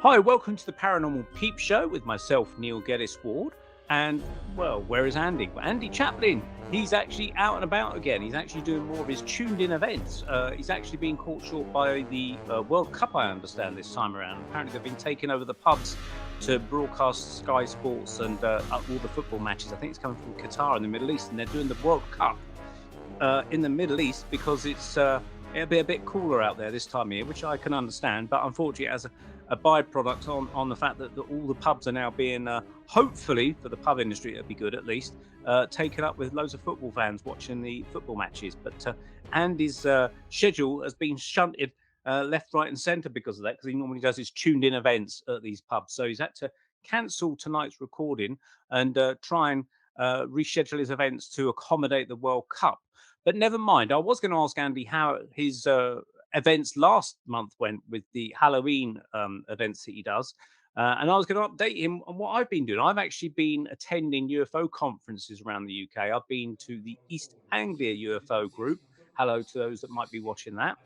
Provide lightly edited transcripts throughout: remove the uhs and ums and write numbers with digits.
Hi, welcome to the Paranormal Peep Show with myself, Neil Geddes Ward. And, well, where is Andy? Well, Andy Chaplin, he's actually out and about again. He's actually doing more of his tuned-in events. He's actually being caught short by the World Cup, I understand, this time around. Apparently, they've been taking over the pubs to broadcast Sky Sports and all the football matches. I think it's coming from Qatar in the Middle East, and they're doing the World Cup in the Middle East because it'll be a bit cooler out there this time of year, which I can understand. But unfortunately, as a byproduct on the fact that all the pubs are now being, hopefully for the pub industry, it'll be good at least, taken up with loads of football fans watching the football matches. But Andy's schedule has been shunted left, right, and centre because of that, because he normally does his tuned-in events at these pubs. So he's had to cancel tonight's recording and try and reschedule his events to accommodate the World Cup. But never mind. I was going to ask Andy how his events last month went with the Halloween events that he does. And I was going to update him on what I've been doing. I've actually been attending UFO conferences around the UK. I've been to the East Anglia UFO group. Hello to those that might be watching that.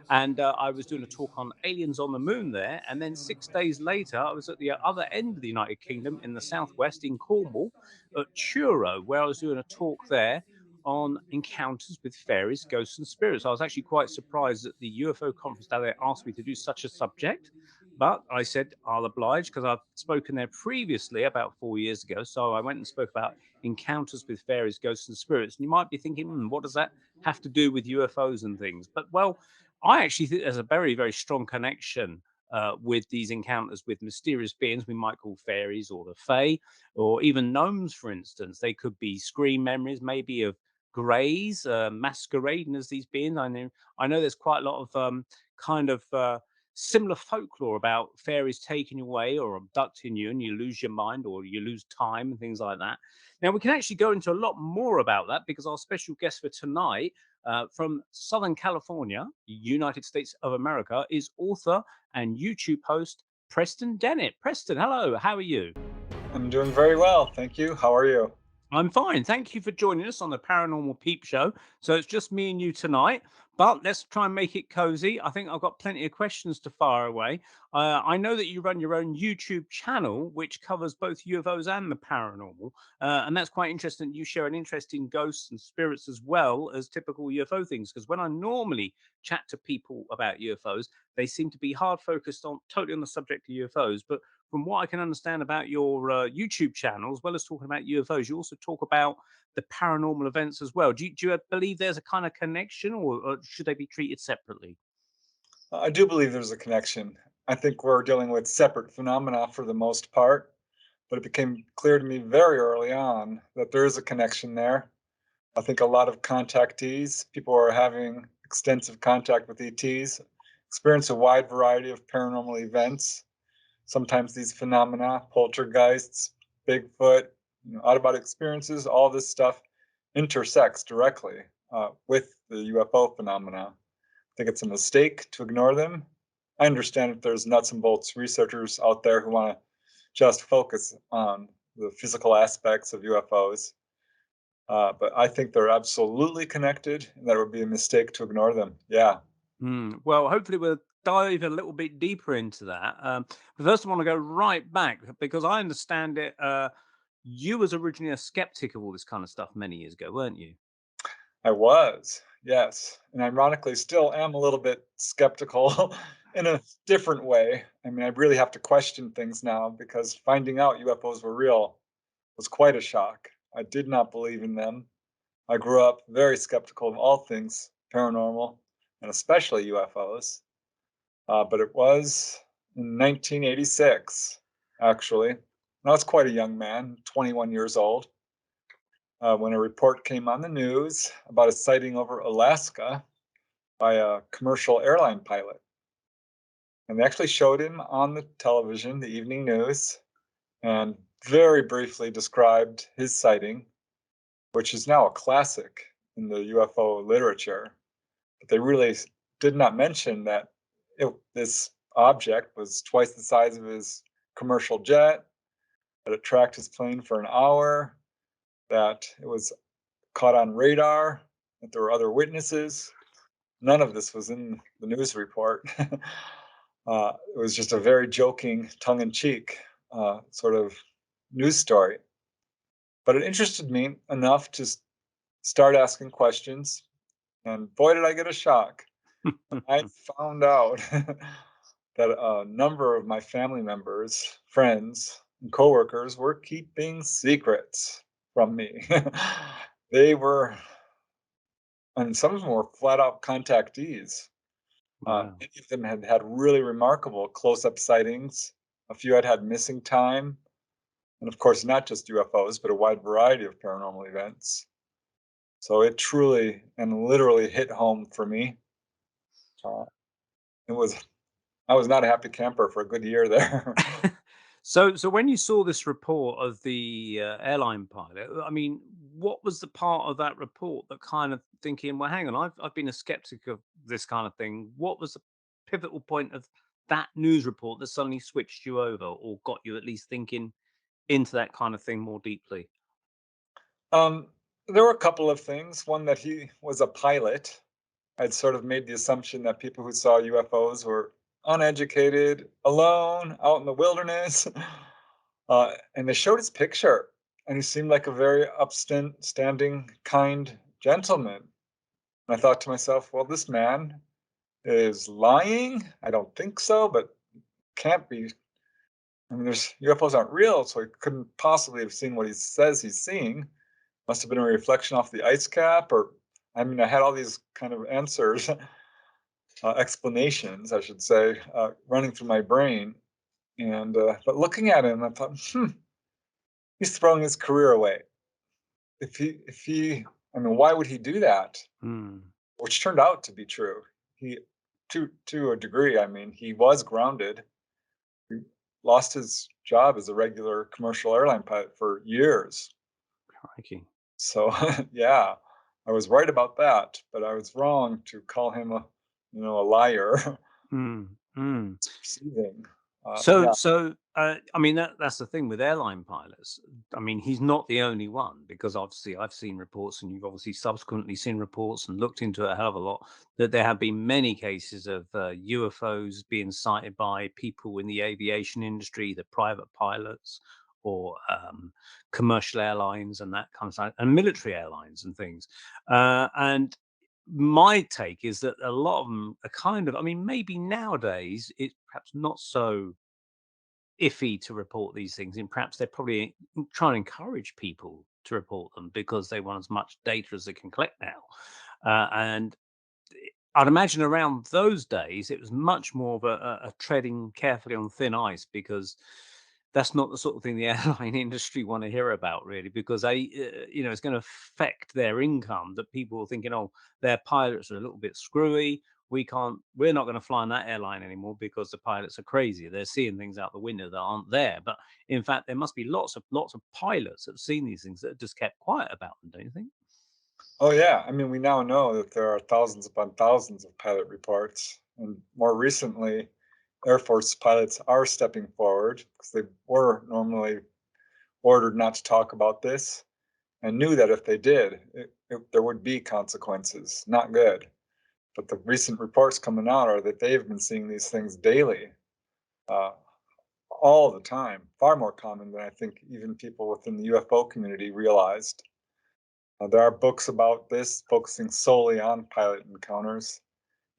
And I was doing a talk on aliens on the moon there. And then 6 days later, I was at the other end of the United Kingdom in the southwest in Cornwall at Truro, where I was doing a talk there on encounters with fairies, ghosts, and spirits. I was actually quite surprised that the UFO conference down there asked me to do such a subject, but I said I'll oblige because I've spoken there previously about 4 years ago. So I went and spoke about encounters with fairies, ghosts, and spirits. And you might be thinking, what does that have to do with UFOs and things? But well, I actually think there's a very, very strong connection with these encounters with mysterious beings we might call fairies or the fae, or even gnomes, for instance. They could be screen memories, maybe of greys masquerading as these beings. I know there's quite a lot of kind of similar folklore about fairies taking you away or abducting you and you lose your mind or you lose time and things like that. Now, we can actually go into a lot more about that because our special guest for tonight from Southern California, United States of America, is author and YouTube host Preston Dennett. Preston, hello, how are you? I'm doing very well, thank you. How are you? I'm fine. Thank you for joining us on the Paranormal Peep Show. So it's just me and you tonight, but let's try and make it cozy. I think I've got plenty of questions to fire away. I know that you run your own YouTube channel, which covers both UFOs and the paranormal. And that's quite interesting. You share an interest in ghosts and spirits as well as typical UFO things. Because when I normally chat to people about UFOs, they seem to be hard focused on totally on the subject of UFOs. But from what I can understand about your YouTube channel, as well as talking about UFOs, you also talk about the paranormal events as well. Do you believe there's a kind of connection, or should they be treated separately? I do believe there's a connection. I think we're dealing with separate phenomena for the most part, but it became clear to me very early on that there is a connection there. I think a lot of contactees, people who are having extensive contact with ETs, experience a wide variety of paranormal events. Sometimes these phenomena, poltergeists, Bigfoot, out of body experiences, all this stuff intersects directly with the UFO phenomena. I think it's a mistake to ignore them. I understand if there's nuts and bolts researchers out there who want to just focus on the physical aspects of UFOs. But I think they're absolutely connected, and that it would be a mistake to ignore them. Yeah. Well, hopefully we'll dive a little bit deeper into that. But first, I want to go right back because I understand it. You was originally a skeptic of all this kind of stuff many years ago, weren't you? I was, yes. And ironically, still am a little bit skeptical in a different way. I mean, I really have to question things now because finding out UFOs were real was quite a shock. I did not believe in them. I grew up very skeptical of all things paranormal and especially UFOs. But it was in 1986, actually. And I was quite a young man, 21 years old, when a report came on the news about a sighting over Alaska by a commercial airline pilot. And they actually showed him on the television, the evening news, and very briefly described his sighting, which is now a classic in the UFO literature. But they really did not mention that this object was twice the size of his commercial jet, that it tracked his plane for an hour, that it was caught on radar, that there were other witnesses. None of this was in the news report. It was just a very joking, tongue-in-cheek sort of news story. But it interested me enough to start asking questions, and boy, did I get a shock. I found out that a number of my family members, friends, and coworkers were keeping secrets from me. They were, and some of them were flat out contactees. Wow. Many of them had had really remarkable close-up sightings. A few had had missing time, and of course, not just UFOs, but a wide variety of paranormal events. So it truly and literally hit home for me. Uh, it was I was not a happy camper for a good year there. So when you saw this report of the airline pilot, I mean, what was the part of that report that kind of thinking, well, hang on, I've been a skeptic of this kind of thing. What was the pivotal point of that news report that suddenly switched you over or got you at least thinking into that kind of thing more deeply? Um, there were a couple of things. One, that he was a pilot. I'd sort of made the assumption that people who saw UFOs were uneducated, alone, out in the wilderness. And they showed his picture, and he seemed like a very upstanding, kind gentleman. And I thought to myself, well, this man is lying. I don't think so, but can't be. I mean, there's UFOs aren't real, so he couldn't possibly have seen what he says he's seeing. Must have been a reflection off the ice cap, or I mean, I had all these kind of answers, explanations, I should say, running through my brain. And but looking at him, I thought, he's throwing his career away. If he, I mean, why would he do that? Hmm. Which turned out to be true. He, to a degree, I mean, he was grounded. He lost his job as a regular commercial airline pilot for years. Crikey. So yeah, I was right about that, but I was wrong to call him a liar. Hmm. Hmm. It's perceiving. So, Yeah. so I mean that's the thing with airline pilots. I mean, he's not the only one because obviously I've seen reports, and you've obviously subsequently seen reports and looked into it a hell of a lot. That there have been many cases of UFOs being sighted by people in the aviation industry, either private pilots or commercial airlines and that kind of stuff, and military airlines and things. And my take is that a lot of them are kind of, I mean, maybe nowadays it's perhaps not so iffy to report these things, and perhaps they're probably trying to encourage people to report them because they want as much data as they can collect now. And I'd imagine around those days it was much more of a treading carefully on thin ice because that's not the sort of thing the airline industry want to hear about, really, because it's going to affect their income. That people are thinking, oh, their pilots are a little bit screwy. We're not going to fly on that airline anymore because the pilots are crazy. They're seeing things out the window that aren't there. But in fact, there must be lots of pilots that have seen these things that have just kept quiet about them. Don't you think? Oh yeah. I mean, we now know that there are thousands upon thousands of pilot reports, and more recently, Air Force pilots are stepping forward because they were normally ordered not to talk about this, and knew that if they did, there would be consequences. Not good. But the recent reports coming out are that they've been seeing these things daily, uh, all the time, far more common than I think even people within the UFO community realized. There are books about this focusing solely on pilot encounters.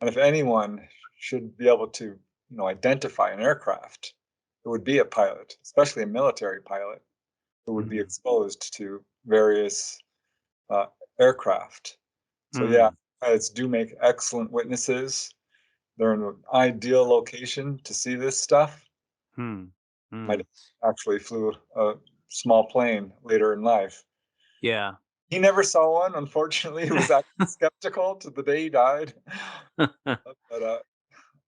And if anyone should be able to, identify an aircraft, it would be a pilot, especially a military pilot who would be Mm. exposed to various uh, aircraft. So yeah, Mm. pilots do make excellent witnesses. They're in an ideal location to see this stuff. Mm. My dad Mm. actually flew a small plane later in life. Yeah. He never saw one, unfortunately. He was actually skeptical to the day he died. But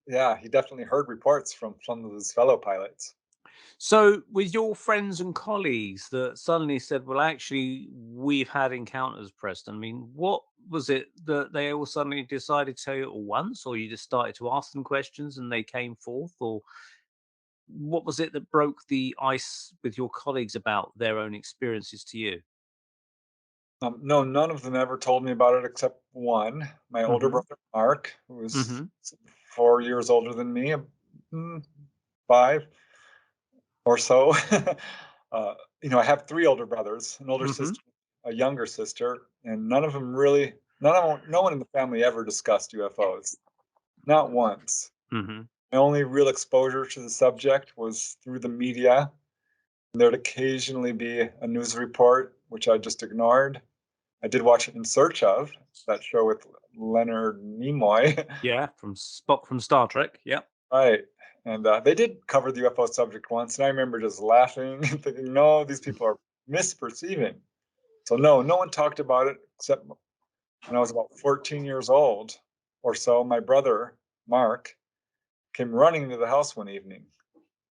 yeah, he definitely heard reports from some of his fellow pilots. So, with your friends and colleagues that suddenly said, "Well, actually, we've had encounters, Preston." I mean, what was it that they all suddenly decided to tell you at once, or you just started to ask them questions and they came forth, or what was it that broke the ice with your colleagues about their own experiences to you? No, none of them ever told me about it except one, my older Mm-hmm. brother, Mark, who was Mm-hmm. 4 years older than me, 5 or so. uh, I have 3 older brothers, an older Mm-hmm. sister, a younger sister, and none of them really, no one in the family ever discussed UFOs, not once. Mm-hmm. My only real exposure to the subject was through the media. There'd occasionally be a news report, which I just ignored. I did watch In Search of, that show with Leonard Nimoy. Yeah, from Spock from Star Trek. Yep. Right. And they did cover the UFO subject once, and I remember just laughing and thinking, no, these people are misperceiving. So, no, no one talked about it except when I was about 14 years old or so. My brother, Mark, came running into the house one evening.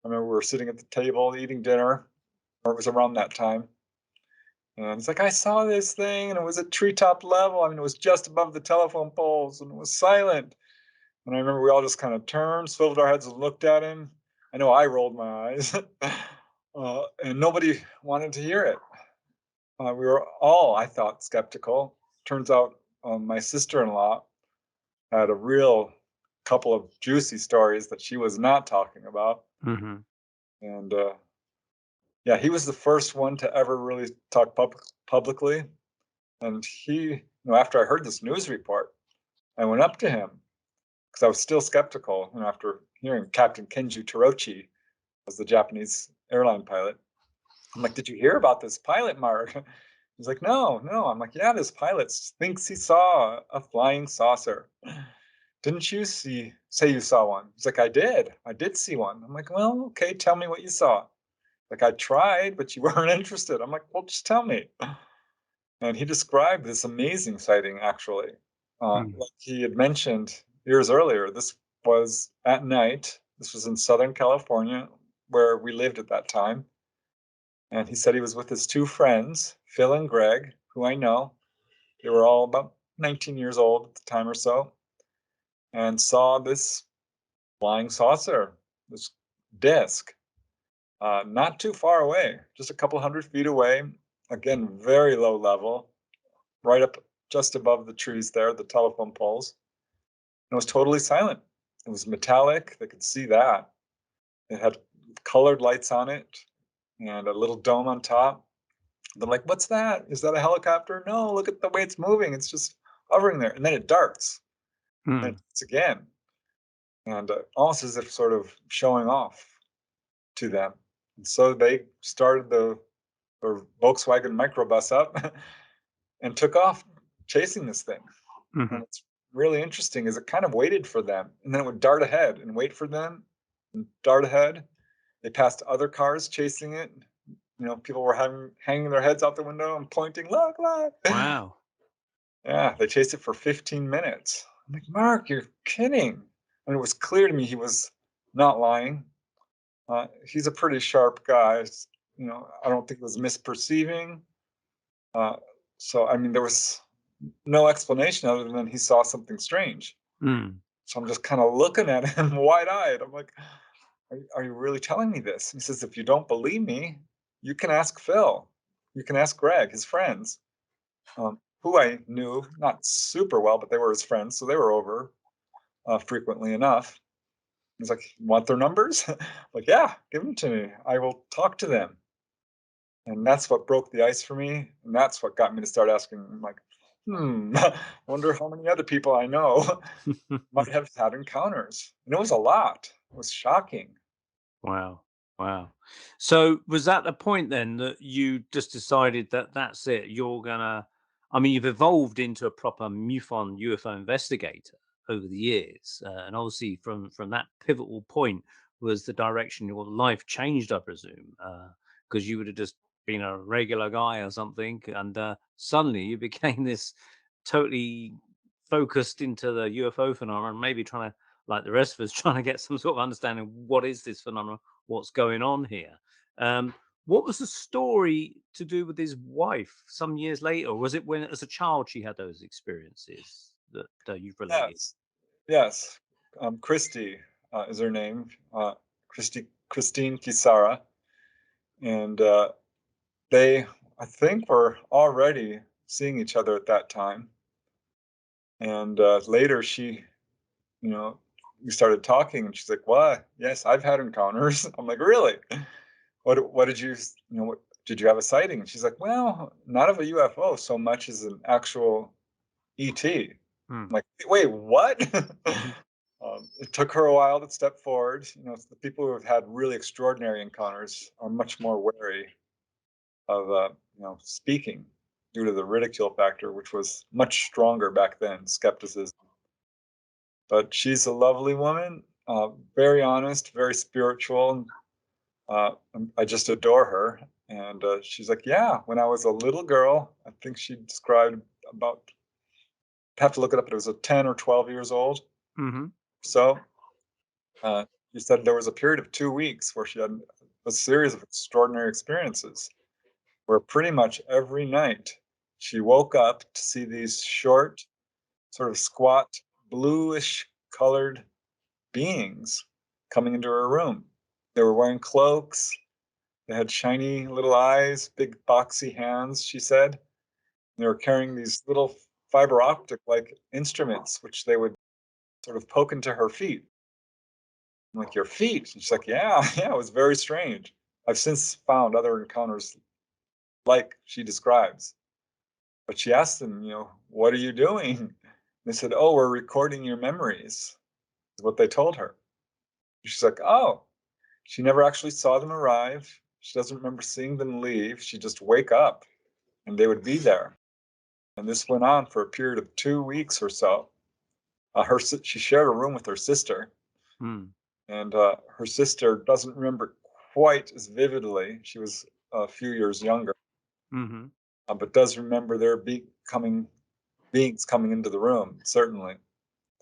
I remember we were sitting at the table eating dinner, or it was around that time. And he's like, I saw this thing, and it was at treetop level. I mean, it was just above the telephone poles, and it was silent. And I remember we all just kind of turned, swiveled our heads, and looked at him. I know I rolled my eyes, and nobody wanted to hear it. We were all, I thought, skeptical. Turns out my sister in law had a real couple of juicy stories that she was not talking about. Mm-hmm. And yeah, he was the first one to ever really talk publicly. And after I heard this news report, I went up to him because I was still skeptical, after hearing Captain Kenji Torochi was the Japanese airline pilot. I'm like, did you hear about this pilot, Mark? He's like, no, no. I'm like, yeah, this pilot thinks he saw a flying saucer. Didn't you say you saw one? He's like, I did. I did see one. I'm like, well, okay, tell me what you saw. Like, I tried, but you weren't interested. I'm like, well, just tell me. And he described this amazing sighting, actually. Mm-hmm. Like he had mentioned years earlier, this was at night. This was in Southern California, where we lived at that time. And he said he was with his 2 friends, Phil and Greg, who I know. They were all about 19 years old at the time or so, and saw this flying saucer, this disc, not too far away, just a couple 100 feet away. Again, very low level, right up just above the trees there, the telephone poles. And it was totally silent. It was metallic. They could see that. It had colored lights on it and a little dome on top. They're like, what's that? Is that a helicopter? No, look at the way it's moving. It's just hovering there. And then it darts. And it's again. And almost as if sort of showing off to them. And so they started their Volkswagen microbus up and took off chasing this thing. Mm-hmm. And what's really interesting is it kind of waited for them, and then it would dart ahead and wait for them and dart ahead. They passed other cars chasing it. People were hanging their heads out the window and pointing, look, look. Wow. Yeah, they chased it for 15 minutes. I'm like, Mark, you're kidding. And it was clear to me he was not lying. He's a pretty sharp guy. I don't think he was misperceiving. Uh, so, I mean, there was no explanation other than he saw something strange. Mm. So I'm just kind of looking at him wide-eyed. I'm like, are you really telling me this? He says, if you don't believe me, you can ask Phil. You can ask Greg, his friends, who I knew not super well, but they were his friends, so they were over frequently enough. He's like, want their numbers? Like, yeah, give them to me. I will talk to them. And that's what broke the ice for me. And that's what got me to start asking, like, wonder how many other people I know might have had encounters. And it was a lot. It was shocking. Wow. Wow. So was that the point then that you just decided that that's it? You're gonna, I mean, you've evolved into a proper MUFON UFO investigator over the years, and obviously from that pivotal point was the direction your life changed, I presume, because you would have just been a regular guy or something, and suddenly you became this totally focused into the UFO phenomenon, maybe trying to, like the rest of us, trying to get some sort of understanding, what is this phenomenon, what's going on here. Um, what was the story to do with his wife some years later? Or was it when, as a child, she had those experiences that you've related? Yes. Yes. Christy is her name. Christine Kisara. And they, I think, were already seeing each other at that time. And later, you know, we started talking, and she's like, "What? Yes, I've had encounters." I'm like, "Really? What did what did you have a sighting?" And she's like, "Well, not of a UFO so much as an actual ET." Hmm. I'm like, "Wait, what?" It took her a while to step forward. The people who have had really extraordinary encounters are much more wary of, speaking due to the ridicule factor, which was much stronger back then, skepticism. But she's a lovely woman, very honest, very spiritual. I just adore her. And she's like, yeah, when I was a little girl, I think she described about, have to look it up, but it was a 10 or 12 years old. Mm-hmm. So uh, she said there was a period of 2 weeks where she had a series of extraordinary experiences where pretty much every night she woke up to see these short, sort of squat, bluish colored beings coming into her room. They were wearing cloaks. They had shiny little eyes, big boxy hands, she said. They were carrying these little fiber optic like instruments, which they would sort of poke into her feet. I'm like, your feet? And she's like, yeah, yeah, it was very strange. I've since found other encounters like she describes. But she asked them, what are you doing? And they said, oh, we're recording your memories, is what they told her. She's like, oh, she never actually saw them arrive. She doesn't remember seeing them leave. She'd just wake up and they would be there. And this went on for a period of 2 weeks or so. She shared a room with her sister, Hmm. and her sister doesn't remember quite as vividly. She was a few years younger, Mm-hmm. but does remember there beings coming into the room. Certainly,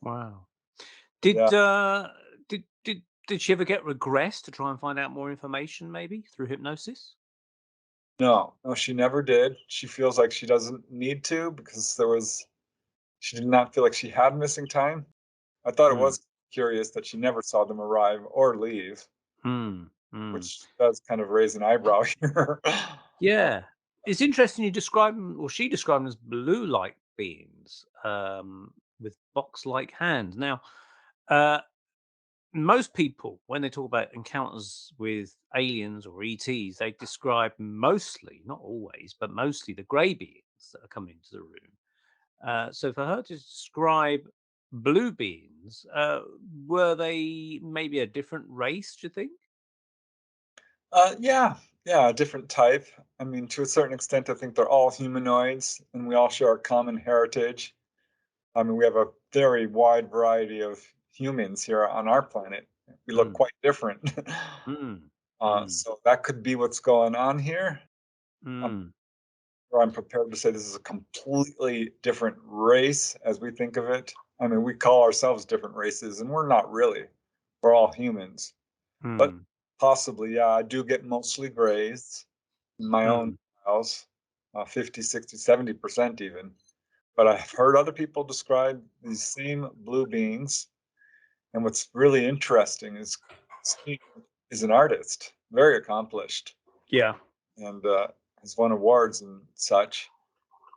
Wow. yeah. Did she ever get regressed to try and find out more information, maybe through hypnosis? No, no, she never did. She feels like she doesn't need to because she did not feel like she had missing time. I thought it Hmm. was curious that she never saw them arrive or leave, Hmm. Hmm. which does kind of raise an eyebrow here. Yeah. It's interesting you describe them, or she described them as blue-like beings, with box-like hands. Now, uh, most people, when they talk about encounters with aliens or ETs, they describe mostly, not always, but mostly the grey beings that are coming into the room. So for her to describe blue beings, were they maybe a different race, do you think? Yeah, yeah, a different type. I mean, to a certain extent, I think they're all humanoids and we all share a common heritage. I mean, we have a very wide variety of humans here on our planet. We look Mm, quite different. mm, mm, So that could be what's going on here. I'm, mm, or I'm prepared to say this is a completely different race as we think of it. I mean, we call ourselves different races, and we're not really. We're all humans. But mm, possibly, yeah, I do get mostly grays in my own mm. house, 50, 60, 70% even. But I've heard other people describe these same blue beings. And what's really interesting is Steve is an artist, very accomplished, Yeah. and has won awards and such.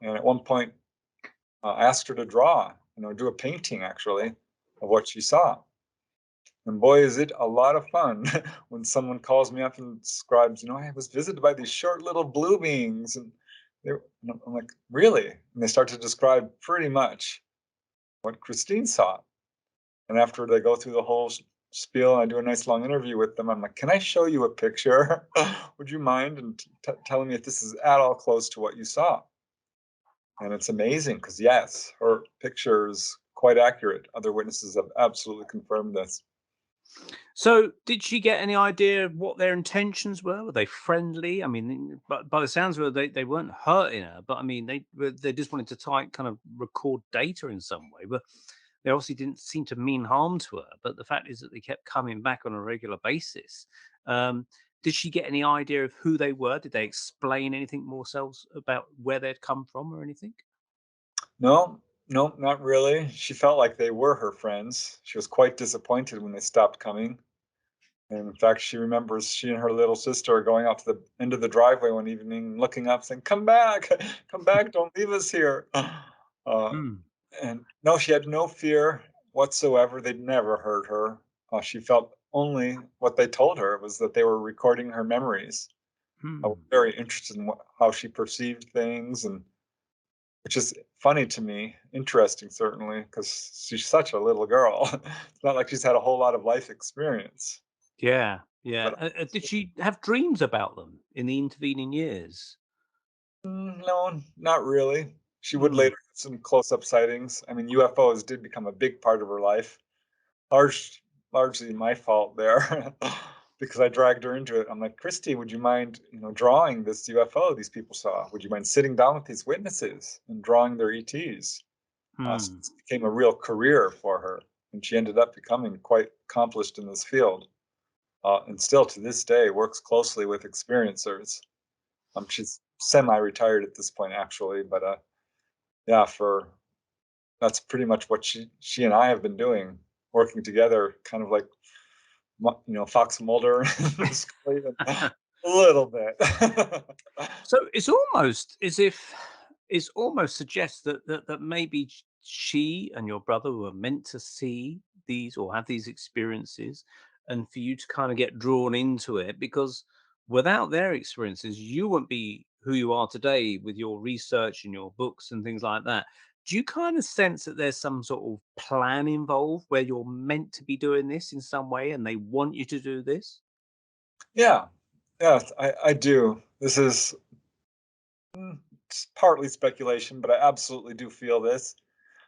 And at one point, I asked her to draw, do a painting actually of what she saw. And boy, is it a lot of fun when someone calls me up and describes, I was visited by these short little blue beings. And I'm like, really? And they start to describe pretty much what Christine saw. And after they go through the whole spiel and I do a nice long interview with them, I'm like, can I show you a picture? Would you mind? And telling me if this is at all close to what you saw. And it's amazing because, yes, her picture is quite accurate. Other witnesses have absolutely confirmed this. So, did she get any idea of what their intentions were? Were they friendly? I mean, but by the sounds of it, they weren't hurting her. But I mean, they just wanted to kind of record data in some way. But they obviously didn't seem to mean harm to her. But the fact is that they kept coming back on a regular basis. Um, did she get any idea of who they were? Did they explain anything more selves about where they'd come from or anything? No, no, not really. She felt like they were her friends. She was quite disappointed when they stopped coming. And in fact, she remembers she and her little sister are going out to the end of the driveway one evening, looking up, saying, "Come back, come back, don't leave us here." Mm, And no, she had no fear whatsoever. They'd never hurt her. She felt only what they told her was that they were recording her memories. I was mm. very interested in how she perceived things, and which is funny to me, interesting certainly, because she's such a little girl. It's not like she's had a whole lot of life experience. Yeah, yeah. But Did she have dreams about them in the intervening years? no, not really. She would Mm, later have some close-up sightings. I mean, UFOs did become a big part of her life. Large Largely my fault there, because I dragged her into it. I'm like, "Christy, would you mind, drawing this UFO these people saw? Would you mind sitting down with these witnesses and drawing their ETs?" So mm. this became a real career for her, and she ended up becoming quite accomplished in this field, and still to this day works closely with experiencers. She's semi-retired at this point, actually, but yeah, for that's pretty much what she and I have been doing, working together, kind of like Fox and Mulder and Scully, a little bit. So it's almost as if it's almost suggests that maybe she and your brother were meant to see these or have these experiences, and for you to kind of get drawn into it because without their experiences, you wouldn't be who you are today with your research and your books and things like that. Do you kind of sense that there's some sort of plan involved where you're meant to be doing this in some way and they want you to do this? Yeah, yes, I do. This is it's partly speculation, but I absolutely do feel this.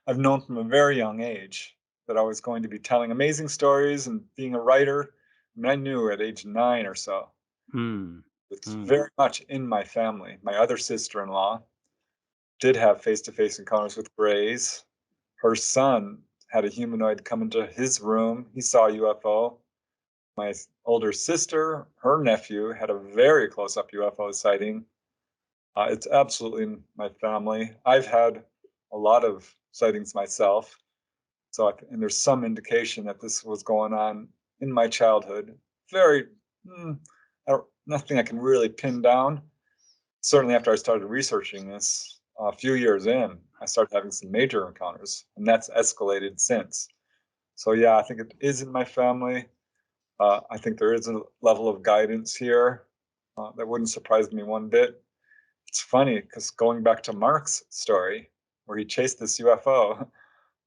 I've known from a very young age that I was going to be telling amazing stories and being a writer. I mean, I knew at age 9 or so. Hmm. It's Hmm. very much in my family. My other sister-in-law did have face-to-face encounters with grays. Her son had a humanoid come into his room. He saw a UFO. My older sister, her nephew, had a very close-up UFO sighting. It's absolutely in my family. I've had a lot of sightings myself, and there's some indication that this was going on in my childhood. Very, mm, nothing I can really pin down. Certainly, after I started researching this, a few years in, I started having some major encounters, and that's escalated since. So yeah, I think it is in my family. I think there is a level of guidance here that wouldn't surprise me one bit. It's funny because going back to Mark's story, where he chased this UFO,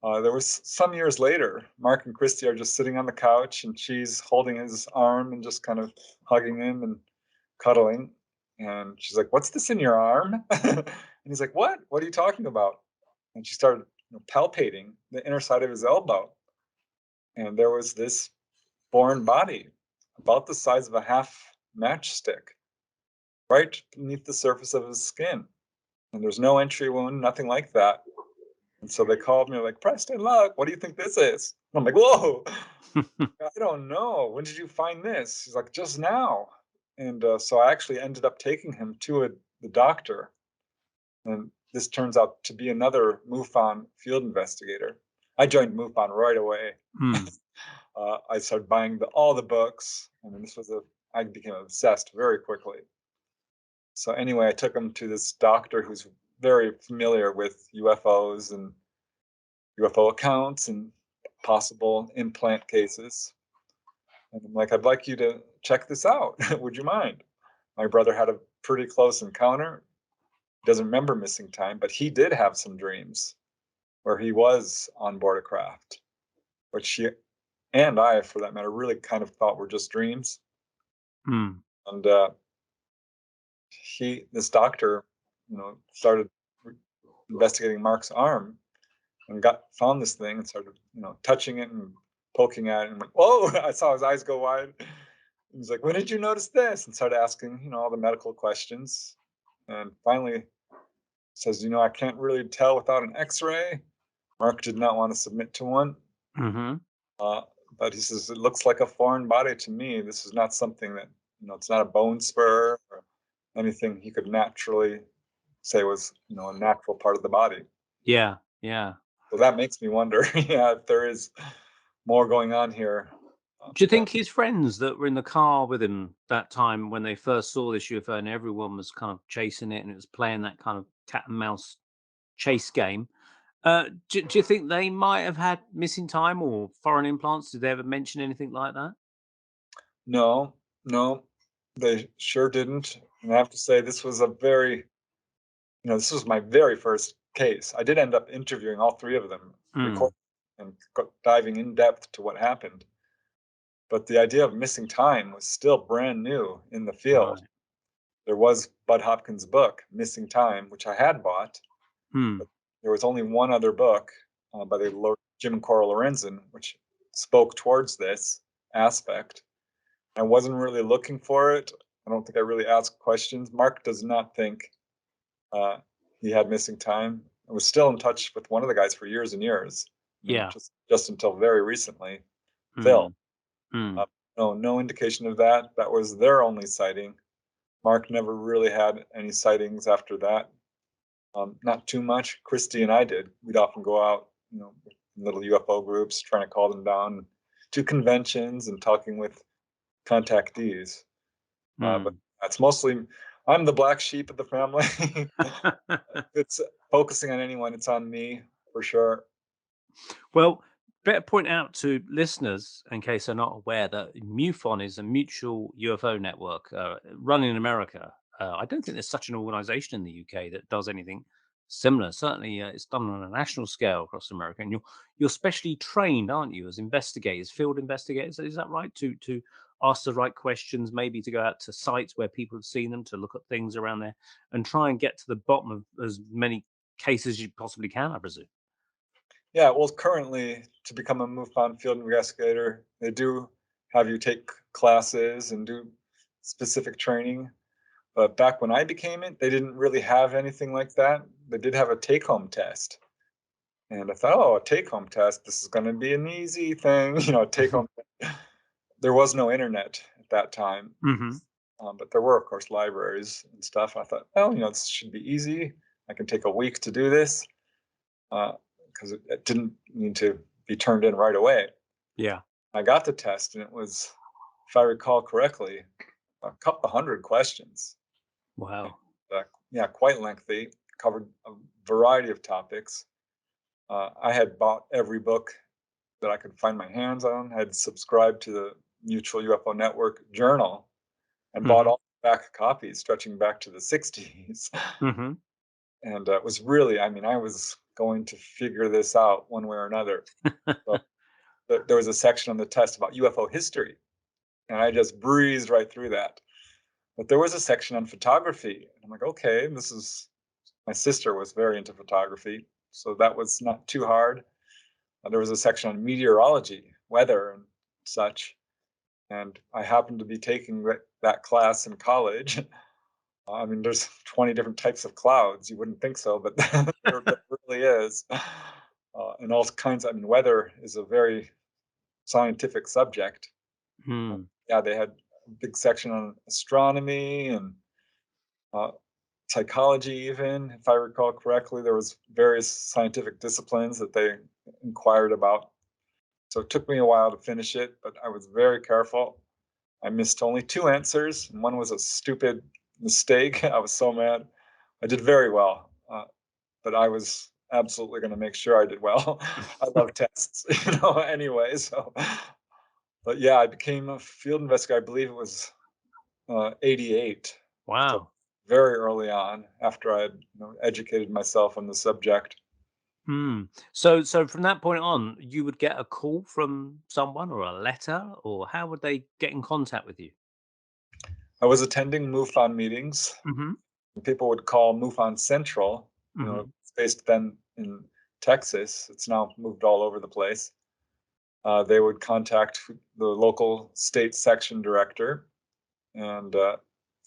there was some years later, Mark and Christy are just sitting on the couch and she's holding his arm and just kind of hugging him and cuddling. And she's like, "What's this in your arm?" And he's like, "What? What are you talking about?" And she started palpating the inner side of his elbow. And there was this foreign body about the size of a half matchstick right beneath the surface of his skin. And there's no entry wound, nothing like that. And so they called me like, "Preston, look, what do you think this is?" And I'm like, "Whoa, I don't know. When did you find this?" He's like, "Just now." And so I actually ended up taking him to the doctor. And this turns out to be another MUFON field investigator. I joined MUFON right away. Hmm. I started buying all the books. I mean, I became obsessed very quickly. So anyway, I took him to this doctor who's very familiar with UFOs and UFO accounts and possible implant cases. And I'm like, "I'd like you to check this out. Would you mind?" My brother had a pretty close encounter. He doesn't remember missing time, but he did have some dreams where he was on board a craft, which she and I, for that matter, really kind of thought were just dreams. Hmm. And this doctor, started investigating Mark's arm and found this thing and started, touching it and poking at it and went, "Whoa!" I saw his eyes go wide. He's like, "When did you notice this?" And started asking, all the medical questions. And finally says, "I can't really tell without an X-ray." Mark did not want to submit to one, Mm-hmm. uh, but he says, "It looks like a foreign body to me. This is not something that, it's not a bone spur or anything he could naturally say was, a natural part of the body." Yeah. Yeah. So that makes me wonder, yeah, if there is more going on here. Do you Yeah. think his friends that were in the car with him that time when they first saw this UFO and everyone was kind of chasing it and it was playing that kind of cat and mouse chase game, do you think they might have had missing time or foreign implants? Did they ever mention anything like that? No, no, they sure didn't. And I have to say, this was my very first case. I did end up interviewing all three of them, Mm, recording and diving in depth to what happened. But the idea of missing time was still brand new in the field. right. There was Bud Hopkins' book, Missing Time, which I had bought, Hmm. but there was only one other book by the Jim and Cora Lorenzen, which spoke towards this aspect. I wasn't really looking for it. I don't think I really asked questions. Mark does not think uh, he had missing time. I was still in touch with one of the guys for years and years. Yeah. Just until very recently. Phil. Hmm. Hmm. Uh, no indication of that. That was their only sighting. Mark never really had any sightings after that. Not too much. Christy and I did. We'd often go out, in little UFO groups, trying to call them down to conventions and talking with contactees. But Hmm. that's mostly, I'm the black sheep of the family. If it's focusing on anyone, it's on me for sure. Well, better point out to listeners, in case they're not aware, that MUFON is a mutual UFO network run in America. I don't think there's such an organization in the UK that does anything similar. Certainly, it's done on a national scale across America, and you're specially trained, aren't you, as investigators, field investigators? Is that right? To ask the right questions, maybe to go out to sites where people have seen them, to look at things around there, and try and get to the bottom of as many cases as you possibly can, I presume. Yeah, well, currently, to become a MUFON field investigator, they do have you take classes and do specific training. But back when I became it, they didn't really have anything like that. They did have a take home test. And I thought, oh, a take home test, this is going to be an easy thing, take home. There was no internet at that time. Hmm. But there were, of course, libraries and stuff. I thought, well, this should be easy. I can take a week to do this because it didn't need to be turned in right away. Yeah. I got the test, and it was, if I recall correctly, a couple hundred questions. And, Wow. yeah, quite lengthy, covered a variety of topics. I had bought every book that I could find my hands on. I had subscribed to the Mutual UFO Network journal and bought Mhm. all back copies stretching back to the 60s. Mhm. And it was really, I was going to figure this out one way or another. So there was a section on the test about UFO history, and I just breezed right through that. But there was a section on photography. And I'm like, okay, my sister was very into photography, so that was not too hard. There was a section on meteorology, weather, and such. And I happened to be taking that class in college. There's 20 different types of clouds. You wouldn't think so, but there really is. And all kinds. Weather is a very scientific subject. Hmm. Yeah, they had a big section on astronomy and uh, psychology, even if I recall correctly. There was various scientific disciplines that they inquired about. So it took me a while to finish it, but I was very careful. I missed only two answers, and one was a stupid mistake. I was so mad. I did very well, but I was absolutely going to make sure I did well. I love tests, anyway. So, but yeah, I became a field investigator. I believe it was 88. So Wow. very early on, after I had educated myself on the subject. Hmm. So from that point on, you would get a call from someone or a letter, or how would they get in contact with you? I was attending MUFON meetings. Mhm. People would call MUFON Central. Mhm. It's based then in Texas. It's now moved all over the place. They would contact the local state section director, and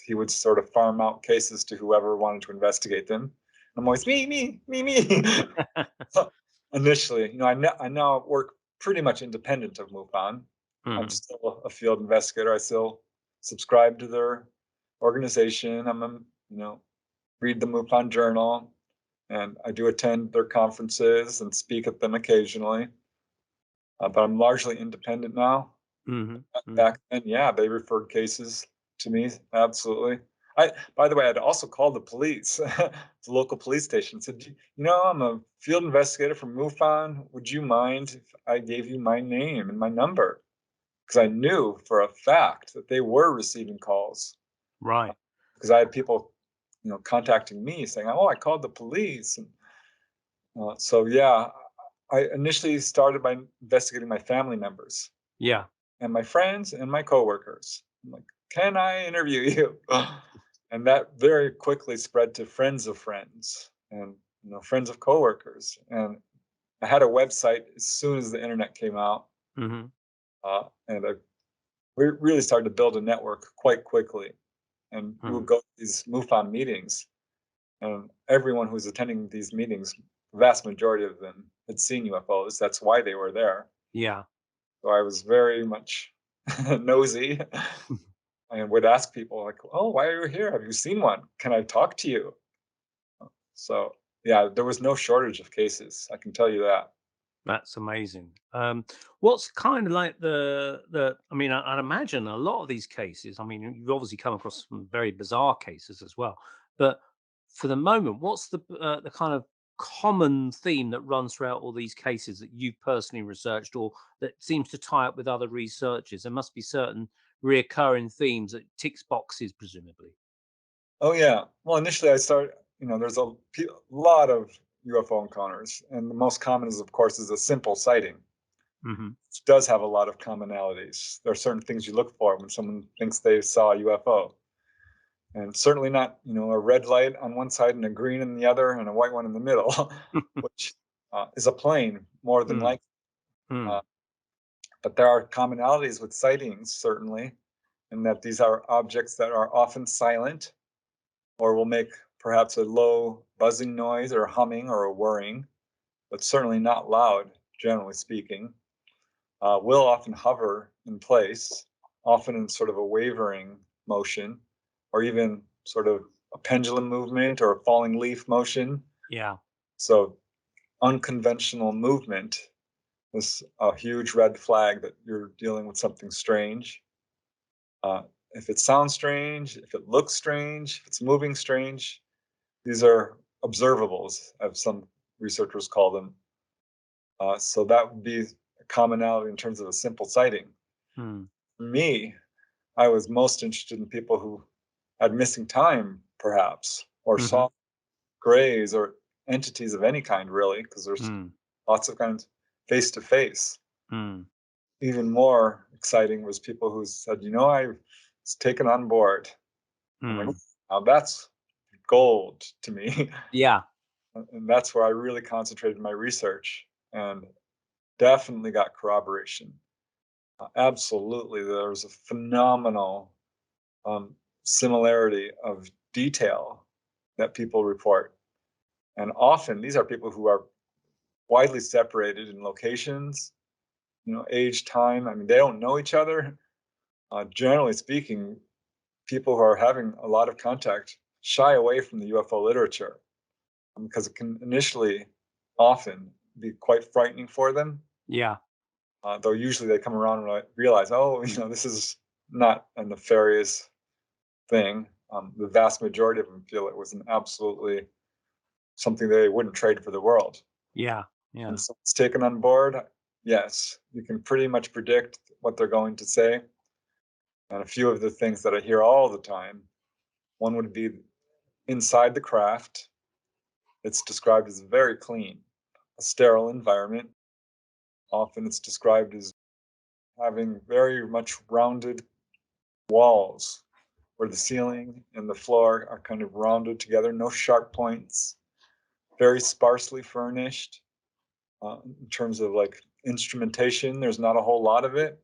he would sort of farm out cases to whoever wanted to investigate them. I'm always me. Initially, I now work pretty much independent of MUFON. I'm Mhm. still a field investigator. I still subscribe to their organization. Read the MUFON journal, and I do attend their conferences and speak at them occasionally. But I'm largely independent now. Mhm. Mhm. Back then, yeah, they referred cases to me, absolutely. By the way, I'd also called the police, the local police station, said, "You know, I'm a field investigator from MUFON. Would you mind if I gave you my name and my number?" Because I knew for a fact that they were receiving calls, Right. because I had people, contacting me saying, "Oh, I called the police." And so, yeah, I initially started by investigating my family members Yeah. and my friends and my coworkers. I'm like, "Can I interview you?" And that very quickly spread to friends of friends and friends of coworkers. And I had a website as soon as the internet came out, Mhm. and we really started to build a network quite quickly. And we would Mhm. go to these MUFON meetings, and everyone who was attending these meetings, the vast majority of them had seen UFOs. That's why they were there. Yeah. So I was very much nosy and would ask people like, "Oh, why are you here? Have you seen one? Can I talk to you?" So yeah, there was no shortage of cases. I can tell you that. That's amazing. What's kind of like the? I mean, I'd imagine a lot of these cases. I mean, you've obviously come across some very bizarre cases as well. But for the moment, what's the kind of common theme that runs throughout all these cases that you've personally researched, or that seems to tie up with other researchers? There must be certain reoccurring themes that ticks boxes, presumably. Oh yeah. Well, initially I started. There's lot of UFO encounters, and the most common is, of course, is a simple sighting. Hmm. Which does have a lot of commonalities. There are certain things you look for when someone thinks they saw a UFO. And certainly not, a red light on one side and a green in the other and a white one in the middle, which is a plane more than Mm, likely. mm, Uh, but there are commonalities with sightings, certainly, in that these are objects that are often silent or will make perhaps a low buzzing noise or humming or a whirring, but certainly not loud, generally speaking. Will often hover in place, often in sort of a wavering motion, or even sort of a pendulum movement or a falling leaf motion. yeah. So, unconventional movement is a huge red flag that you're dealing with something strange. Uh, if it sounds strange, if it looks strange, if it's moving strange, these are observables, as some researchers call them. So, that would be a commonality in terms of a simple sighting. Mm, For me, I was most interested in people who had missing time, perhaps, or hmm. saw grays or entities of any kind, really, because there's Mm, lots of kinds face to face. mm, Even more exciting was people who said, I was taken on board. I'm like, mm. now that's gold to me. Yeah. And that's where I really concentrated my research and definitely got corroboration. Absolutely, there was a phenomenal um, similarity of detail that people report. And often these are people who are widely separated in locations, age, time. I mean, they don't know each other. Generally speaking, people who are having a lot of contact shy away from the UFO literature because it can initially often be quite frightening for them. Yeah. Though usually they come around and realize, oh, this is not a nefarious thing. The vast majority of them feel it was an absolutely something they wouldn't trade for the world. Yeah. And Yeah. so it's taken on board. Yes, you can pretty much predict what they're going to say. And a few of the things that I hear all the time, one would be inside the craft. It's described as very clean, a sterile environment. Often it's described as having very much rounded walls where the ceiling and the floor are kind of rounded together, no sharp points, very sparsely furnished. In terms of like instrumentation, there's not a whole lot of it.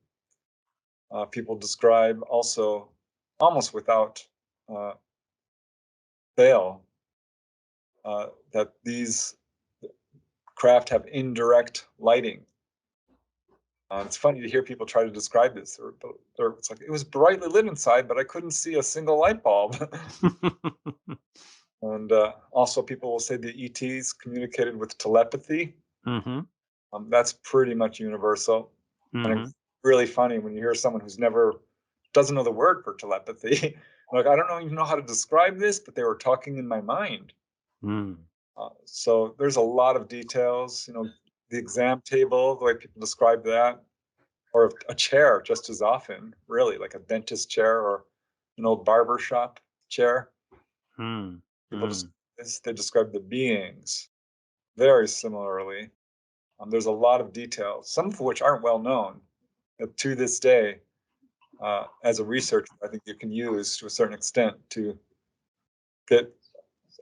People describe also almost without uh, fail that these craft have indirect lighting. It's funny to hear people try to describe this. It's like it was brightly lit inside, but I couldn't see a single light bulb. And also, people will say the ETs communicated with telepathy. Hmm. That's pretty much universal. And Hmm. really funny when you hear someone who's never doesn't know the word for telepathy. Like, I don't even know how to describe this, but they were talking in my mind. Mm. So there's a lot of details. The exam table, the way people describe that, or a chair just as often, really, like a dentist chair or an old barber shop chair. Mm. People just Mm. they describe the beings very similarly. There's a lot of details, some of which aren't well known. That to this day, as a researcher, I think you can use to a certain extent to get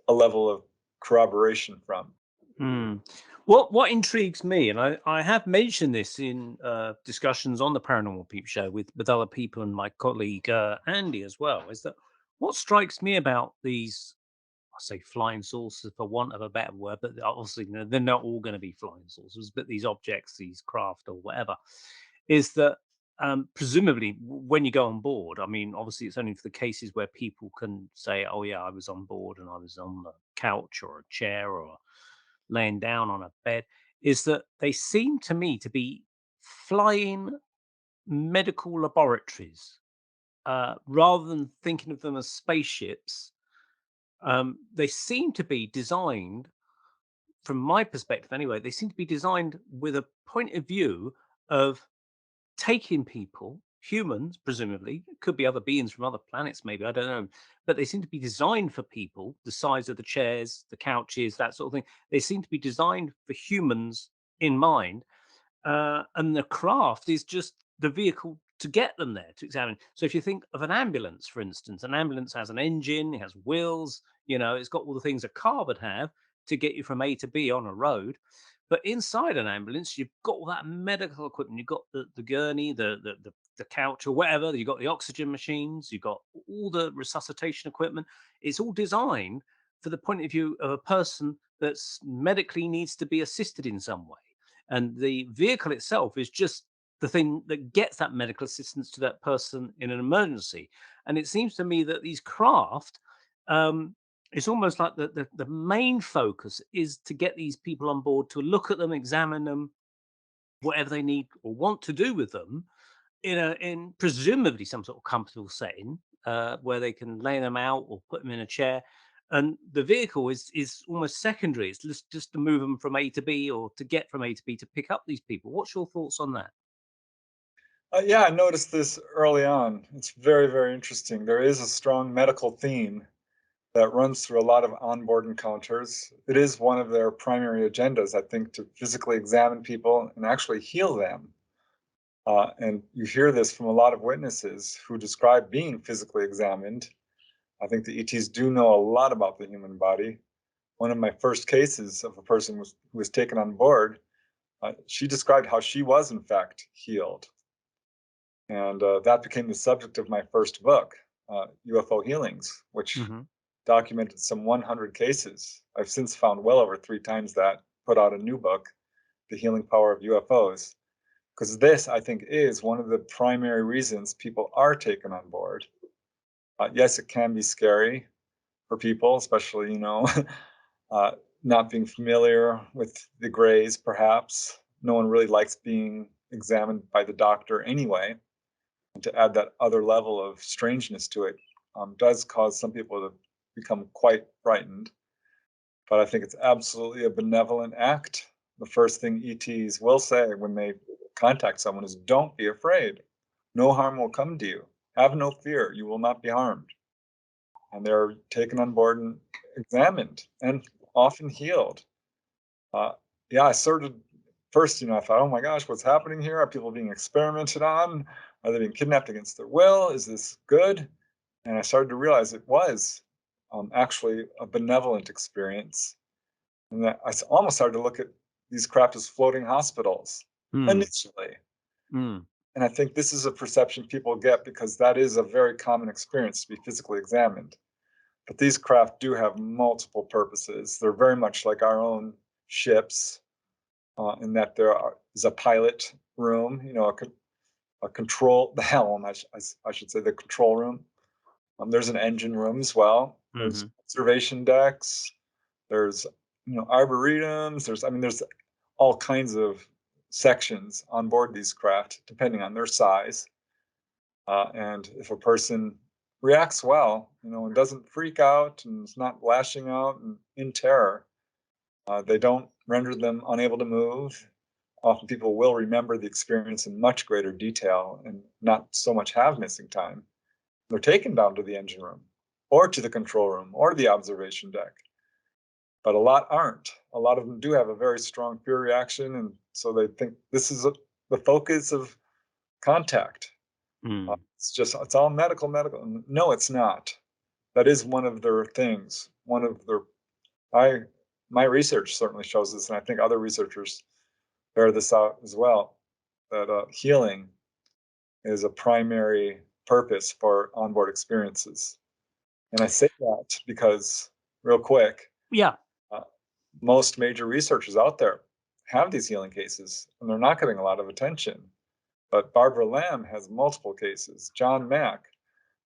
a level of corroboration from. Mm. What intrigues me, and I have mentioned this in discussions on the Paranormal Peep Show with other people and my colleague Andy as well, is that what strikes me about these, I say flying saucers for want of a better word, but obviously they're not all going to be flying saucers, but these objects, these craft or whatever, is that presumably when you go on board, I mean, obviously it's only for the cases where people can say, oh yeah, I was on board and I was on a couch or a chair or laying down on a bed, is that they seem to me to be flying medical laboratories rather than thinking of them as spaceships. They seem to be designed, from my perspective anyway, they seem to be designed with a point of view of taking people, humans, presumably, it could be other beings from other planets, maybe, I don't know, but they seem to be designed for people, the size of the chairs, the couches, that sort of thing. They seem to be designed for humans in mind, and the craft is just the vehicle to get them there to examine. So if you think of an ambulance, for instance, an ambulance has an engine, it has wheels, it's got all the things a car would have to get you from A to B on a road. But inside an ambulance, you've got all that medical equipment. You've got the gurney, the couch, or whatever. You've got the oxygen machines. You've got all the resuscitation equipment. It's all designed for the point of view of a person that's medically needs to be assisted in some way, and the vehicle itself is just the thing that gets that medical assistance to that person in an emergency. And it seems to me that these craft, it's almost like the main focus is to get these people on board, to look at them, examine them, whatever they need or want to do with them, in presumably some sort of comfortable setting, where they can lay them out or put them in a chair. And the vehicle is almost secondary. It's just to move them from A to B, or to get from A to B, to pick up these people. What's your thoughts on that? Yeah, I noticed this early on. It's very, very interesting. There is a strong medical theme that runs through a lot of onboard encounters. It is one of their primary agendas, I think, to physically examine people and actually heal them. And you hear this from a lot of witnesses who describe being physically examined. I think the ETs do know a lot about the human body. One of my first cases of a person who was taken on board, she described how she was, in fact, healed. And that became the subject of my first book, UFO Healings, which Hmm. documented some 100 cases. I've since found well over 3 times that, put out a new book, The Healing Power of UFOs. Because this, I think, is one of the primary reasons people are taken on board. Yes, it can be scary for people, especially, uh, not being familiar with the grays, perhaps. No one really likes being examined by the doctor anyway. And to add that other level of strangeness to it does cause some people to become quite frightened. But I think it's absolutely a benevolent act. The first thing ETs will say when they contact someone is, don't be afraid. No harm will come to you. Have no fear. You will not be harmed. And they're taken on board and examined and often healed. Uh, yeah, I started first, I thought, oh my gosh, what's happening here? Are people being experimented on? Are they being kidnapped against their will? Is this good? And I started to realize it was actually a benevolent experience. And that almost started to look at these craft as floating hospitals Mm. initially. Mm. And I think this is a perception people get because that is a very common experience to be physically examined. But these craft do have multiple purposes. They're very much like our own ships, in that is a pilot room, a control, the helm, I should say, the control room. There's an engine room as well. There's Hmm. observation decks. There's arboretums. There's all kinds of sections on board these craft, depending on their size. And if a person reacts well, and doesn't freak out and is not lashing out and in terror, they don't render them unable to move. Often people will remember the experience in much greater detail and not so much have missing time. They're taken down to the engine room or to the control room or the observation deck. But a lot aren't. A lot of them do have a very strong fear reaction, and so they think this is the focus of contact. It's all medical. No, it's not. That is one of their things. My research certainly shows this, and I think other researchers bear this out as well, that healing is a primary purpose for onboard experiences. And I say that because, real quick, Yeah. most major researchers out there have these healing cases, and they're not getting a lot of attention. But Barbara Lamb has multiple cases. John Mack,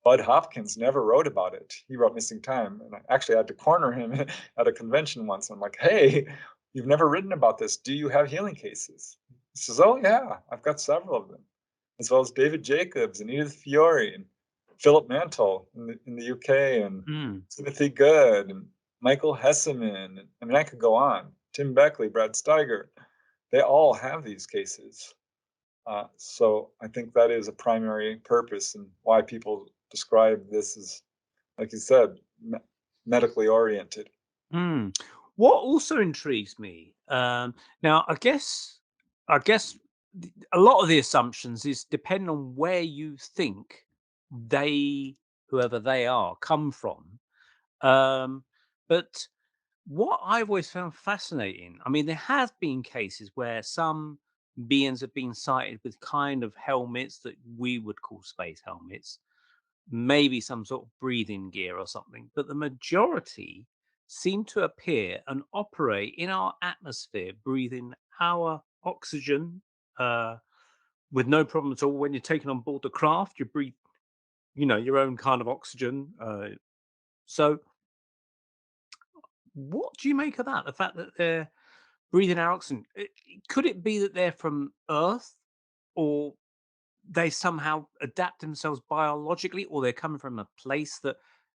Bud Hopkins never wrote about it. He wrote Missing Time, and I actually had to corner him at a convention once. I'm like, hey, you've never written about this. Do you have healing cases? He says, oh, yeah, I've got several of them, as well as David Jacobs and Edith Fiore and Philip Mantle in the UK, and Timothy Good and Michael Hesseman. I mean, I could go on. Tim Beckley, Brad Steiger. They all have these cases. So I think that is a primary purpose and why people describe this as, like you said, medically oriented. What also intrigues me, now I guess a lot of the assumptions is depending on where you think whoever they are, come from. But what I've always found fascinating, I mean, there have been cases where some beings have been sighted with kind of helmets that we would call space helmets, maybe some sort of breathing gear or something, but the majority seem to appear and operate in our atmosphere, breathing our oxygen with no problem at all. When you're taken on board the craft, you breathe, your own kind of oxygen. So, what do you make of that? The fact that they're breathing our oxygen. Could it be that they're from Earth, or they somehow adapt themselves biologically, or they're coming from a place that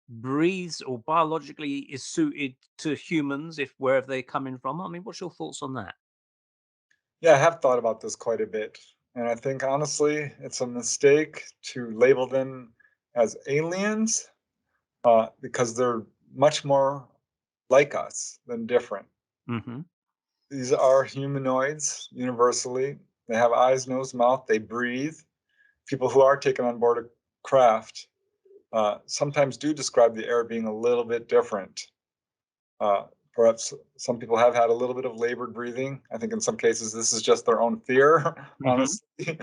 breathes or biologically is suited to humans, if wherever they're coming from? I mean, what's your thoughts on that? Yeah, I have thought about this quite a bit. And I think, honestly, it's a mistake to label them as aliens because they're much more like us than different. Mm-hmm. These are humanoids universally. They have eyes, nose, mouth, they breathe. People who are taken on board a craft sometimes do describe the air being a little bit different. Perhaps some people have had a little bit of labored breathing. I think in some cases this is just their own fear, honestly.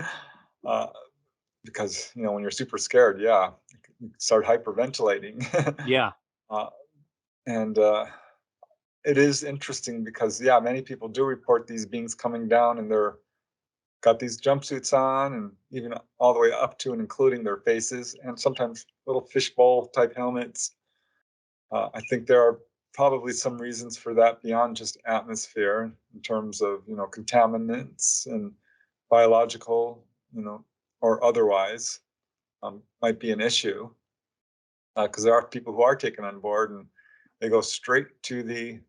Because when you're super scared, yeah, you start hyperventilating. Yeah. uh, and it is interesting because many people do report these beings coming down, and they're got these jumpsuits on, and even all the way up to and including their faces, and sometimes little fishbowl type helmets. I think there are probably some reasons for that beyond just atmosphere, in terms of contaminants and biological, or otherwise, might be an issue. Because there are people who are taken on board and they go straight to the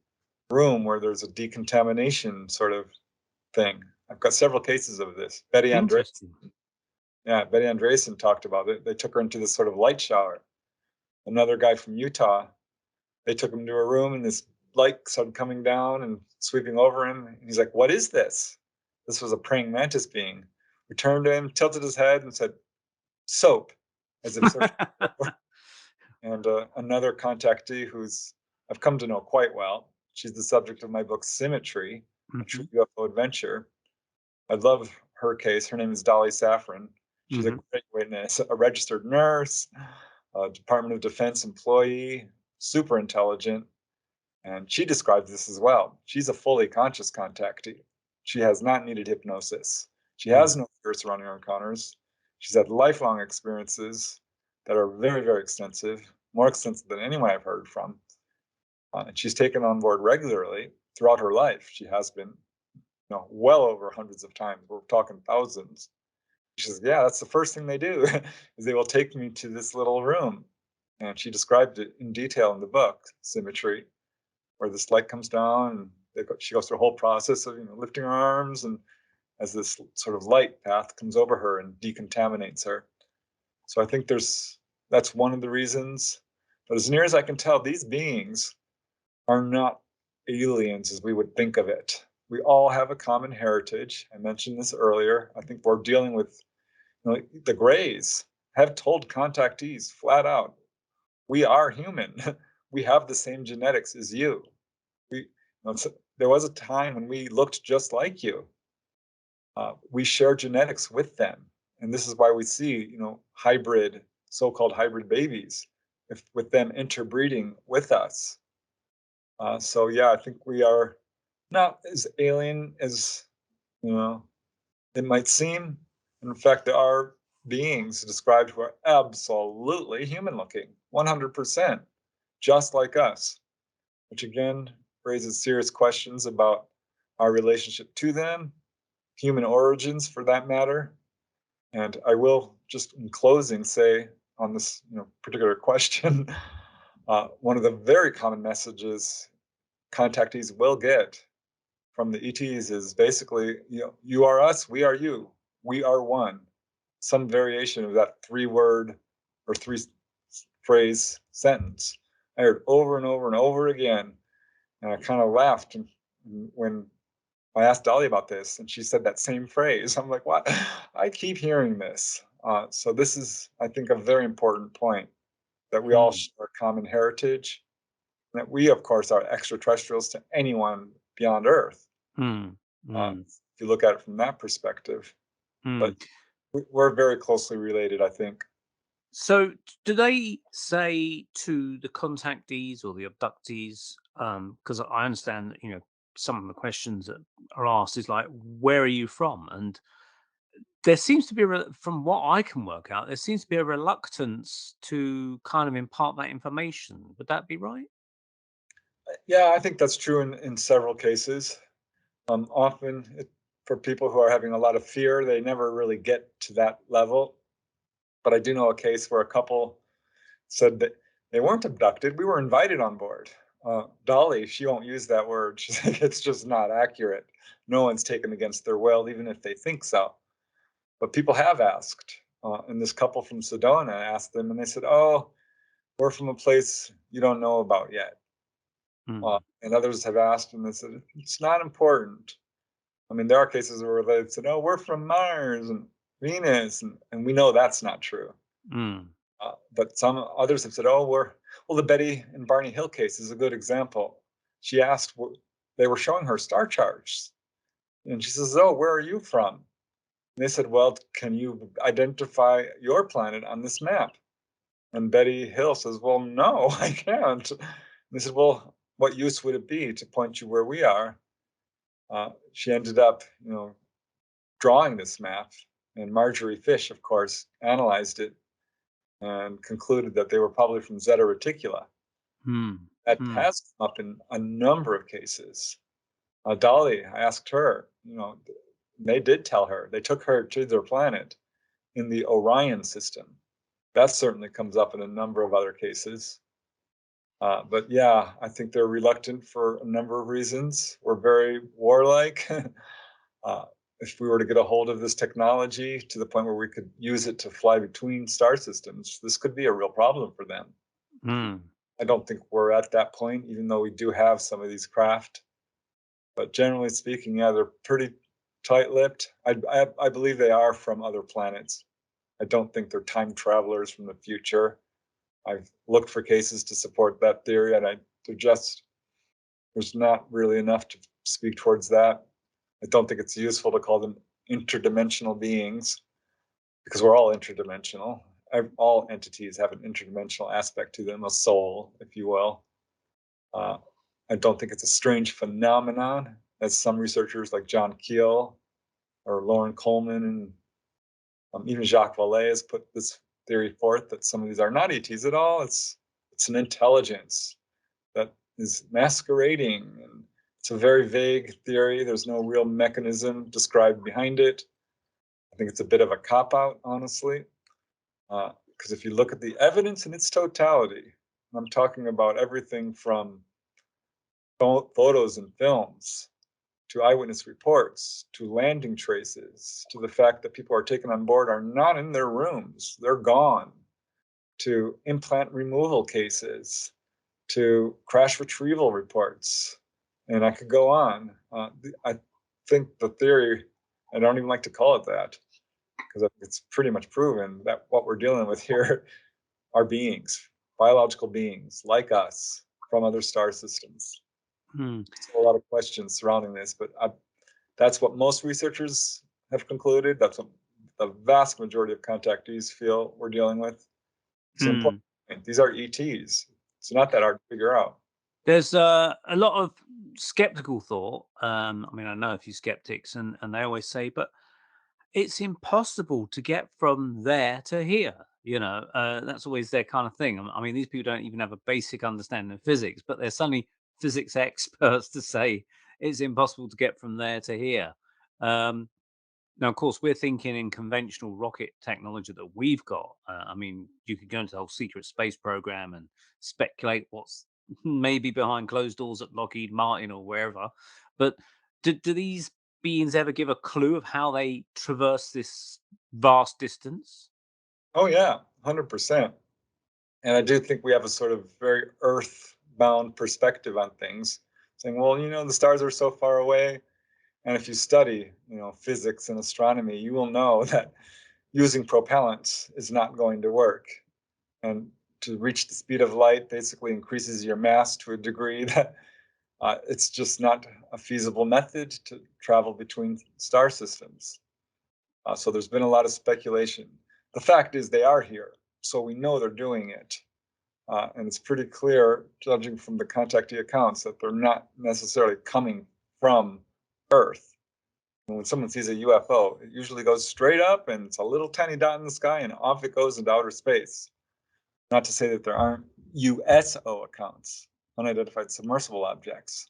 room where there's a decontamination sort of thing. I've got several cases of this. Betty Interesting. Andreessen talked about it. They took her into this sort of light shower. Another guy from Utah, they took him to a room and this light started coming down and sweeping over him. And he's like, "What is this?" This was a praying mantis being. We turned to him, tilted his head, and said, "Soap," as if searching. And another contactee who's I've come to know quite well. She's the subject of my book Symmetry, a true UFO adventure. I love her case. Her name is Dolly Safran. She's a great witness, a registered nurse, a Department of Defense employee, super intelligent. And she describes this as well. She's a fully conscious contactee. She has not needed hypnosis. She has no fear surrounding her encounters. She's had lifelong experiences that are very, very extensive, more extensive than anyone I've heard from. And she's taken on board regularly throughout her life. She has been well over hundreds of times. We're talking thousands. She says, yeah, that's the first thing they do is they will take me to this little room. And she described it in detail in the book, Symmetry, where this light comes down and she goes through a whole process of lifting her arms, and as this sort of light path comes over her and decontaminates her. So I think that's one of the reasons. But as near as I can tell, these beings are not aliens as we would think of it. We all have a common heritage. I mentioned this earlier. I think we're dealing with the Greys have told contactees flat out, we are human. We have the same genetics as you. There was a time when we looked just like you. We share genetics with them. And this is why we see, hybrid, so-called hybrid babies, with them interbreeding with us. So yeah, I think we are not as alien as, it might seem. In fact, there are beings described who are absolutely human looking, 100%, just like us, which again raises serious questions about our relationship to them, human origins for that matter. And I will just in closing say on this particular question, one of the very common messages contactees will get from the ETs is basically, you are us, we are you, we are one. Some variation of that 3-word or 3-phrase sentence. I heard over and over and over again. And I kind of laughed when I asked Dolly about this, and she said that same phrase. I'm like, what? I keep hearing this. So this is, I think, a very important point, that we all share a common heritage, and that we, of course, are extraterrestrials to anyone beyond Earth. If you look at it from that perspective. But we're very closely related, I think. So do they say to the contactees or the abductees, because I understand that, some of the questions that are asked is like, where are you from? And there seems to be, from what I can work out, there seems to be a reluctance to kind of impart that information. Would that be right? Yeah, I think that's true in several cases. Often for people who are having a lot of fear, they never really get to that level. But I do know a case where a couple said that they weren't abducted. We were invited on board. Dolly, she won't use that word. She's like, it's just not accurate. No one's taken against their will, even if they think so. But people have asked. And this couple from Sedona asked them, and they said, oh, we're from a place you don't know about yet. And others have asked, and they said, it's not important. I mean, there are cases where they said, oh, we're from Mars and Venus, and we know that's not true. But some others have said, oh, well, the Betty and Barney Hill case is a good example. She asked, they were showing her star charts, and she says, oh, where are you from? And they said, well, can you identify your planet on this map? And Betty Hill says, well, no, I can't. And they said, well, what use would it be to point you where we are? She ended up, drawing this map, and Marjorie Fish, of course, analyzed it and concluded that they were probably from Zeta Reticula. That has come up in a number of cases. Dolly, I asked her, they did tell her, they took her to their planet in the Orion system. That certainly comes up in a number of other cases. But yeah, I think they're reluctant for a number of reasons. We're very warlike. If we were to get a hold of this technology to the point where we could use it to fly between star systems, this could be a real problem for them. I don't think we're at that point, even though we do have some of these craft. But generally speaking, yeah, they're pretty tight-lipped. I believe they are from other planets. I don't think they're time travelers from the future. I've looked for cases to support that theory, and there's not really enough to speak towards that. I don't think it's useful to call them interdimensional beings, because we're all interdimensional. All entities have an interdimensional aspect to them, a soul, if you will. I don't think it's a strange phenomenon, as some researchers like John Keel or Lauren Coleman and even Jacques Vallée has put this theory forth, that some of these are not ETs at all. It's an intelligence that is masquerading and It's a very vague theory. There's no real mechanism described behind it. I think it's a bit of a cop-out, honestly, because if you look at the evidence in its totality, I'm talking about everything from photos and films, to eyewitness reports, to landing traces, to the fact that people are taken on board are not in their rooms, they're gone, to implant removal cases, to crash retrieval reports, and I could go on. I think the theory, I don't even like to call it that, because it's pretty much proven that what we're dealing with here are beings, biological beings like us from other star systems. So a lot of questions surrounding this, but that's what most researchers have concluded. That's what the vast majority of contactees feel we're dealing with. It's an important point. These are ETs. It's not that hard to figure out. There's a lot of skeptical thought. I mean, I know a few skeptics, and they always say, but it's impossible to get from there to here. That's always their kind of thing. I mean, these people don't even have a basic understanding of physics, but they're suddenly physics experts to say it's impossible to get from there to here. Now, of course, we're thinking in conventional rocket technology that we've got. I mean, you could go into the whole secret space program and speculate what's maybe behind closed doors at Lockheed Martin or wherever. But do these beings ever give a clue of how they traverse this vast distance? Oh yeah, 100%. And I do think we have a sort of very earth-bound perspective on things, saying, well, the stars are so far away. And if you study, physics and astronomy, you will know that using propellant is not going to work. And to reach the speed of light basically increases your mass to a degree that it's just not a feasible method to travel between star systems. So there's been a lot of speculation. The fact is they are here, so we know they're doing it. And it's pretty clear, judging from the contactee accounts, that they're not necessarily coming from Earth. And when someone sees a UFO, it usually goes straight up and it's a little tiny dot in the sky and off it goes into outer space. Not to say that there aren't USO accounts, unidentified submersible objects.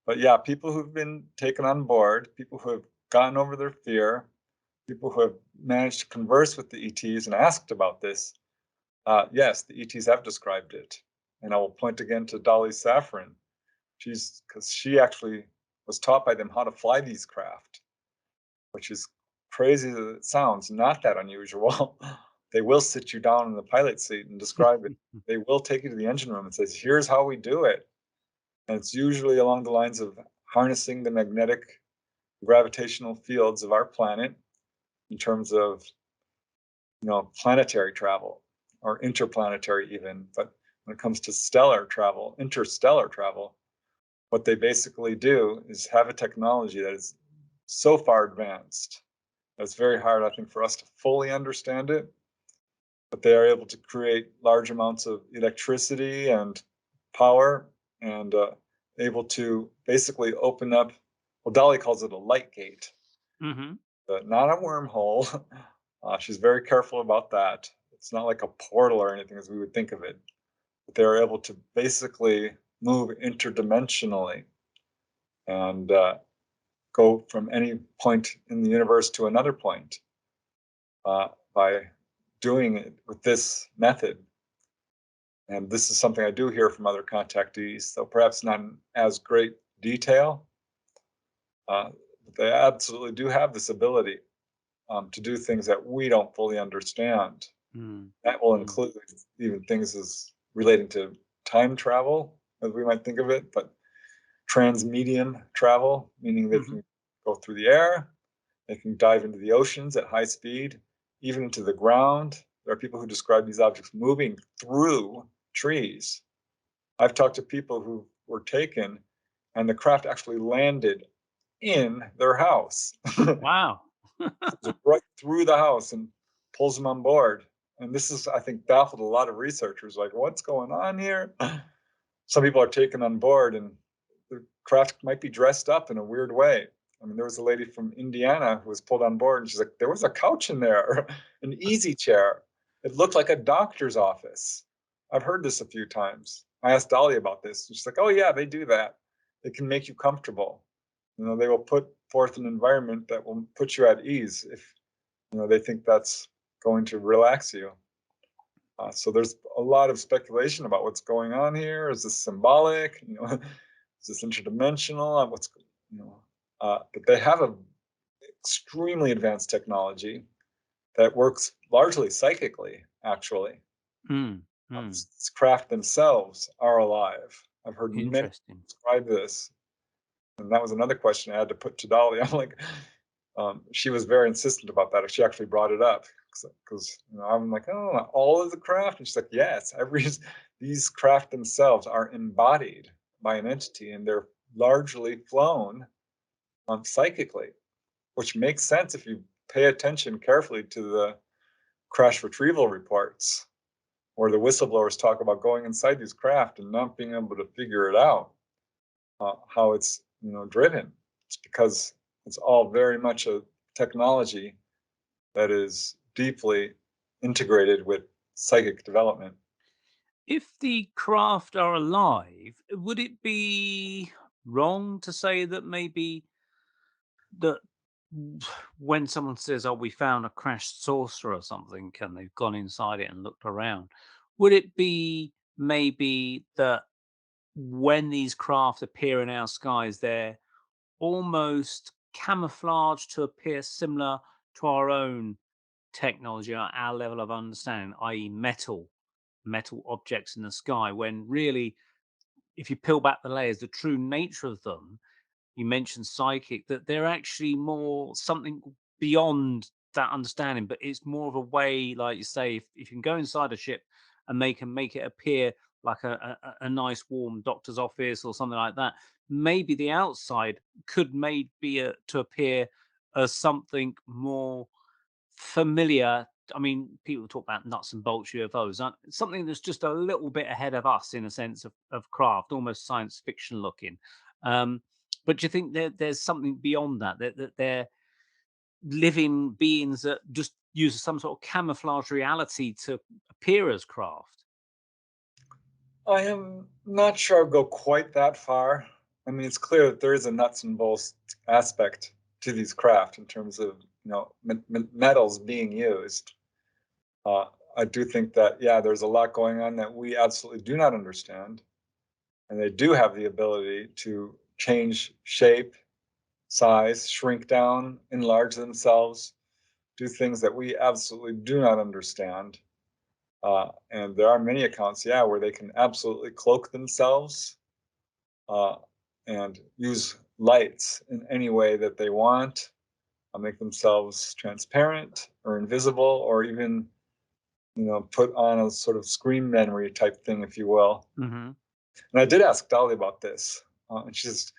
But yeah, people who've been taken on board, people who have gotten over their fear, people who have managed to converse with the ETs and asked about this, yes, the ETs have described it. And I will point again to Dolly Saffron. Because she actually was taught by them how to fly these craft, which is crazy as it sounds, not that unusual. They will sit you down in the pilot seat and describe it. They will take you to the engine room and says, here's how we do it. And it's usually along the lines of harnessing the magnetic gravitational fields of our planet in terms of, planetary travel or interplanetary even. But when it comes to stellar travel, interstellar travel, what they basically do is have a technology that is so far advanced that it's very hard, I think, for us to fully understand it. But they are able to create large amounts of electricity and power and able to basically open up, well, Dolly calls it a light gate, but not a wormhole. She's very careful about that. It's not like a portal or anything as we would think of it. But they're able to basically move interdimensionally and go from any point in the universe to another point by doing it with this method. And this is something I do hear from other contactees, though perhaps not in as great detail. But they absolutely do have this ability to do things that we don't fully understand. That will include even things as relating to time travel, as we might think of it, but transmedium travel, meaning they can go through the air, they can dive into the oceans at high speed, even into the ground. There are people who describe these objects moving through trees. I've talked to people who were taken and the craft actually landed in their house. Wow. Right through the house and pulls them on board. And this is, I think, baffled a lot of researchers, like, what's going on here? Some people are taken on board and the craft might be dressed up in a weird way. I mean, there was a lady from Indiana who was pulled on board and she's like, there was a couch in there, an easy chair. It looked like a doctor's office. I've heard this a few times. I asked Dolly about this. And she's like, oh yeah, they do that. They can make you comfortable. They will put forth an environment that will put you at ease if they think that's going to relax you. So there's a lot of speculation about what's going on here. Is this symbolic? Is this interdimensional? But they have a extremely advanced technology that works largely psychically, actually. Mm, mm. These craft themselves are alive. I've heard many Interesting. describe this. And that was another question I had to put to Dolly. I'm like, she was very insistent about that. She actually brought it up because I'm like, oh, all of the craft, and she's like, yes, these craft themselves are embodied by an entity, and they're largely flown psychically, which makes sense if you pay attention carefully to the crash retrieval reports, where the whistleblowers talk about going inside these craft and not being able to figure it out, how it's driven. It's because it's all very much a technology that is deeply integrated with psychic development. If the craft are alive, would it be wrong to say that maybe that when someone says, "Oh, we found a crashed saucer or something," and they've gone inside it and looked around, would it be maybe that when these craft appear in our skies, they're almost camouflaged to appear similar to our own technology, our level of understanding, i.e., metal objects in the sky, when really, if you peel back the layers, the true nature of them, you mentioned psychic, that they're actually more something beyond that understanding, but it's more of a way, like you say, if you can go inside a ship and they can make it appear like a nice warm doctor's office or something like that, maybe the outside could maybe to appear as something more familiar. I mean, people talk about nuts and bolts UFOs, something that's just a little bit ahead of us in a sense of craft, almost science fiction looking. Um, but do you think there's something beyond that they're living beings that just use some sort of camouflage reality to appear as craft? I am not sure I'll go quite that far. I mean, it's clear that there is a nuts and bolts aspect to these craft in terms of metals being used. Uh, I do think that, yeah, there's a lot going on that we absolutely do not understand, and they do have the ability to change shape, size, shrink down, enlarge themselves, do things that we absolutely do not understand. And there are many accounts, yeah, where they can absolutely cloak themselves uh, and use lights in any way that they want, make themselves transparent or invisible, or even put on a sort of screen memory type thing, if you will. Hmm. And I did ask Dolly about this, and she says,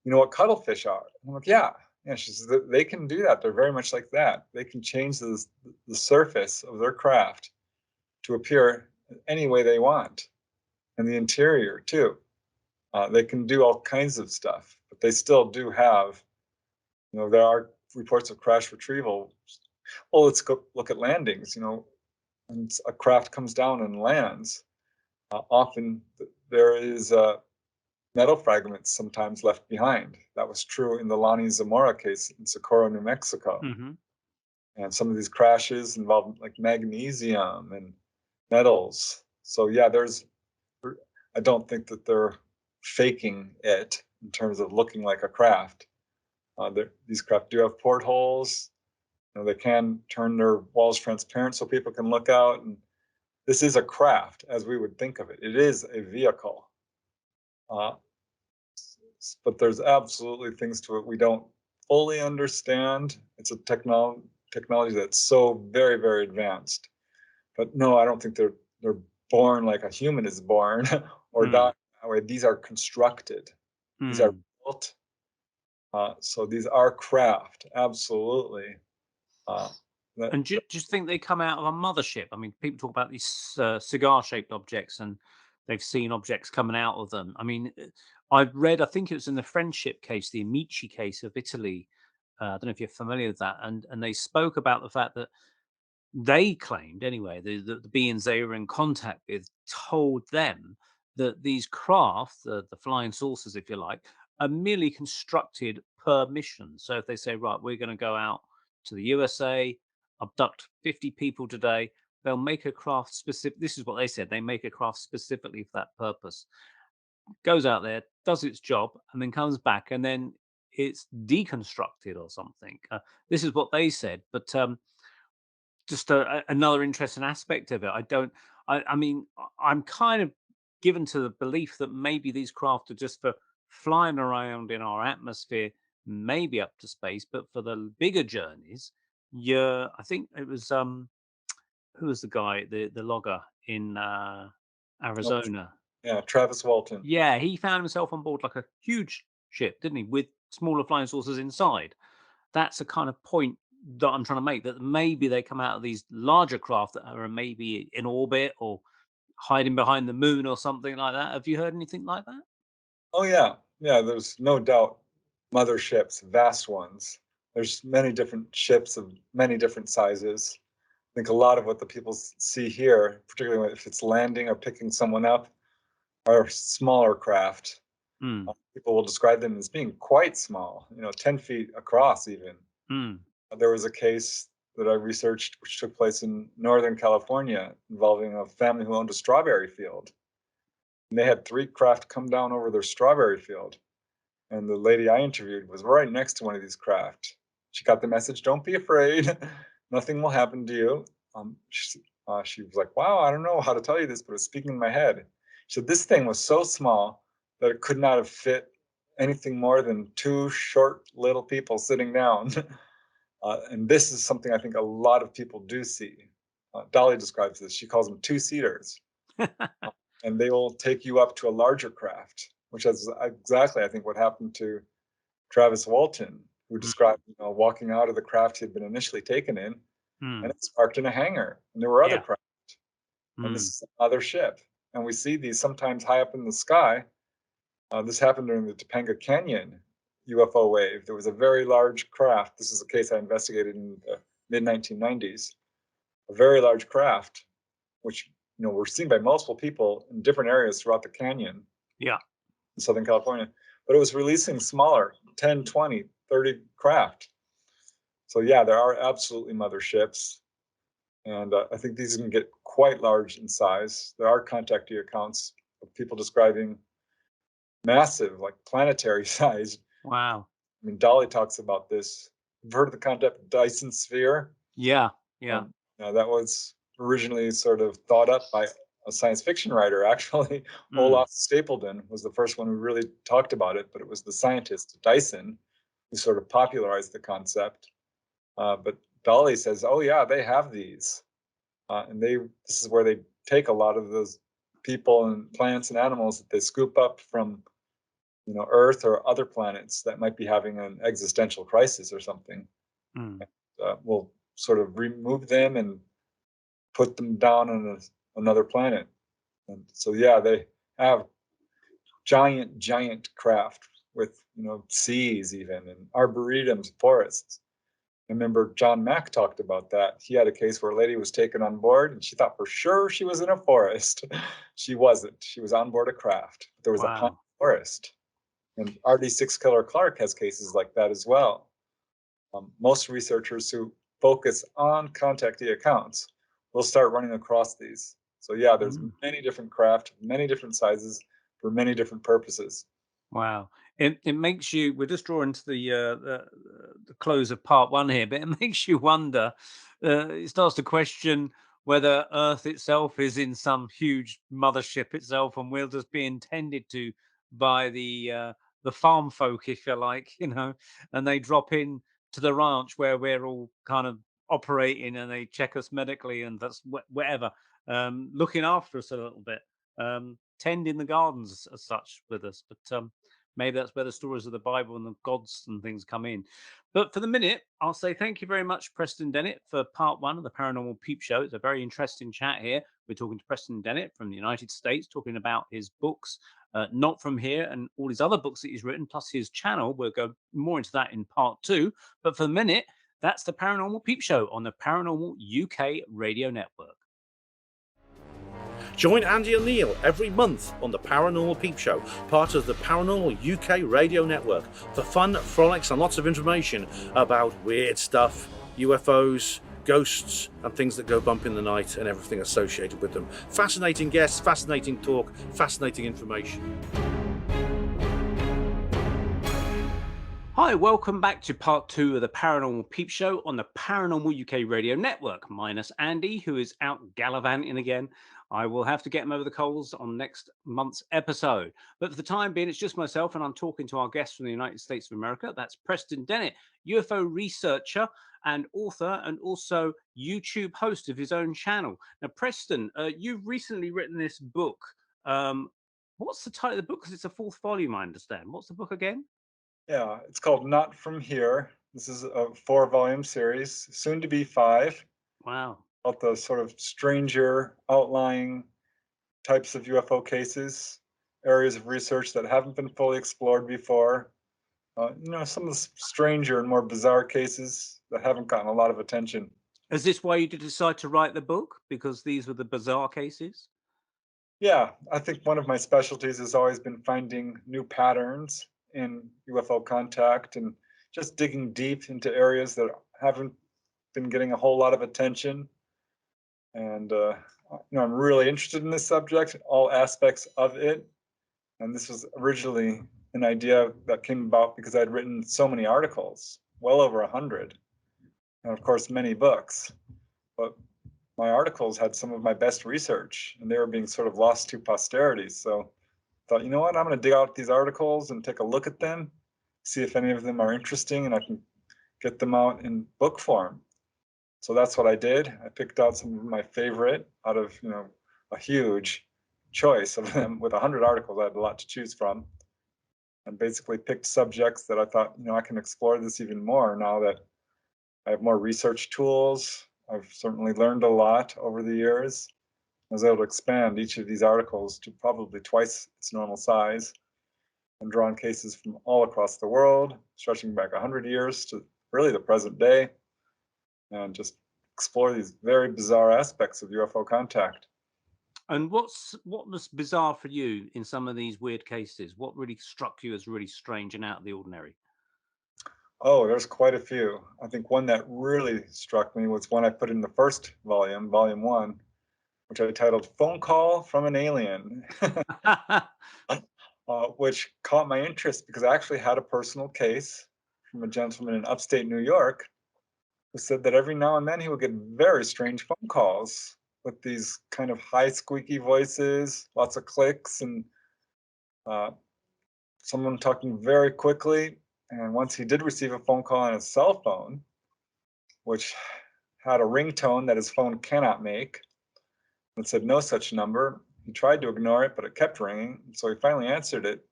"You know what cuttlefish are?" I'm like, "Yeah." Yeah, she says they can do that. They're very much like that. They can change the surface of their craft to appear any way they want, and the interior too. They can do all kinds of stuff, but they still do have, there are reports of crash retrieval. Well, let's go look at landings. When a craft comes down and lands, often there is metal fragments sometimes left behind. That was true in the Lonnie Zamora case in Socorro, New Mexico. Hmm. And some of these crashes involve like magnesium and metals. So yeah, I don't think that they're faking it in terms of looking like a craft. These craft do have portholes. They can turn their walls transparent so people can look out. And this is a craft as we would think of it. It is a vehicle. Uh, but there's absolutely things to it we don't fully understand. It's a technology that's so very, very advanced. But no, I don't think they're born like a human is born or die that way. These are constructed. These are Mm. built. So these are craft, absolutely. Uh, that, And do you think they come out of a mothership? I mean, people talk about these cigar-shaped objects, and they've seen objects coming out of them. I mean, I've read, I think it was in the friendship case, the Amici case of Italy. I don't know if you're familiar with that, and they spoke about the fact that they claimed, anyway, the beings they were in contact with told them that these craft, the flying saucers, if you like, are merely constructed per mission. So if they say, right, we're going to go out to the USA, abduct 50 people today, they'll make a craft specific. This is what they said. They make a craft specifically for that purpose. Goes out there, does its job, and then comes back, and then it's deconstructed or something. This is what they said, but just another interesting aspect of it. I don't. I mean, I'm kind of given to the belief that maybe these craft are just for flying around in our atmosphere, maybe up to space, but for the bigger journeys, yeah, I think it was who was the guy, the logger in Oh, Arizona? yeah, Travis Walton. Yeah, he found himself on board like a huge ship, didn't he, with smaller flying saucers inside. That's a kind of point that I'm trying to make, that maybe they come out of these larger craft that are maybe in orbit or hiding behind the moon or something like that. Have you heard anything like that? Oh, yeah. Yeah, there's no doubt motherships, vast ones. There's many different ships of many different sizes. I think a lot of what the people see here, particularly if it's landing or picking someone up, are smaller craft. Mm, People will describe them as being quite small, 10 feet across even. mm, There was a case that I researched which took place in Northern California involving a family who owned a strawberry field. And they had three craft come down over their strawberry field. And the lady I interviewed was right next to one of these craft. She got the message, don't be afraid. Nothing will happen to you. She was like, wow, I don't know how to tell you this, but it was speaking in my head. She said, this thing was so small that it could not have fit anything more than two short little people sitting down. And this is something I think a lot of people do see. Dolly describes this. She calls them two-seaters. And they will take you up to a larger craft, which is exactly, I think, what happened to Travis Walton, who mm, described, walking out of the craft he had been initially taken in, and mm. it's parked in a hangar, and there were other Yeah. craft, and this Mm, is another ship, and we see these sometimes high up in the sky. This happened during the Topanga Canyon UFO wave. There was a very large craft. This is a case I investigated in the mid 1990s. A very large craft, which were seen by multiple people in different areas throughout the canyon yeah. in Southern California, but it was releasing smaller 10, 20, 30 craft. So yeah, there are absolutely motherships, and I think these can get quite large in size. There are contactee accounts of people describing massive, like planetary size. Wow. I mean, Dolly talks about this. You've heard of the concept Dyson sphere? Yeah. Yeah. That was originally sort of thought up by a science fiction writer, actually. Mm, Olaf Stapledon was the first one who really talked about it, but it was the scientist Dyson who sort of popularized the concept. But Dolly says, "Oh yeah, they have these, and this is where they take a lot of those people and plants and animals that they scoop up from, Earth or other planets that might be having an existential crisis or something. mm. We'll sort of remove them and put them down on another planet." And so, yeah, they have giant, giant craft with, seas even and arboretums, forests. I remember John Mack talked about that. He had a case where a lady was taken on board and she thought for sure she was in a forest. She wasn't. She was on board a craft. There was a pine Wow. forest. And RD6 Killer Clark has cases like that as well. Most researchers who focus on contactee accounts will start running across these. So yeah, there's Mm. many different craft, many different sizes for many different purposes. Wow. It makes you, we're just drawing to the close of part one here, but it makes you wonder, it starts to question whether Earth itself is in some huge mothership itself, and we'll just be intended to by the farm folk, if you like, and they drop in to the ranch where we're all kind of operating, and they check us medically, and that's whatever, looking after us a little bit, tending the gardens as such with us. But maybe that's where the stories of the Bible and the gods and things come in. But for the minute, I'll say thank you very much, Preston Dennett, for part one of the Paranormal Peep Show. It's a very interesting chat here. We're talking to Preston Dennett from the United States, talking about his books, Not From Here, and all his other books that he's written, plus his channel. We'll go more into that in part two. But for the minute, that's the Paranormal Peep Show on the Paranormal UK Radio Network. Join Andy and Neil every month on the Paranormal Peep Show, part of the Paranormal UK radio network, for fun, frolics and lots of information about weird stuff, UFOs, ghosts and things that go bump in the night and everything associated with them. Fascinating guests, fascinating talk, fascinating information. Hi, welcome back to part 2 of the Paranormal Peep Show on the Paranormal UK Radio Network, minus Andy, who is out gallivanting again. I will have to get him over the coals on next month's episode. But for the time being, it's just myself, and I'm talking to our guest from the United States of America. That's Preston Dennett, UFO researcher and author, and also YouTube host of his own channel. Now, Preston, you've recently written this book. What's the title of the book? Because it's a 4th volume, I understand. What's the book again? Yeah, it's called Not From Here. This is a 4-volume series, soon to be 5. Wow. About the sort of stranger outlying types of UFO cases, areas of research that haven't been fully explored before. Some of the stranger and more bizarre cases that haven't gotten a lot of attention. Is this why you did decide to write the book? Because these were the bizarre cases? Yeah, I think one of my specialties has always been finding new patterns in UFO contact and just digging deep into areas that haven't been getting a whole lot of attention. And I'm really interested in this subject, all aspects of it. And this was originally an idea that came about because I'd written so many articles, well over 100, and of course many books. But my articles had some of my best research, and they were being sort of lost to posterity. So I thought, you know what, I'm going to dig out these articles and take a look at them, see if any of them are interesting, and I can get them out in book form. So that's what I did. I picked out some of my favorite out of, a huge choice of them. With 100 articles, I had a lot to choose from, and basically picked subjects that I thought, I can explore this even more now that I have more research tools. I've certainly learned a lot over the years. I was able to expand each of these articles to probably twice its normal size and draw on cases from all across the world, stretching back 100 years to really the present day, and just explore these very bizarre aspects of UFO contact. And what was bizarre for you in some of these weird cases? What really struck you as really strange and out of the ordinary? Oh, there's quite a few. I think one that really struck me was one I put in the first volume, volume 1, which I titled Phone Call from an Alien, which caught my interest because I actually had a personal case from a gentleman in upstate New York who said that every now and then he would get very strange phone calls with these kind of high squeaky voices, lots of clicks, and someone talking very quickly. And once he did receive a phone call on his cell phone, which had a ringtone that his phone cannot make, and said no such number. He tried to ignore it, but it kept ringing. So he finally answered it,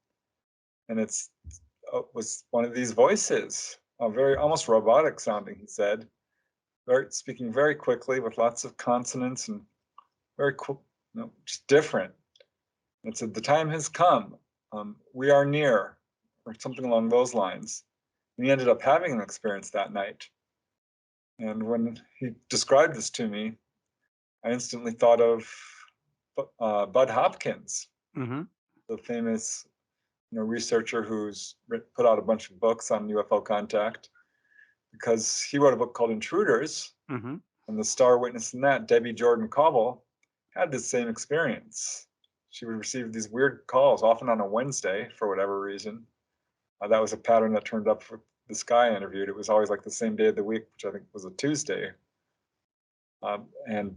and it was one of these voices, very almost robotic sounding. He said, speaking very quickly with lots of consonants and very cool, just different. And it said, "The time has come. We are near," or something along those lines. And he ended up having an experience that night. And when he described this to me, I instantly thought of Bud Hopkins, the famous researcher who's put out a bunch of books on UFO contact, because he wrote a book called Intruders, and the star witness in that, Debbie Jordan Cobble, had this same experience. She would receive these weird calls, often on a Wednesday for whatever reason. That was a pattern that turned up for this guy I interviewed. It was always like the same day of the week, which I think was a Tuesday. And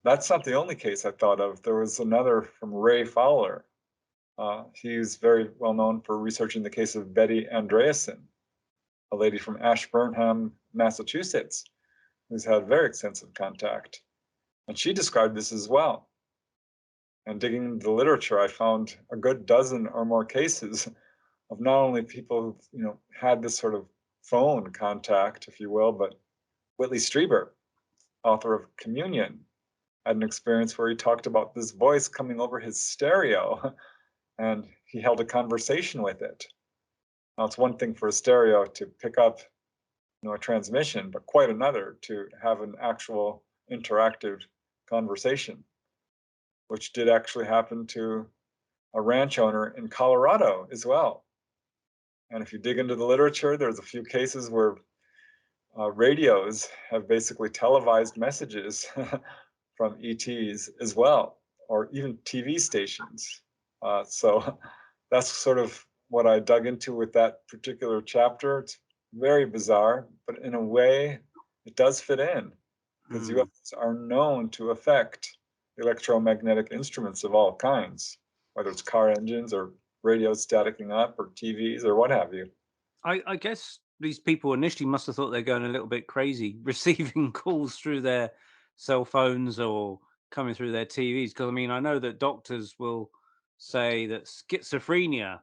that's not the only case I thought of. There was another from Ray Fowler. He's very well known for researching the case of Betty Andreasen, a lady from Ashburnham, Massachusetts, who's had very extensive contact. And she described this as well. And digging into the literature, I found a good dozen or more cases of not only people who've had this sort of phone contact, if you will, but Whitley Strieber, author of Communion, had an experience where he talked about this voice coming over his stereo, and he held a conversation with it. Now, it's one thing for a stereo to pick up a transmission, but quite another to have an actual interactive conversation which did actually happen to a ranch owner in Colorado as well. And if you dig into the literature, there's a few cases where radios have basically televised messages from ETs as well, or even TV stations. So that's sort of what I dug into with that particular chapter. It's very bizarre, but in a way, it does fit in, because UFOs are known to affect electromagnetic instruments of all kinds, whether it's car engines or radios staticking up or TVs or what have you. I guess these people initially must have thought they're going a little bit crazy, receiving calls through their cell phones or coming through their TVs. Because I mean, I know that doctors will say that schizophrenia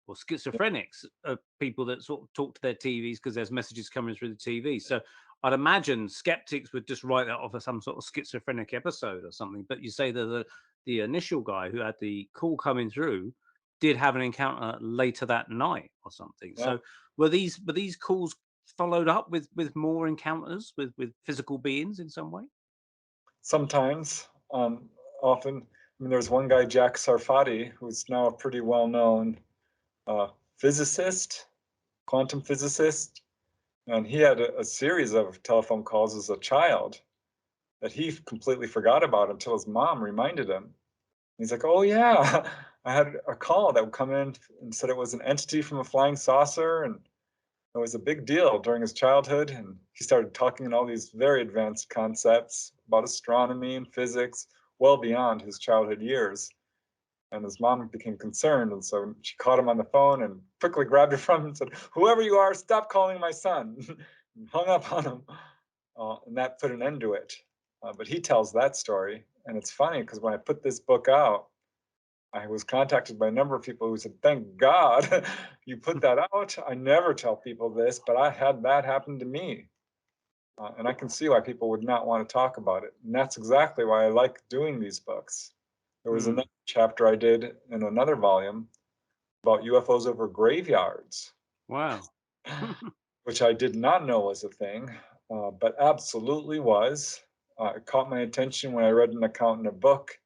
or schizophrenics are people that sort of talk to their TVs because there's messages coming through the TV. So I'd imagine skeptics would just write that off as some sort of schizophrenic episode or something. But you say that the initial guy who had the call coming through did have an encounter later that night or something. Yeah. So were these calls followed up with more encounters with physical beings in some way? Sometimes, often. I mean, there's one guy, Jack Sarfati, who's now a pretty well-known physicist, quantum physicist, and he had a series of telephone calls as a child that he completely forgot about until his mom reminded him. He's like, oh yeah, I had a call that would come in and said it was an entity from a flying saucer, and it was a big deal during his childhood. And he started talking in all these very advanced concepts about astronomy and physics, well beyond his childhood years. And his mom became concerned, and so she caught him on the phone and quickly grabbed it from him and said, whoever you are, stop calling my son. And hung up on him, and that put an end to it. But he tells that story, and it's funny because when I put this book out, I was contacted by a number of people who said, thank God you put that out. I never tell people this, but I had that happen to me. And I can see why people would not want to talk about it. And that's exactly why I like doing these books. There was another chapter I did in another volume about UFOs over graveyards. Wow. Which I did not know was a thing, but absolutely was. It caught my attention when I read an account in a book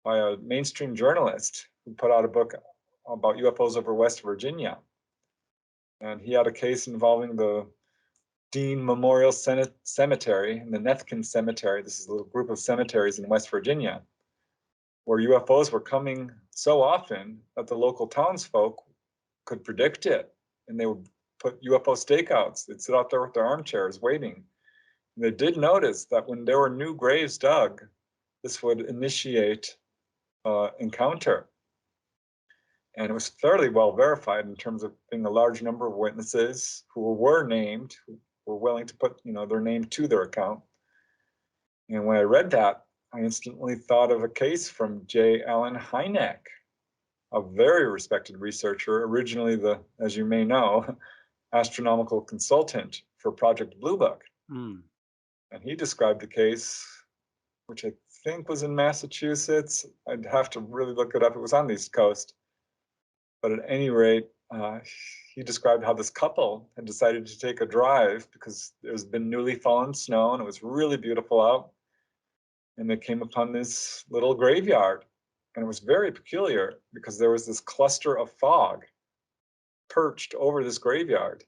by a mainstream journalist who put out a book about UFOs over West Virginia. And he had a case involving the Dean Memorial Cemetery and the Nethkin Cemetery. This is a little group of cemeteries in West Virginia, where UFOs were coming so often that the local townsfolk could predict it. And they would put UFO stakeouts. They'd sit out there with their armchairs waiting. And they did notice that when there were new graves dug, this would initiate encounter. And it was fairly well verified in terms of being a large number of witnesses who were named, who were willing to put their name to their account. And when I read that, I instantly thought of a case from J. Allen Hynek, a very respected researcher, originally as you may know, astronomical consultant for Project Blue Book. And he described the case, which I think was in Massachusetts. I'd have to really look it up. It was on the East Coast. But at any rate, he described how this couple had decided to take a drive because there's been newly fallen snow and it was really beautiful out. And they came upon this little graveyard. And it was very peculiar because there was this cluster of fog perched over this graveyard.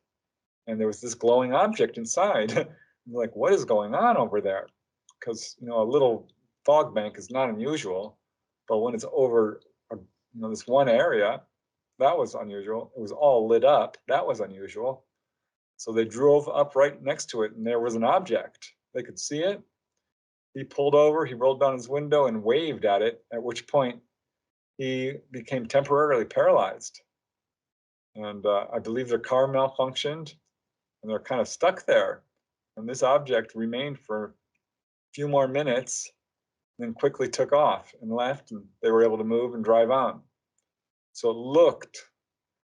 And there was this glowing object inside. Like, what is going on over there? Because, a little fog bank is not unusual. But when it's over, this one area, that was unusual. It was all lit up. That was unusual. So they drove up right next to it, and there was an object. They could see it. He pulled over, he rolled down his window and waved at it, at which point he became temporarily paralyzed. And I believe their car malfunctioned, and they're kind of stuck there. And this object remained for a few more minutes, and then quickly took off and left, and they were able to move and drive on. So it looked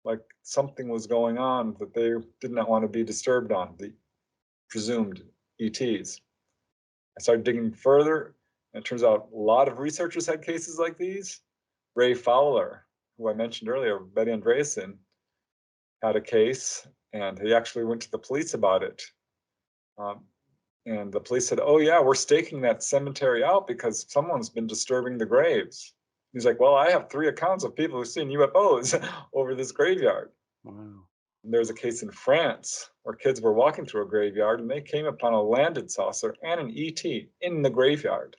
like something was going on that they did not want to be disturbed on, the presumed ETs. I started digging further, and it turns out a lot of researchers had cases like these. Ray Fowler, who I mentioned earlier, Betty Andreasen, had a case, and he actually went to the police about it. And the police said, oh yeah, we're staking that cemetery out because someone's been disturbing the graves. He's like, well, I have 3 accounts of people who've seen UFOs over this graveyard. Wow. And there's a case in France where kids were walking through a graveyard and they came upon a landed saucer and an ET in the graveyard.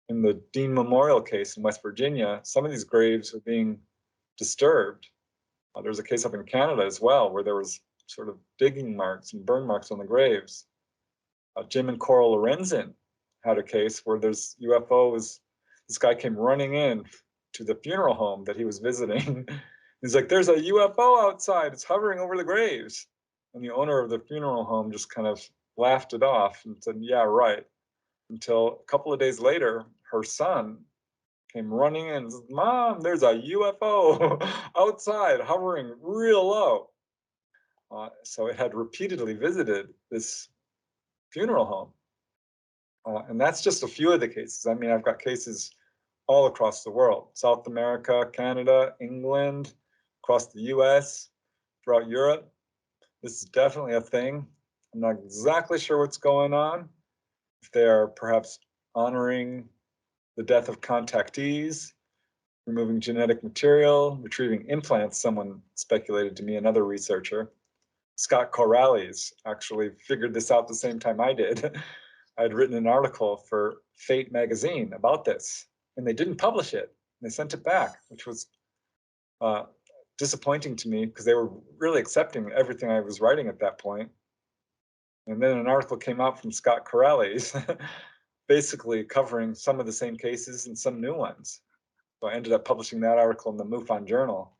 In the Dean Memorial case in West Virginia, some of these graves are being disturbed. There's a case up in Canada as well where there was sort of digging marks and burn marks on the graves. Jim and Coral Lorenzen had a case where there's UFOs. This guy came running in to the funeral home that he was visiting. He's like, there's a UFO outside. It's hovering over the graves. And the owner of the funeral home just kind of laughed it off and said, yeah, right. Until a couple of days later, her son came running in and said, Mom, there's a UFO outside hovering real low. So it had repeatedly visited this funeral home. And that's just a few of the cases. I mean, I've got cases all across the world, South America, Canada, England, across the US, throughout Europe. This is definitely a thing. I'm not exactly sure what's going on. If they are perhaps honoring the death of contactees, removing genetic material, retrieving implants, someone speculated to me, another researcher. Scott Corrales actually figured this out the same time I did. I had written an article for Fate magazine about this, and they didn't publish it. They sent it back, which was disappointing to me because they were really accepting everything I was writing at that point. And then an article came out from Scott Corrales, basically covering some of the same cases and some new ones. So I ended up publishing that article in the MUFON Journal.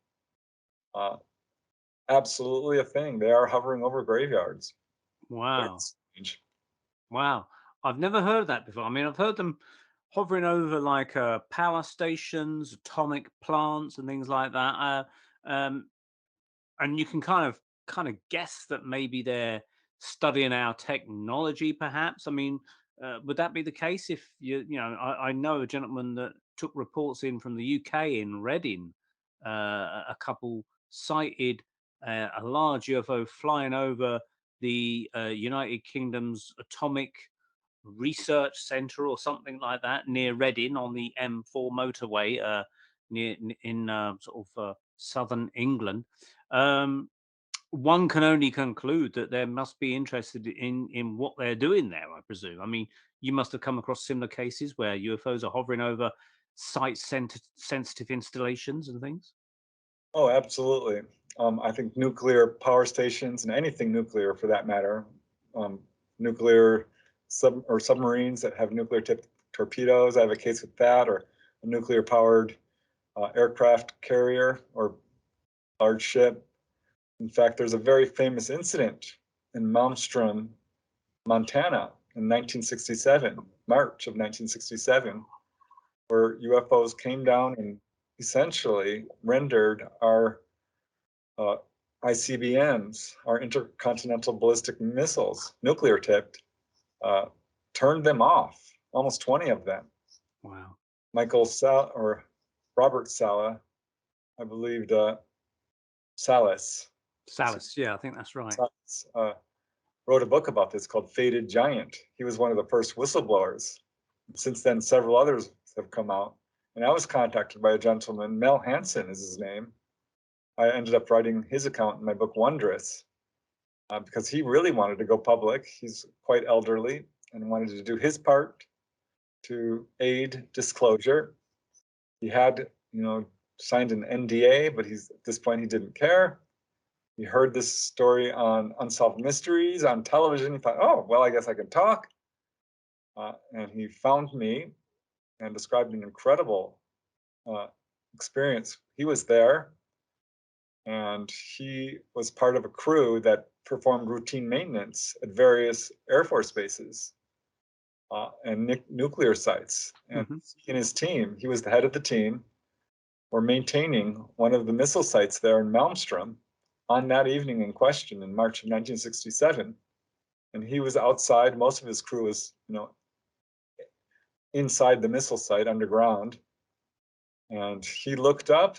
Absolutely a thing. They are hovering over graveyards. Wow. Wow. I've never heard of that before. I mean, I've heard them hovering over like power stations, atomic plants, and things like that. And you can kind of guess that maybe they're studying our technology, perhaps. I mean, would that be the case if I know a gentleman that took reports in from the UK in Reading. A couple cited a large UFO flying over the United Kingdom's atomic research center or something like that near Reading on the M4 motorway near in sort of southern England. One can only conclude that they must be interested in what they're doing there, I presume. I mean, you must have come across similar cases where UFOs are hovering over site-sensitive installations and things. Oh, absolutely. I think nuclear power stations and anything nuclear for that matter, nuclear submarines that have nuclear tipped torpedoes. I have a case with that, or a nuclear powered aircraft carrier or large ship. In fact, there's a very famous incident in Malmstrom, Montana in 1967, March of 1967, where UFOs came down and essentially rendered our ICBMs, our intercontinental ballistic missiles, nuclear tipped, turned them off, almost 20 of them. Wow. Robert Sala, I believe, Salas, yeah, I think that's right. Salas, wrote a book about this called Faded Giant. He was one of the first whistleblowers. Since then, several others have come out. And I was contacted by a gentleman, Mel Hansen is his name. I ended up writing his account in my book, Wondrous, because he really wanted to go public. He's quite elderly and wanted to do his part to aid disclosure. He had, signed an NDA, but at this point he didn't care. He heard this story on Unsolved Mysteries on television. He thought, oh, well, I guess I can talk. And he found me and described an incredible experience. He was there, and he was part of a crew that performed routine maintenance at various Air Force bases and nuclear sites. And he and his team, he was the head of the team, were maintaining one of the missile sites there in Malmstrom on that evening in question in March of 1967. And he was outside. Most of his crew was, inside the missile site underground. And he looked up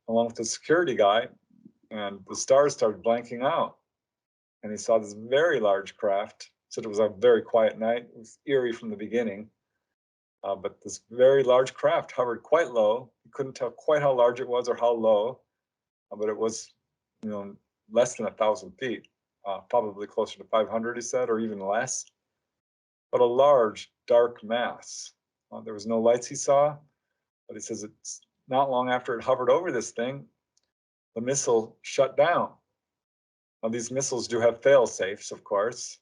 along with the security guy, and the stars started blanking out. And he saw this very large craft Said it was a very quiet night. It was eerie from the beginning. But this very large craft hovered quite low. You couldn't tell quite how large it was or how low, but it was, less than 1,000 feet, probably closer to 500, he said, or even less. But a large, dark mass. There was no lights he saw, but he says it's not long after it hovered over this thing, the missile shut down. Now, these missiles do have fail safes, of course,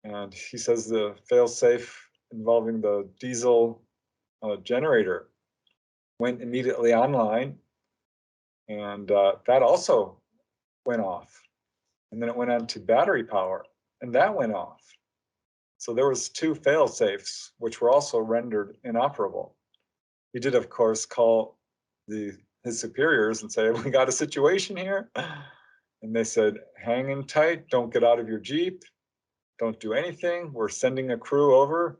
and he says the fail safe involving the diesel generator went immediately online, and that also went off. And then it went on to battery power, and that went off. So there was 2 fail safes, which were also rendered inoperable. He did, of course, call his superiors and say, we got a situation here. And they said, hang in tight, don't get out of your Jeep, don't do anything. We're sending a crew over.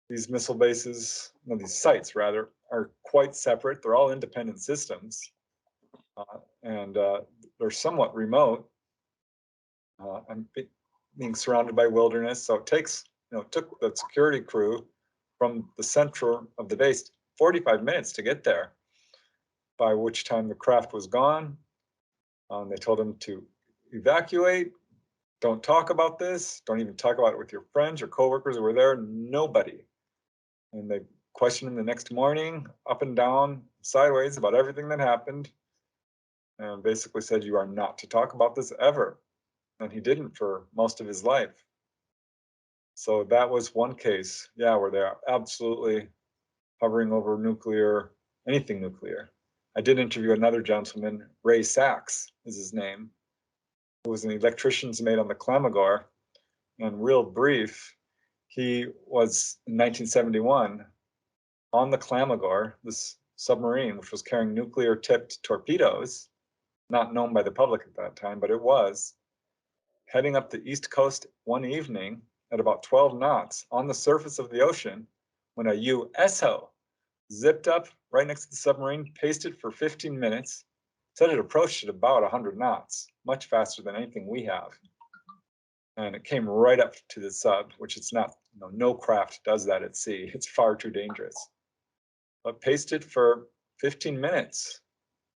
These missile bases, these sites rather, are quite separate. They're all independent systems, and they're somewhat remote. And being surrounded by wilderness, so it took the security crew from the center of the base 45 minutes to get there, by which time the craft was gone. They told them to evacuate, don't talk about this, don't even talk about it with your friends or coworkers who were there, nobody. And they questioned him the next morning, up and down, sideways, about everything that happened, and basically said, you are not to talk about this ever. And he didn't for most of his life. So that was one case, where they're absolutely hovering over anything nuclear. I did interview another gentleman, Ray Sachs is his name, who was an electrician's mate on the Clamagore. And real brief, he was in 1971 on the Clamagore, this submarine, which was carrying nuclear-tipped torpedoes, not known by the public at that time, but it was, heading up the East Coast one evening at about 12 knots on the surface of the ocean when a UFO zipped up right next to the submarine, paced it for 15 minutes, said it approached at about 100 knots, much faster than anything we have. And it came right up to the sub, which it's not, no craft does that at sea. It's far too dangerous. But paced it for 15 minutes,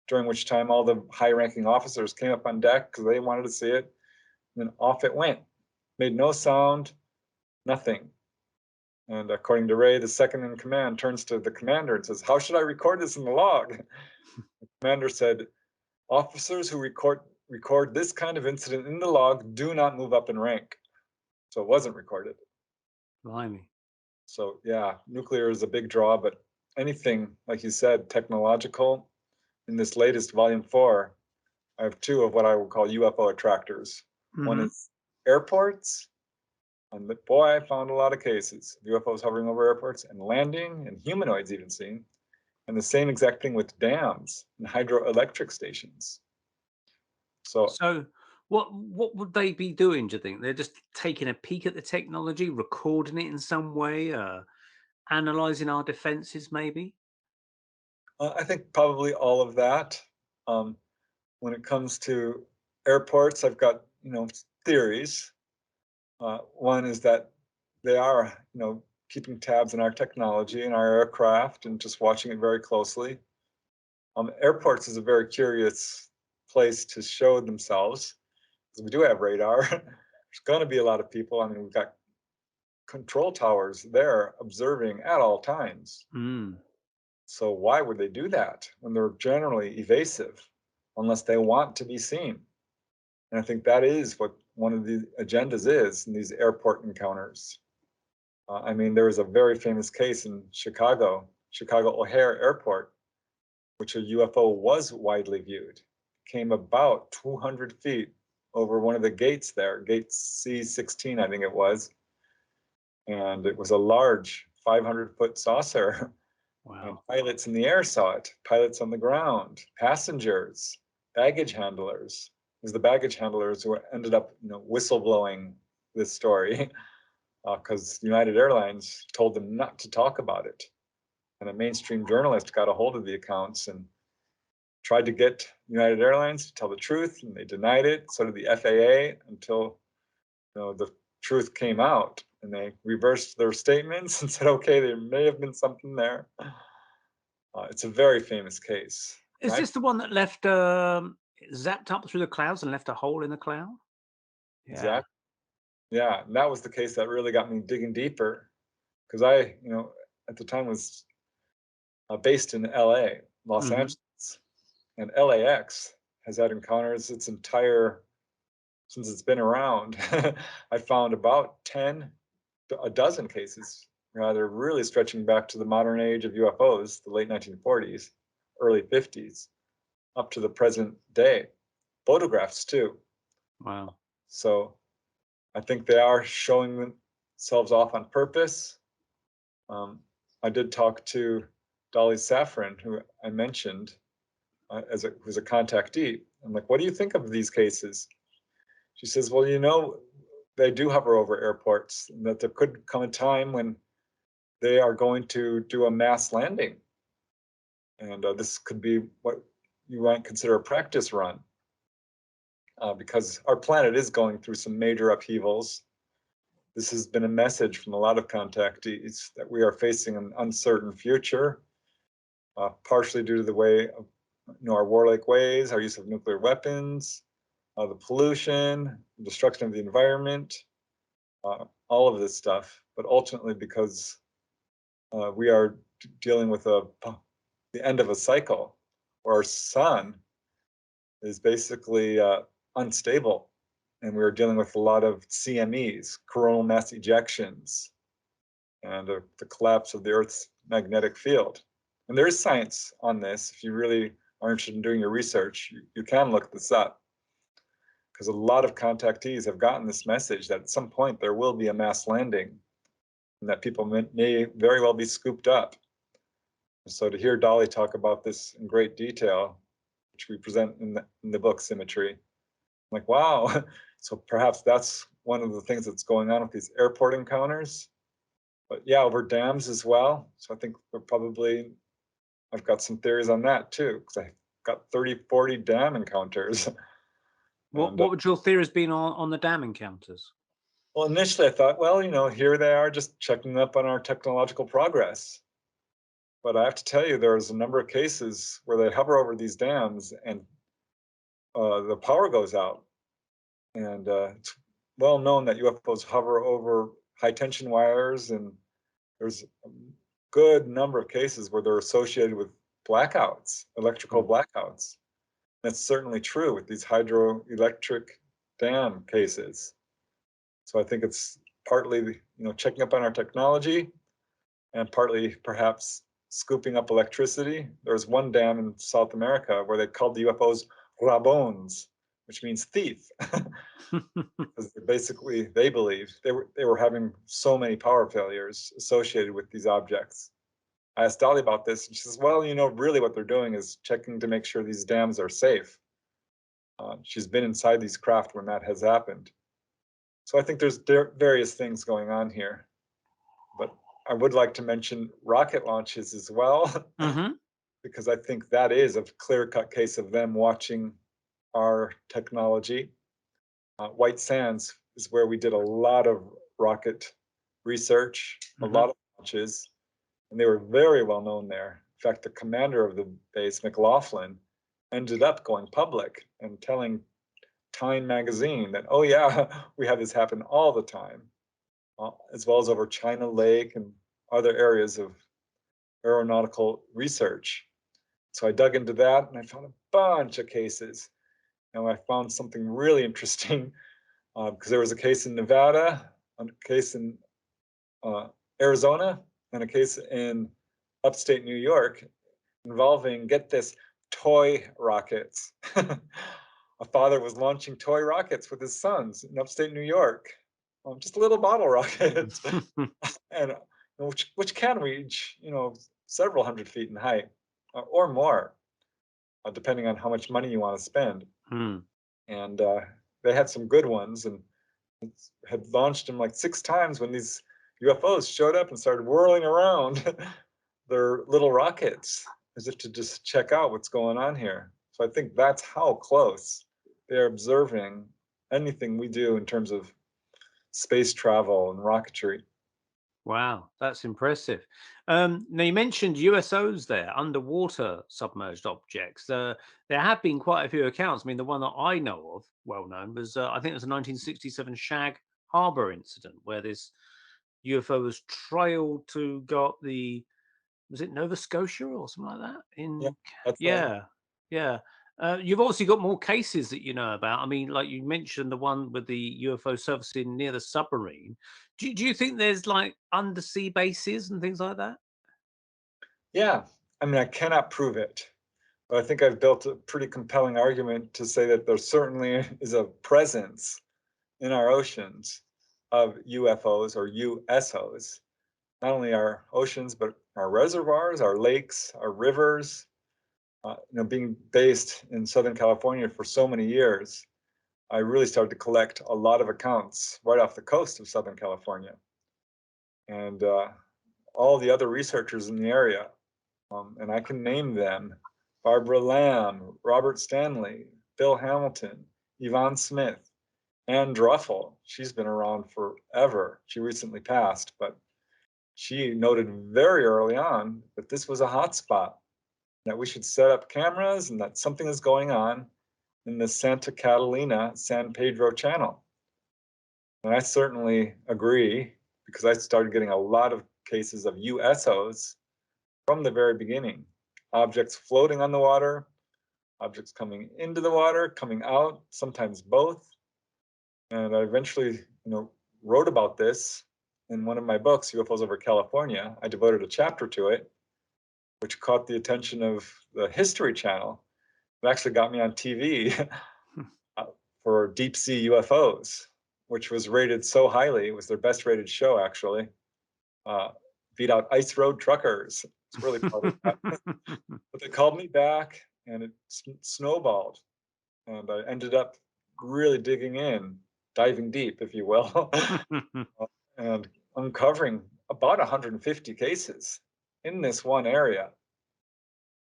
during which time all the high-ranking officers came up on deck because they wanted to see it. And then off it went. Made no sound, nothing. And according to Ray, the second in command turns to the commander and says, how should I record this in the log? The commander said, officers who record this kind of incident in the log do not move up in rank. So it wasn't recorded. Blimey. So nuclear is a big draw, but anything, like you said, technological. In this latest volume 4, I have 2 of what I would call UFO attractors. Mm-hmm. One is airports. And boy, I found a lot of cases of UFOs hovering over airports and landing, and humanoids even seen. And the same exact thing with dams and hydroelectric stations. So what would they be doing, do you think? They're just taking a peek at the technology, recording it in some way, analyzing our defenses maybe? I think probably all of that. When it comes to airports, I've got, theories. One is that they are, keeping tabs on our technology and our aircraft and just watching it very closely. Airports is a very curious place to show themselves, because we do have radar. There's going to be a lot of people. I mean, we've got control towers there observing at all times. Mm. So why would they do that when they're generally evasive, unless they want to be seen? And I think that is what one of the agendas is in these airport encounters. There was a very famous case in Chicago O'Hare Airport, which a UFO was widely viewed. It came about 200 feet over one of the gates there, gate C16, I think it was. And it was a large 500-foot saucer. Wow. And pilots in the air saw it, pilots on the ground, passengers, baggage handlers. It was the baggage handlers who ended up, whistleblowing this story because United Airlines told them not to talk about it. And a mainstream journalist got a hold of the accounts and tried to get United Airlines to tell the truth, and they denied it. So did the FAA until the truth came out and they reversed their statements and said, okay, there may have been something there. It's a very famous case. Is this the one that left zapped up through the clouds and left a hole in the cloud? Yeah. Exactly. Yeah, and that was the case that really got me digging deeper, because I, at the time was based in LA, Los Angeles, and LAX has had encounters since it's been around. I found about a dozen cases, rather, really stretching back to the modern age of UFOs, the late 1940s, early 50s, up to the present day. Photographs too. Wow. So I think they are showing themselves off on purpose. I did talk to Dolly Safran, who I mentioned, who's a contactee. I'm like, what do you think of these cases? She says, well, they do hover over airports, and that there could come a time when they are going to do a mass landing. And this could be what you might consider a practice run, because our planet is going through some major upheavals. This has been a message from a lot of contactees that we are facing an uncertain future, partially due to the way of our warlike ways, our use of nuclear weapons, the pollution, destruction of the environment, all of this stuff, but ultimately because we are dealing with the end of a cycle where our sun is basically unstable, and we're dealing with a lot of CMEs, coronal mass ejections, and the collapse of the Earth's magnetic field. And there is science on this. If you really are interested in doing your research, you can look this up, because a lot of contactees have gotten this message that at some point there will be a mass landing, and that people may very well be scooped up. So to hear Dolly talk about this in great detail, which we present in the book Symmetry, I'm like, wow. So perhaps that's one of the things that's going on with these airport encounters. But yeah, over dams as well. So I think I've got some theories on that too, because I've got 30, 40 dam encounters. What would your theories been on the dam encounters? Well, initially I thought, well, here they are just checking up on our technological progress. But I have to tell you, there's a number of cases where they hover over these dams and the power goes out. And it's well known that UFOs hover over high tension wires, and there's a good number of cases where they're associated with blackouts, electrical blackouts. That's certainly true with these hydroelectric dam cases. So I think it's partly, checking up on our technology, and partly perhaps scooping up electricity. There's one dam in South America where they called the UFOs rabones, which means thief. Because basically, they believed they were having so many power failures associated with these objects. I asked Dolly about this, and she says, well, really what they're doing is checking to make sure these dams are safe. She's been inside these craft when that has happened. So I think there's various things going on here. But I would like to mention rocket launches as well, because I think that is a clear-cut case of them watching our technology. White Sands is where we did a lot of rocket research, a lot of launches, and they were very well known there. In fact, the commander of the base, McLaughlin, ended up going public and telling Time magazine that, oh yeah, we have this happen all the time, as well as over China Lake and other areas of aeronautical research. So I dug into that and I found a bunch of cases. And I found something really interesting, because there was a case in Nevada, a case in Arizona, and a case in upstate New York involving, get this, toy rockets. A father was launching toy rockets with his sons in upstate New York, just little bottle rockets, and which can reach several hundred feet in height, or more, depending on how much money you want to spend. And they had some good ones, and had launched them like 6 times when these UFOs showed up and started whirling around their little rockets as if to just check out what's going on here. So I think that's how close they're observing anything we do in terms of space travel and rocketry. Wow, that's impressive. Now you mentioned USOs there, underwater submerged objects. There have been quite a few accounts. I mean, the one that I know of, well known, was I think it was a 1967 Shag Harbor incident where this UFO was trailed to go up the, was it Nova Scotia or something like that? Yeah, In that's right. yeah, yeah. You've obviously got more cases that you know about. I mean, like you mentioned the one with the UFO surfacing near the submarine. Do you think there's like undersea bases and things like that? Yeah, I mean, I cannot prove it, but I think I've built a pretty compelling argument to say that there certainly is a presence in our oceans of UFOs or USOs. Not only our oceans, but our reservoirs, our lakes, our rivers. Being based in Southern California for so many years, I really started to collect a lot of accounts right off the coast of Southern California. And all the other researchers in the area, and I can name them: Barbara Lamb, Robert Stanley, Bill Hamilton, Yvonne Smith, Ann Druffel. She's been around forever. She recently passed, but she noted very early on that this was a hotspot, that we should set up cameras and that something is going on in the Santa Catalina San Pedro channel. And I certainly agree, because I started getting a lot of cases of USOs from the very beginning. Objects floating on the water, objects coming into the water, coming out, sometimes both. And I eventually, wrote about this in one of my books, UFOs over California. I devoted a chapter to it, which caught the attention of the History Channel. It actually got me on TV for deep sea UFOs, which was rated so highly. It was their best rated show, actually. Beat out Ice Road Truckers. It's really proud of that. But they called me back, and it snowballed. And I ended up really digging in, diving deep, if you will, and uncovering about 150 cases in this one area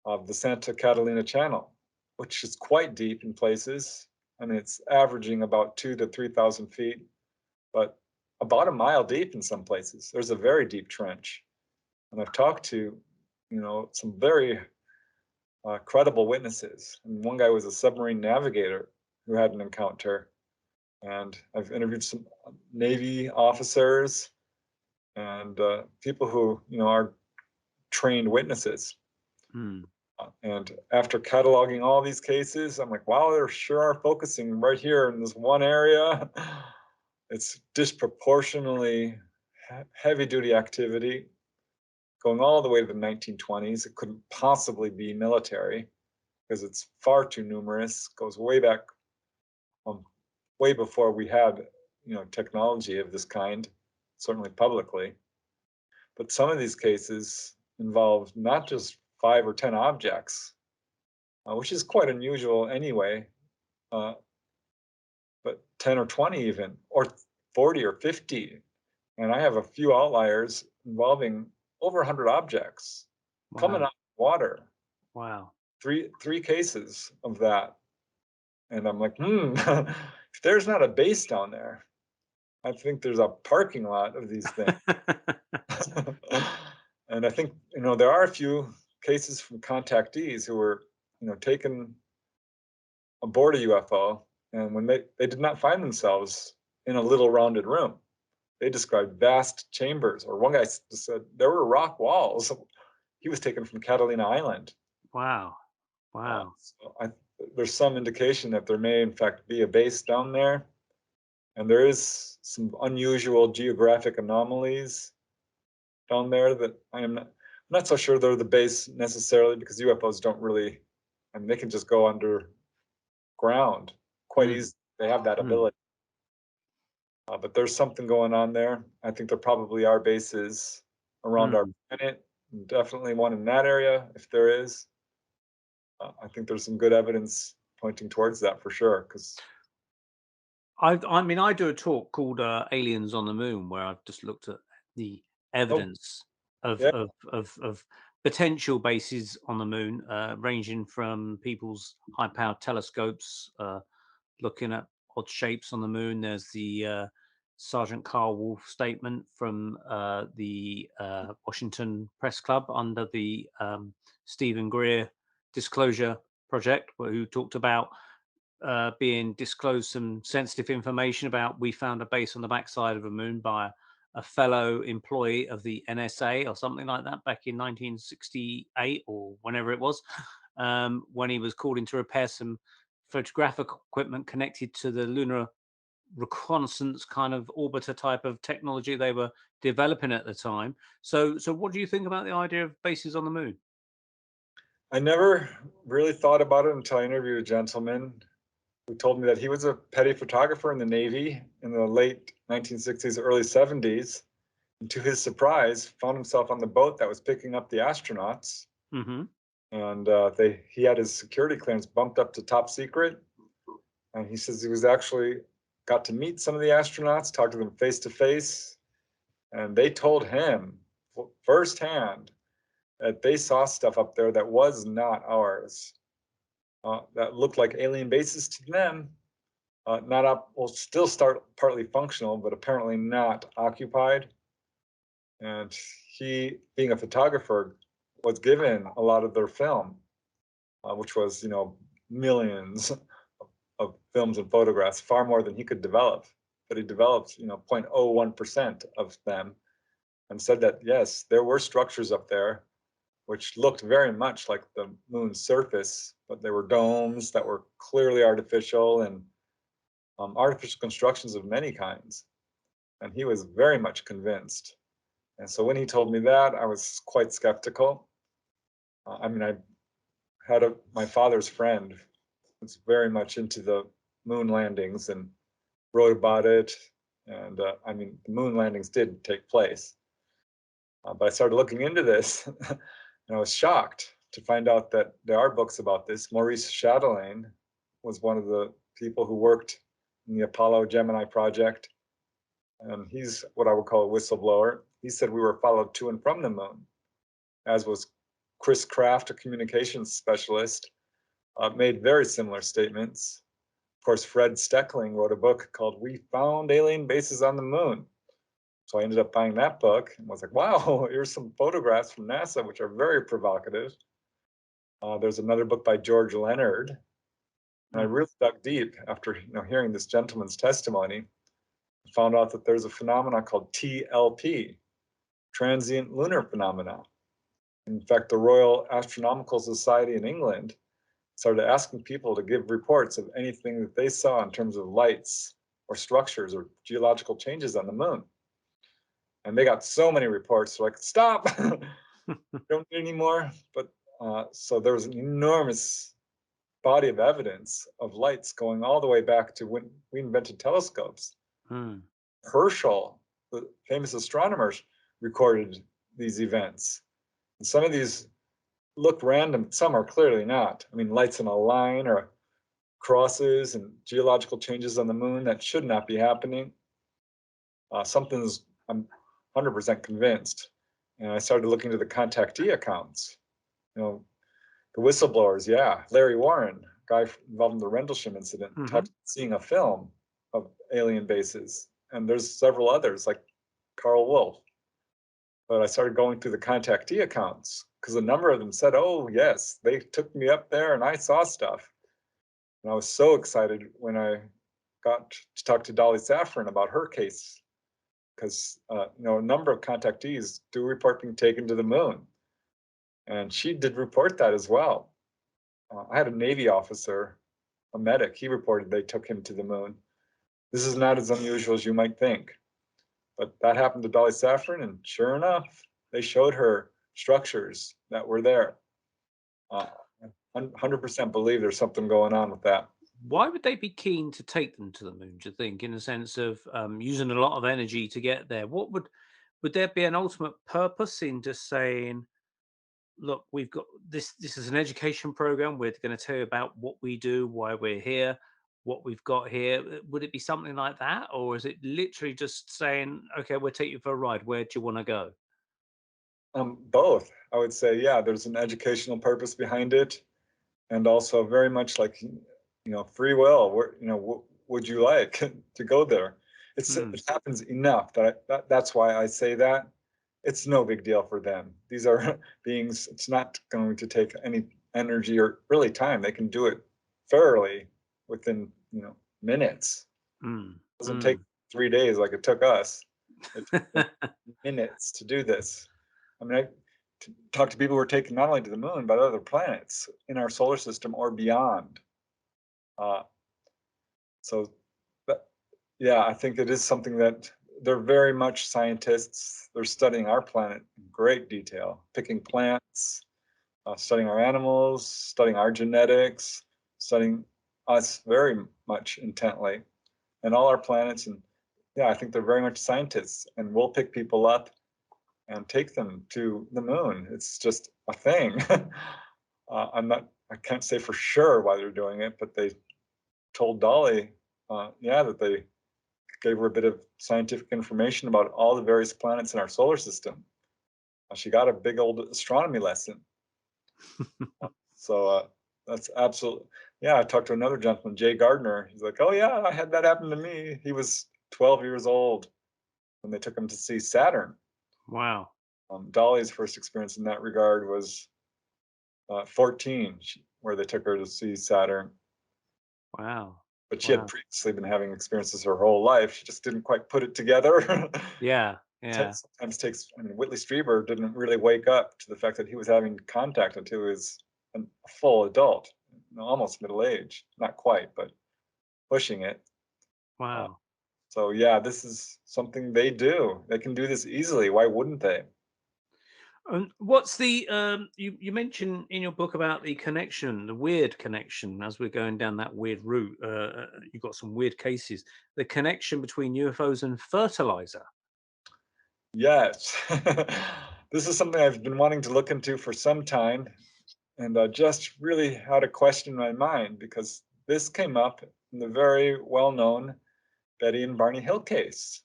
of the Santa Catalina Channel, which is quite deep in places. I mean, it's averaging about 2,000 to 3,000 feet, but about a mile deep in some places. There's a very deep trench. And I've talked to, some very credible witnesses. And one guy was a submarine navigator who had an encounter. And I've interviewed some Navy officers and people who, are trained witnesses. And after cataloging all these cases, I'm like, wow, they sure are focusing right here in this one area. It's disproportionately heavy duty activity going all the way to the 1920s. It couldn't possibly be military because it's far too numerous. Goes way back, way before we had, technology of this kind, certainly publicly. But some of these cases involve not just 5 or 10 objects, which is quite unusual anyway, but 10 or 20 even, or 40 or 50. And I have a few outliers involving over 100 objects coming out of water. Wow. Three cases of that. And I'm like, if there's not a base down there, I think there's a parking lot of these things. And I think, there are a few cases from contactees who were, taken aboard a UFO, and when they did not find themselves in a little rounded room. They described vast chambers, or one guy said there were rock walls. He was taken from Catalina Island. Wow. So there's some indication that there may in fact be a base down there, and there is some unusual geographic anomalies down there that I'm not so sure they're the base necessarily, because UFOs don't really, they can just go underground quite easy. They have that ability. But there's something going on there. I think there probably are bases around our planet, definitely one in that area, if there is. I think there's some good evidence pointing towards that for sure. Because I do a talk called Aliens on the Moon, where I've just looked at the evidence of potential bases on the moon, ranging from people's high-powered telescopes looking at odd shapes on the moon. There's the Sergeant Carl Wolf statement from the Washington Press Club under the Stephen Greer Disclosure Project, who talked about being disclosed some sensitive information about we found a base on the backside of a moon by a fellow employee of the NSA or something like that back in 1968 or whenever it was, when he was called in to repair some photographic equipment connected to the lunar reconnaissance kind of orbiter type of technology they were developing at the time. So what do you think about the idea of bases on the moon? I never really thought about it until I interviewed a gentleman who told me that he was a petty photographer in the Navy in the late 1960s, early 70s. And to his surprise, found himself on the boat that was picking up the astronauts. Mm-hmm. And he had his security clearance bumped up to top secret. And he says he was actually got to meet some of the astronauts, talk to them face to face. And they told him firsthand that they saw stuff up there that was not ours, that looked like alien bases to them, not up, well, still start partly functional, but apparently not occupied. And he, being a photographer, was given a lot of their film, which was, millions of films and photographs, far more than he could develop. But he developed, 0.01% of them, and said that yes, there were structures up there which looked very much like the moon's surface, but they were domes that were clearly artificial and artificial constructions of many kinds. And he was very much convinced. And so when he told me that, I was quite skeptical. I had my father's friend who was very much into the moon landings and wrote about it. And the moon landings did take place. But I started looking into this and I was shocked to find out that there are books about this. Maurice Chatelain was one of the people who worked in the Apollo Gemini project. And he's what I would call a whistleblower. He said we were followed to and from the moon, as was Chris Kraft, a communications specialist, made very similar statements. Of course, Fred Steckling wrote a book called We Found Alien Bases on the Moon. So I ended up buying that book and was like, wow, here's some photographs from NASA, which are very provocative. There's another book by George Leonard. And I really dug deep after hearing this gentleman's testimony. Found out that there's a phenomenon called TLP, transient lunar phenomena. In fact, the Royal Astronomical Society in England started asking people to give reports of anything that they saw in terms of lights or structures or geological changes on the moon. And they got so many reports, they're like, stop, don't need any more. But so there was an enormous body of evidence of lights going all the way back to when we invented telescopes. Herschel, the famous astronomer, recorded these events. And some of these look random, some are clearly not. Lights in a line or crosses and geological changes on the moon that should not be happening. I'm 100% convinced. And I started looking to the contactee accounts. The whistleblowers, Larry Warren, guy involved in the Rendlesham incident, talked about seeing a film of alien bases. And there's several others like Carl Wolf. But I started going through the contactee accounts because a number of them said, oh, yes, they took me up there and I saw stuff. And I was so excited when I got to talk to Dolly Safran about her case because, a number of contactees do report being taken to the moon. And she did report that as well. I had a Navy officer, a medic, he reported they took him to the moon. This is not as unusual as you might think. But that happened to Dolly Safran, and sure enough, they showed her structures that were there. 100% believe there's something going on with that. Why would they be keen to take them to the moon, do you think, in the sense of using a lot of energy to get there? What would there be an ultimate purpose in just saying, look, we've got this is an education program, we're going to tell you about what we do, why we're here, what we've got here? Would it be something like that, or is it literally just saying, okay, we'll take you for a ride, where do you want to go? Both. I would say, there's an educational purpose behind it, and also very much like free will. Where would you like to go there? It happens enough that's why I say that. It's no big deal for them. These are beings, it's not going to take any energy or really time. They can do it fairly within, minutes. It doesn't take 3 days like it took us. It took them minutes to do this. I mean, I talk to people who are taken not only to the moon, but other planets in our solar system or beyond. So, yeah, I think it is something that they're very much scientists. They're studying our planet in great detail, picking plants, studying our animals, studying our genetics, studying us very much intently, and all our planets. And yeah, I think they're very much scientists, and we'll pick people up and take them to the moon. It's just a thing. I can't say for sure why they're doing it, but they told Dolly, that they gave her a bit of scientific information about all the various planets in our solar system. She got a big old astronomy lesson. So that's absolutely, yeah. I talked to another gentleman, Jay Gardner. He's like, oh yeah, I had that happen to me. He was 12 years old when they took him to see Saturn. Wow. Dolly's first experience in that regard was 14, where they took her to see Saturn. Wow. But she had previously been having experiences her whole life. She just didn't quite put it together. Yeah. Sometimes takes, Whitley Strieber didn't really wake up to the fact that he was having contact until he was a full adult, almost middle age. Not quite, but pushing it. Wow. So yeah, this is something they do. They can do this easily. Why wouldn't they? What's the you mentioned in your book about the connection, the weird connection, as we're going down that weird route? You've got some weird cases. The connection between UFOs and fertilizer. Yes, this is something I've been wanting to look into for some time, and just really had a question in my mind because this came up in the very well-known Betty and Barney Hill case,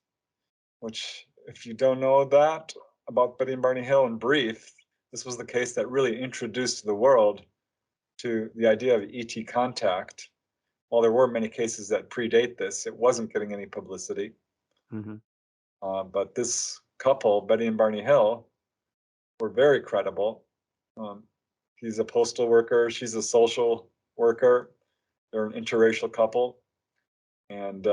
which, if you don't know that about Betty and Barney Hill in brief, this was the case that really introduced the world to the idea of ET contact. While there were many cases that predate this, it wasn't getting any publicity. But this couple, Betty and Barney Hill, were very credible. He's a postal worker, she's a social worker. They're an interracial couple, and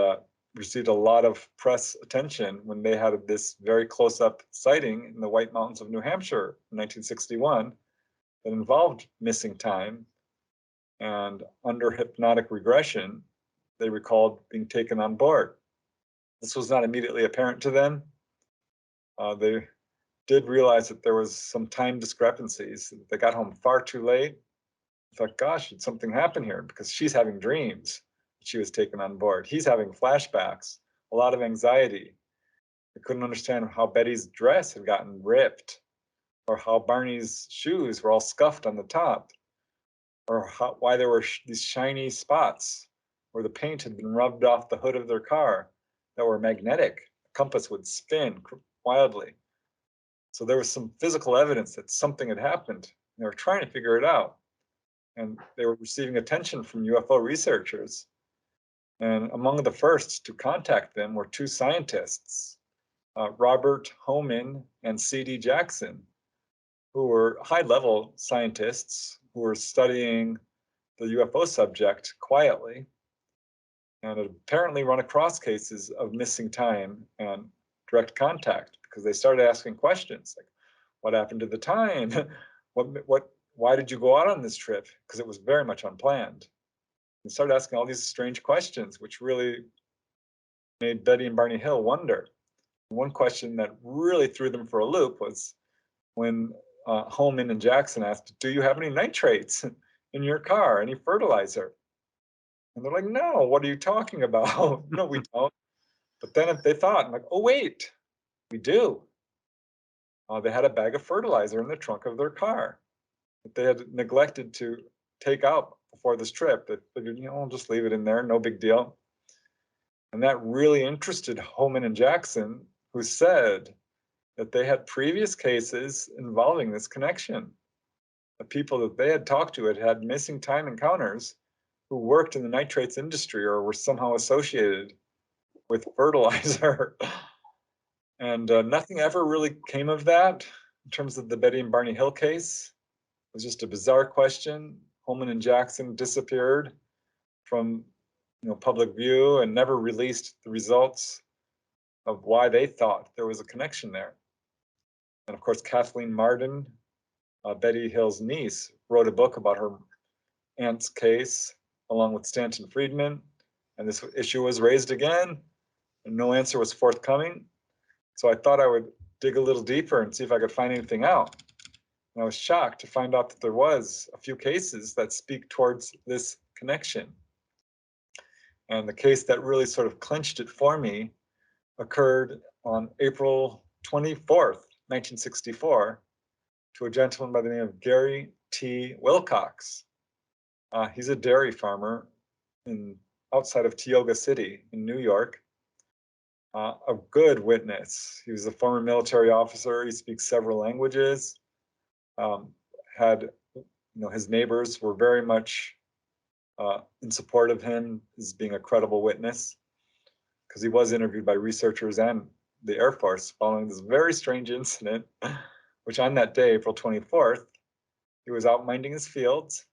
received a lot of press attention when they had this very close-up sighting in the White Mountains of New Hampshire in 1961 that involved missing time. And under hypnotic regression, they recalled being taken on board. This was not immediately apparent to them. They did realize that there was some time discrepancies. They got home far too late. I thought, gosh, did something happen here? Because she's having dreams. She was taken on board. He's having flashbacks, a lot of anxiety. I couldn't understand how Betty's dress had gotten ripped, or how Barney's shoes were all scuffed on the top, or why there were these shiny spots where the paint had been rubbed off the hood of their car that were magnetic. The compass would spin wildly. So there was some physical evidence that something had happened. They were trying to figure it out. And they were receiving attention from UFO researchers. And among the first to contact them were two scientists, Robert Hohmann and C.D. Jackson, who were high-level scientists who were studying the UFO subject quietly, and had apparently run across cases of missing time and direct contact, because they started asking questions like, what happened to the time? Why did you go out on this trip? Because it was very much unplanned. And started asking all these strange questions, which really made Betty and Barney Hill wonder. One question that really threw them for a loop was when Holman and Jackson asked, do you have any nitrates in your car, any fertilizer? And they're like, no, what are you talking about? No, we don't. But then they thought, I'm like, oh, wait, we do. They had a bag of fertilizer in the trunk of their car that they had neglected to take out before this trip. They figured, I'll just leave it in there, no big deal. And that really interested Holman and Jackson, who said that they had previous cases involving this connection. The people that they had talked to had missing time encounters who worked in the nitrates industry or were somehow associated with fertilizer. And nothing ever really came of that in terms of the Betty and Barney Hill case. It was just a bizarre question. Holman and Jackson disappeared from public view and never released the results of why they thought there was a connection there. And of course, Kathleen Marden, Betty Hill's niece, wrote a book about her aunt's case along with Stanton Friedman, and this issue was raised again, and no answer was forthcoming. So I thought I would dig a little deeper and see if I could find anything out. And I was shocked to find out that there was a few cases that speak towards this connection. And the case that really sort of clinched it for me occurred on April 24th, 1964, to a gentleman by the name of Gary T. Wilcox. He's a dairy farmer outside of Tioga City in New York. A good witness. He was a former military officer. He speaks several languages. His neighbors were very much in support of him as being a credible witness, because he was interviewed by researchers and the Air Force following this very strange incident, which on that day, April 24th, he was out minding his fields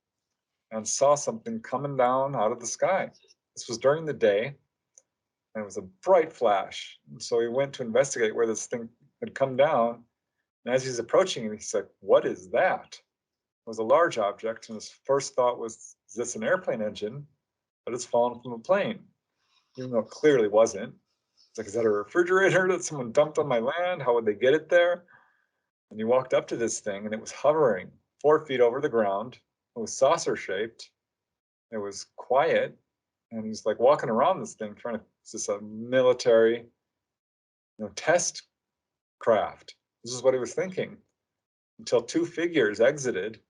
and saw something coming down out of the sky. This was during the day, and it was a bright flash. And so he went to investigate where this thing had come down. And as he's approaching it, he's like, "What is that?" It was a large object, and his first thought was, "Is this an airplane engine that has fallen from a plane?" Even though it clearly wasn't. It's like, "Is that a refrigerator that someone dumped on my land? How would they get it there?" And he walked up to this thing, and it was hovering 4 feet over the ground. It was saucer shaped. It was quiet. And he's like walking around this thing, it's just a military, test craft. This is what he was thinking, until two figures exited,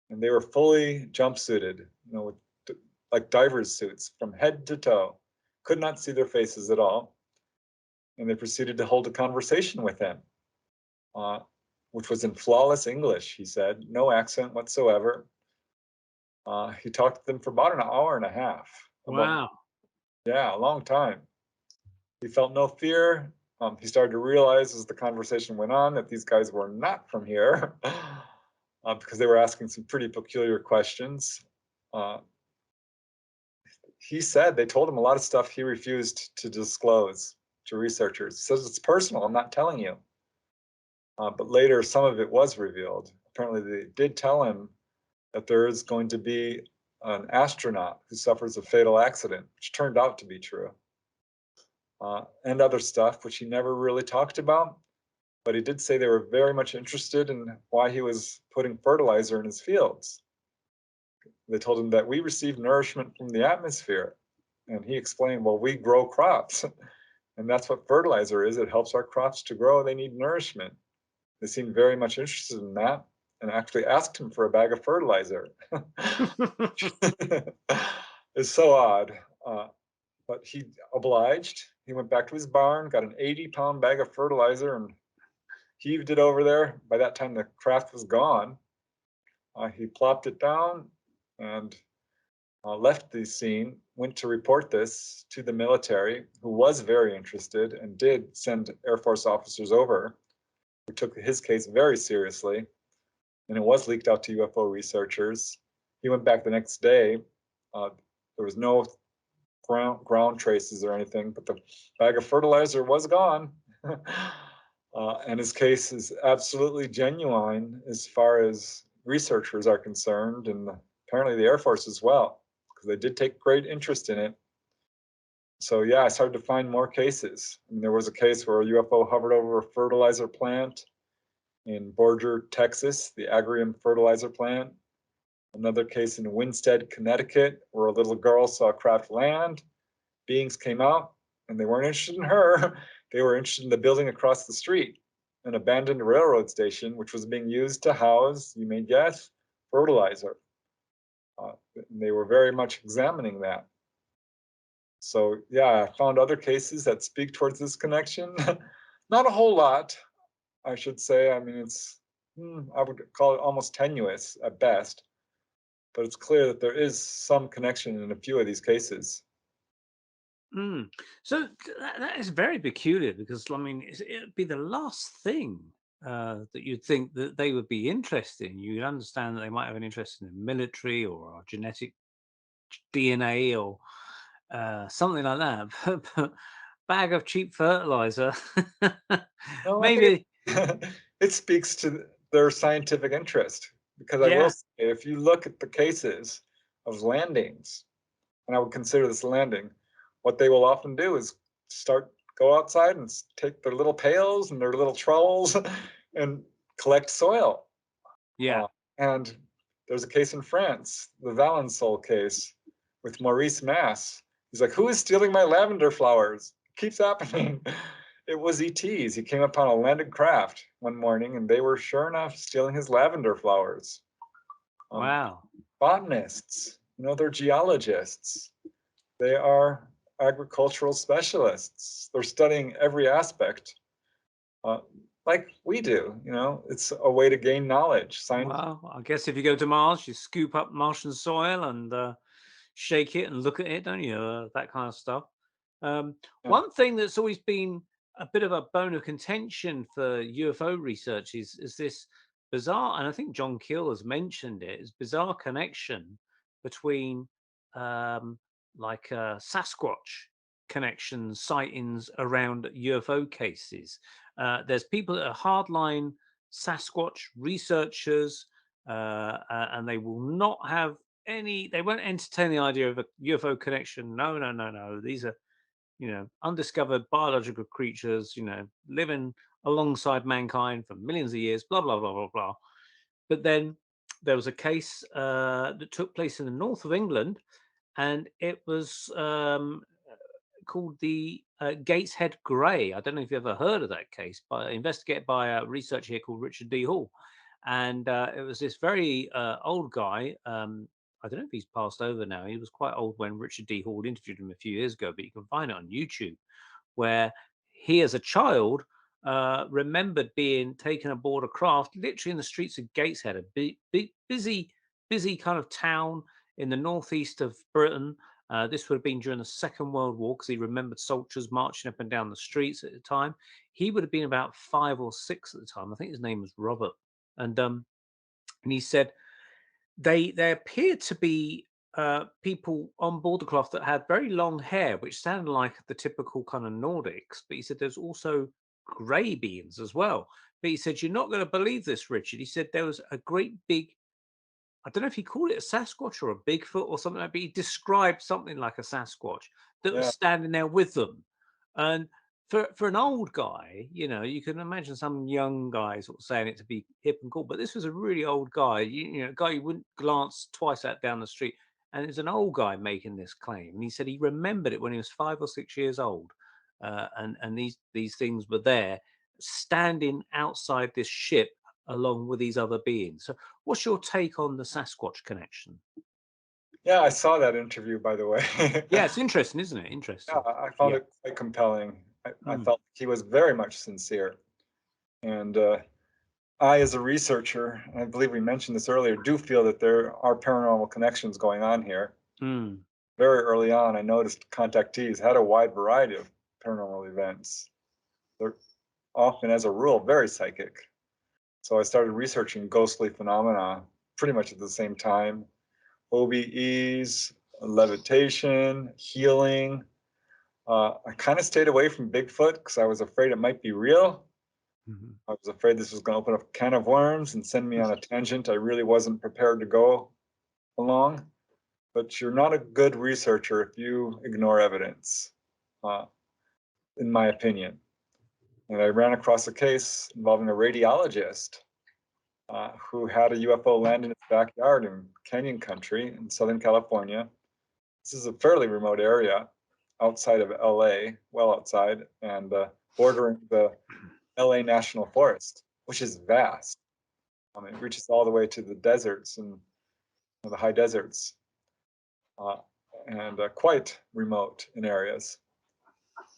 and they were fully jumpsuited, with like divers suits from head to toe. Could not see their faces at all. And they proceeded to hold a conversation with him, which was in flawless English, he said, no accent whatsoever. He talked to them for about an hour and a half. Wow. Yeah, a long time. He felt no fear. He started to realize as the conversation went on that these guys were not from here, because they were asking some pretty peculiar questions. He said they told him a lot of stuff he refused to disclose to researchers. He says, "It's personal, I'm not telling you." But later, some of it was revealed. Apparently, they did tell him that there is going to be an astronaut who suffers a fatal accident, which turned out to be true, and other stuff, which he never really talked about. But he did say they were very much interested in why he was putting fertilizer in his fields. They told him that we receive nourishment from the atmosphere. And he explained, well, we grow crops. And that's what fertilizer is. It helps our crops to grow. They need nourishment. They seemed very much interested in that, and actually asked him for a bag of fertilizer. It's so odd. But he obliged. He went back to his barn, got an 80-pound bag of fertilizer, and heaved it over there. By that time, the craft was gone. He plopped it down and left the scene, went to report this to the military, who was very interested and did send Air Force officers over, who took his case very seriously, and it was leaked out to UFO researchers. He went back the next day. There was no ground traces or anything, but the bag of fertilizer was gone. And his case is absolutely genuine as far as researchers are concerned, and apparently the Air Force as well, because they did take great interest in it. So yeah, I started to find more cases. I mean, there was a case where a UFO hovered over a fertilizer plant in Borger, Texas, the Agrium fertilizer plant. Another case in Winstead, Connecticut, where a little girl saw a craft land. Beings came out, and they weren't interested in her. They were interested in the building across the street, an abandoned railroad station, which was being used to house, you may guess, fertilizer. They were very much examining that. So yeah, I found other cases that speak towards this connection. Not a whole lot, I should say. I mean, it's, I would call it almost tenuous at best, but it's clear that there is some connection in a few of these cases. Mm. So that is very peculiar because I mean it'd be the last thing that you'd think that they would be interested in. You'd understand that they might have an interest in the military or our genetic DNA or something like that. But bag of cheap fertilizer, No, I think maybe. it speaks to their scientific interest, because I will Yeah, say, if you look at the cases of landings, and I would consider this a landing, what they will often do is go outside and take their little pails and their little trowels and collect soil. yeah. Uh, and there's a case in France, the Valensole case with Maurice Mass. He's like, "Who is stealing my lavender flowers? It keeps happening." It was ETs. He came upon a landed craft one morning, and they were sure enough stealing his lavender flowers. Um, Wow. botanists, they're geologists. They are agricultural specialists. They're studying every aspect, uh, like we do. It's a way to gain knowledge. Science. Well, I guess if you go to Mars, you scoop up Martian soil and shake it and look at it, don't you? That kind of stuff. Yeah. One thing that's always been a bit of a bone of contention for UFO research is this bizarre, and I think John Keel has mentioned it, is bizarre connection between um, Sasquatch connections, sightings around UFO cases. There's people that are hardline Sasquatch researchers, and they will not have they won't entertain the idea of a UFO connection. No, no, no, no. These are, undiscovered biological creatures, living alongside mankind for millions of years, blah, blah, blah, blah, blah. But then there was a case that took place in the north of England, and it was called the Gateshead Grey. I don't know if you've ever heard of that case, but investigated by a researcher here called Richard D. Hall. And it was this very old guy. I don't know if he's passed over now. He was quite old when Richard D. Hall interviewed him a few years ago, but you can find it on YouTube, where he, as a child, remembered being taken aboard a craft literally in the streets of Gateshead, a busy kind of town in the northeast of Britain. This would have been during the Second World War because he remembered soldiers marching up and down the streets at the time. He would have been about 5 or 6 at the time. I think his name was Robert, and he said they appeared to be people on board the craft that had very long hair, which sounded like the typical kind of Nordics. But he said there's also grey beings as well. But he said, "You're not going to believe this, Richard." He said there was a great big, I don't know if he called it a Sasquatch or a Bigfoot or something like that, but he described something like a Sasquatch that was Yeah. standing there with them. And for an old guy, you can imagine some young guy sort of saying it to be hip and cool, but this was a really old guy, a guy you wouldn't glance twice at down the street. And it's an old guy making this claim. And he said he remembered it when he was 5 or 6 years old. And these things were there standing outside this ship along with these other beings. So what's your take on the Sasquatch connection? Yeah, I saw that interview, by the way. Yeah, it's interesting, isn't it? Yeah, Interesting. I found Yeah. it quite compelling. I Mm. felt he was very much sincere. And I, as a researcher, and I believe we mentioned this earlier, do feel that there are paranormal connections going on here. Mm. Very early on, I noticed contactees had a wide variety of paranormal events. They're often, as a rule, very psychic. So I started researching ghostly phenomena pretty much at the same time. OBEs, levitation, healing. I kind of stayed away from Bigfoot because I was afraid it might be real. Mhm. I was afraid this was going to open up a can of worms and send me on a tangent I really wasn't prepared to go along. But you're not a good researcher if you ignore evidence, uh, in my opinion. And I ran across a case involving a radiologist who had a UFO land in his backyard in Canyon Country in Southern California. This is a fairly remote area outside of LA, well outside, and bordering the LA National Forest, which is vast. It reaches all the way to the deserts and the high deserts, uh, and quite remote in areas.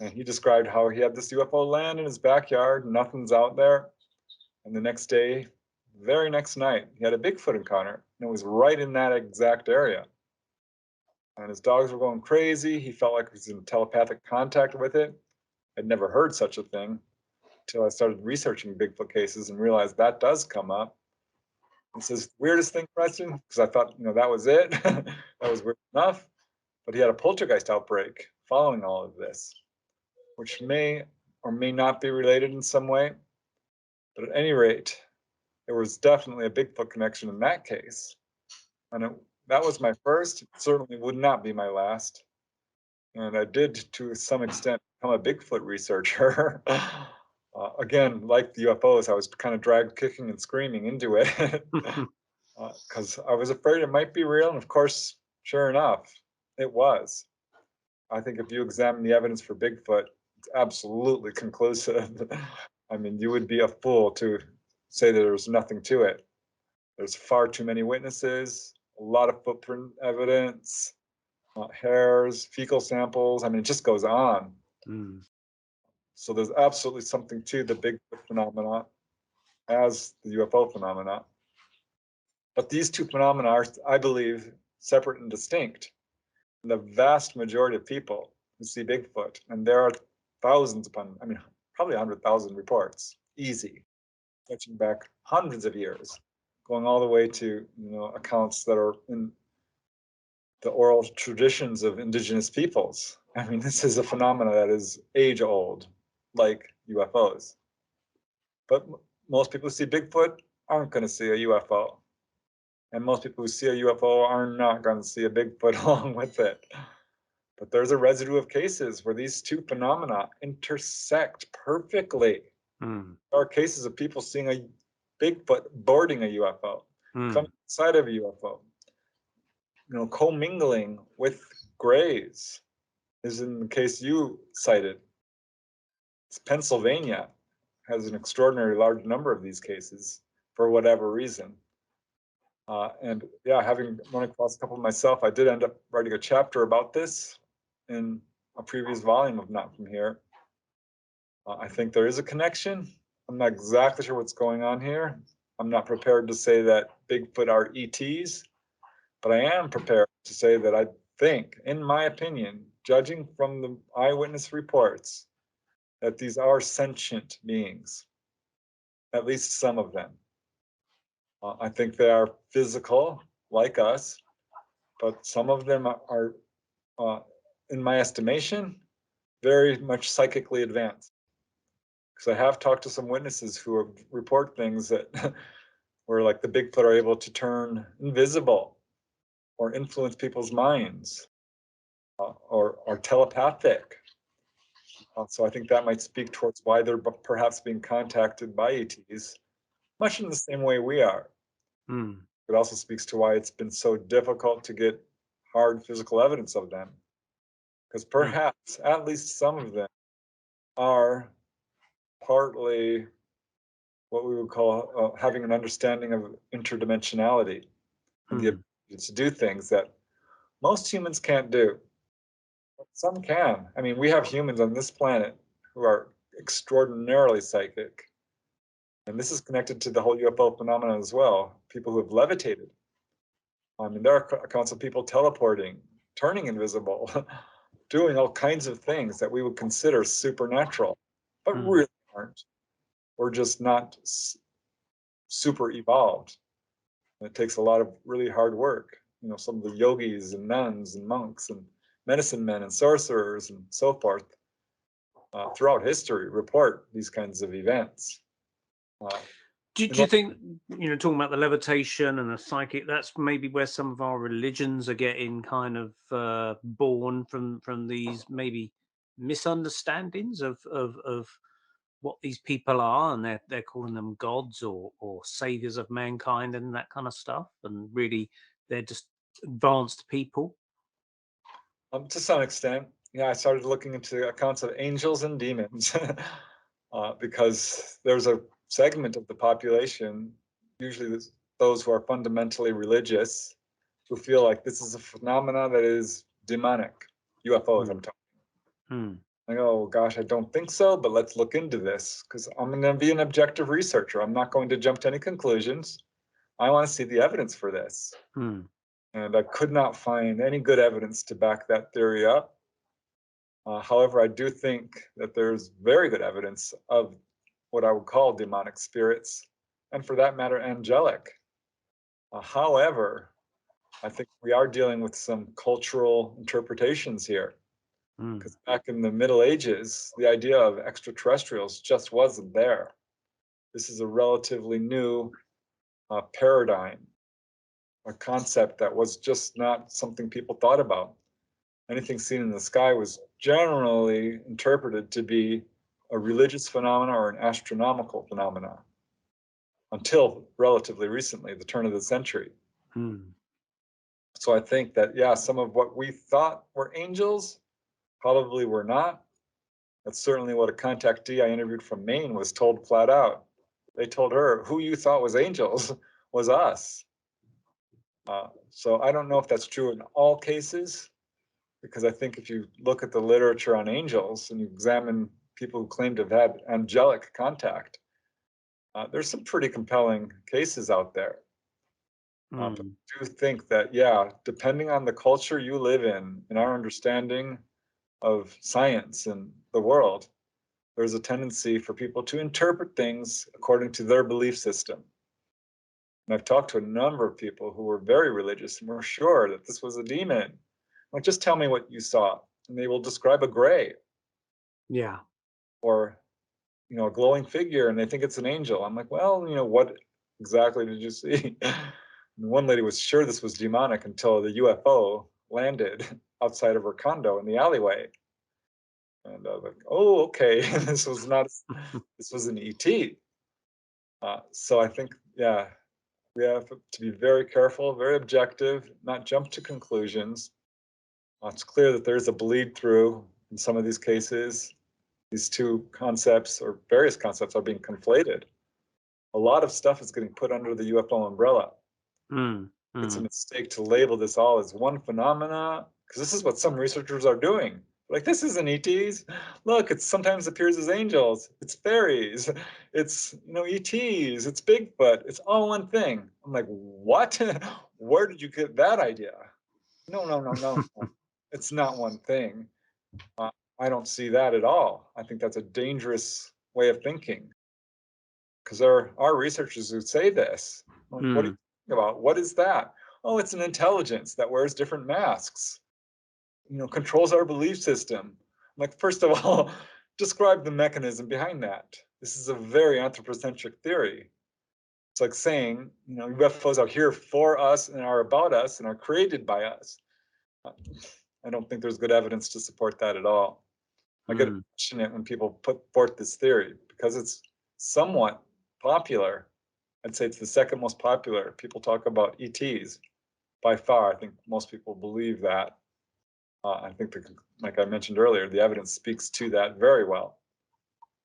And he described how he had this UFO land in his backyard, nothing's out there. And the next day, very next night, he had a Bigfoot encounter, and it was right in that exact area. and his dogs were going crazy. He felt like he was in telepathic contact with it. I'd never heard such a thing until I started researching Bigfoot cases and realized that does come up. He says, weirdest thing, Preston, because I thought, that was it. That was weird enough. But he had a poltergeist outbreak following all of this, which may or may not be related in some way. But at any rate, there was definitely a Bigfoot connection in that case. And that was my first. It certainly would not be my last. And I did, to some extent, become a Bigfoot researcher. Again, like the UFOs, I was kind of dragged kicking and screaming into it because I was afraid it might be real. And of course, sure enough, it was. I think if you examine the evidence for Bigfoot, it's absolutely conclusive. I mean, you would be a fool to say that there's nothing to it. There's far too many witnesses, a lot of footprint evidence, hairs, fecal samples. I mean, it just goes on. So there's absolutely something to the Bigfoot phenomena as the UFO phenomena. But these two phenomena are, I believe, separate and distinct. The vast majority of people who see Bigfoot, and there are thousands upon, probably 100,000 reports, easy, stretching back hundreds of years, going all the way to, accounts that are in the oral traditions of indigenous peoples. I mean, this is a phenomenon that is age old, like UFOs. But most people who see Bigfoot aren't going to see a UFO. And most people who see a UFO are not going to see a Bigfoot along with it. But there's a residue of cases where these two phenomena intersect perfectly. There are cases of people seeing a Bigfoot boarding a UFO, coming inside of a UFO, commingling with grays, as in the case you cited. Pennsylvania has an extraordinarily large number of these cases for whatever reason. And yeah, having run across a couple myself, I did end up writing a chapter about this in a previous volume of Not From Here. I think there is a connection. I'm not exactly sure what's going on here. I'm not prepared to say that Bigfoot are ETs, but I am prepared to say that I think, in my opinion, judging from the eyewitness reports, that these are sentient beings, at least some of them. I think they are physical, like us, but some of them are, in my estimation, very much psychically advanced. Because I have talked to some witnesses who report things that where like the Bigfoot are able to turn invisible or influence people's minds or telepathic. So I think that might speak towards why they're perhaps being contacted by ETs, much in the same way we are. It also speaks to why it's been so difficult to get hard physical evidence of them. Because perhaps at least some of them are partly what we would call having an understanding of interdimensionality and the ability to do things that most humans can't do. But some can. I mean, we have humans on this planet who are extraordinarily psychic. And this is connected to the whole UFO phenomenon as well. People who have levitated. I mean, there are accounts of people teleporting, turning invisible, doing all kinds of things that we would consider supernatural, but really aren't. We're just not super evolved. And it takes a lot of really hard work. Some of the yogis and nuns and monks and medicine men and sorcerers and so forth throughout history report these kinds of events. Do you think, talking about the levitation and the psychic, that's maybe where some of our religions are getting kind of born from these maybe misunderstandings of what these people are, and they're calling them gods or saviors of mankind and that kind of stuff, and really they're just advanced people? To some extent, yeah. I started looking into accounts of angels and demons because there's a segment of the population, usually those who are fundamentally religious, who feel like this is a phenomena that is demonic. UFOs, I'm talking. I go, oh, gosh, I don't think so, but let's look into this because I'm going to be an objective researcher. I'm not going to jump to any conclusions. I want to see the evidence for this. And I could not find any good evidence to back that theory up. However, I do think that there's very good evidence of what I would call demonic spirits, and for that matter, angelic. However, I think we are dealing with some cultural interpretations here. Mm. Because back in the Middle Ages, the idea of extraterrestrials just wasn't there. This is a relatively new paradigm, a concept that was just not something people thought about. Anything seen in the sky was generally interpreted to be a religious phenomena or an astronomical phenomena until relatively recently, the turn of the century. Mm. So I think that, yeah, some of what we thought were angels probably were not. That's certainly what a contactee I interviewed from Maine was told flat out. They told her, who you thought was angels was us. So I don't know if that's true in all cases, because I think if you look at the literature on angels and you examine people who claim to have had angelic contact, there's some pretty compelling cases out there. But I do think that, yeah, depending on the culture you live in our understanding of science and the world, there's a tendency for people to interpret things according to their belief system. And I've talked to a number of people who were very religious and were sure that this was a demon. Like, just tell me what you saw. And they will describe a gray Yeah. or, a glowing figure, and they think it's an angel. I'm like, well, what exactly did you see? And one lady was sure this was demonic until the UFO landed outside of her condo in the alleyway. And I was like, oh, okay, this was an ET. So I think, yeah, we have to be very careful, very objective, not jump to conclusions. It's clear that there's a bleed through in some of these cases. These two concepts or various concepts are being conflated. A lot of stuff is getting put under the UFO umbrella. It's a mistake to label this all as one phenomena, because this is what some researchers are doing. Like, this isn't ETs. Look, it sometimes appears as angels. It's fairies. It's, ETs. It's Bigfoot. It's all one thing. I'm like, what? Where did you get that idea? No. It's not one thing. I don't see that at all. I think that's a dangerous way of thinking. Because there are researchers who say this. Like, what are you talking about? What is that? Oh, it's an intelligence that wears different masks. Controls our belief system. I'm like, first of all, describe the mechanism behind that. This is a very anthropocentric theory. It's like saying, UFOs are here for us and are about us and are created by us. I don't think there's good evidence to support that at all. I get passionate when people put forth this theory because it's somewhat popular. I'd say it's the second most popular. People talk about ETs by far. I think most people believe that. I think, like I mentioned earlier, the evidence speaks to that very well.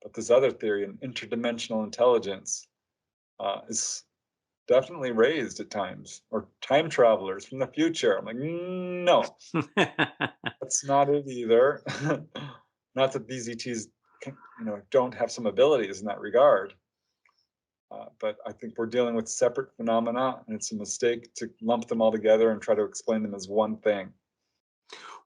But this other theory, an interdimensional intelligence, is definitely raised at times, or time travelers from the future. I'm like, no, that's not it either. Not that these ETs, don't have some abilities in that regard. But I think we're dealing with separate phenomena, and it's a mistake to lump them all together and try to explain them as one thing.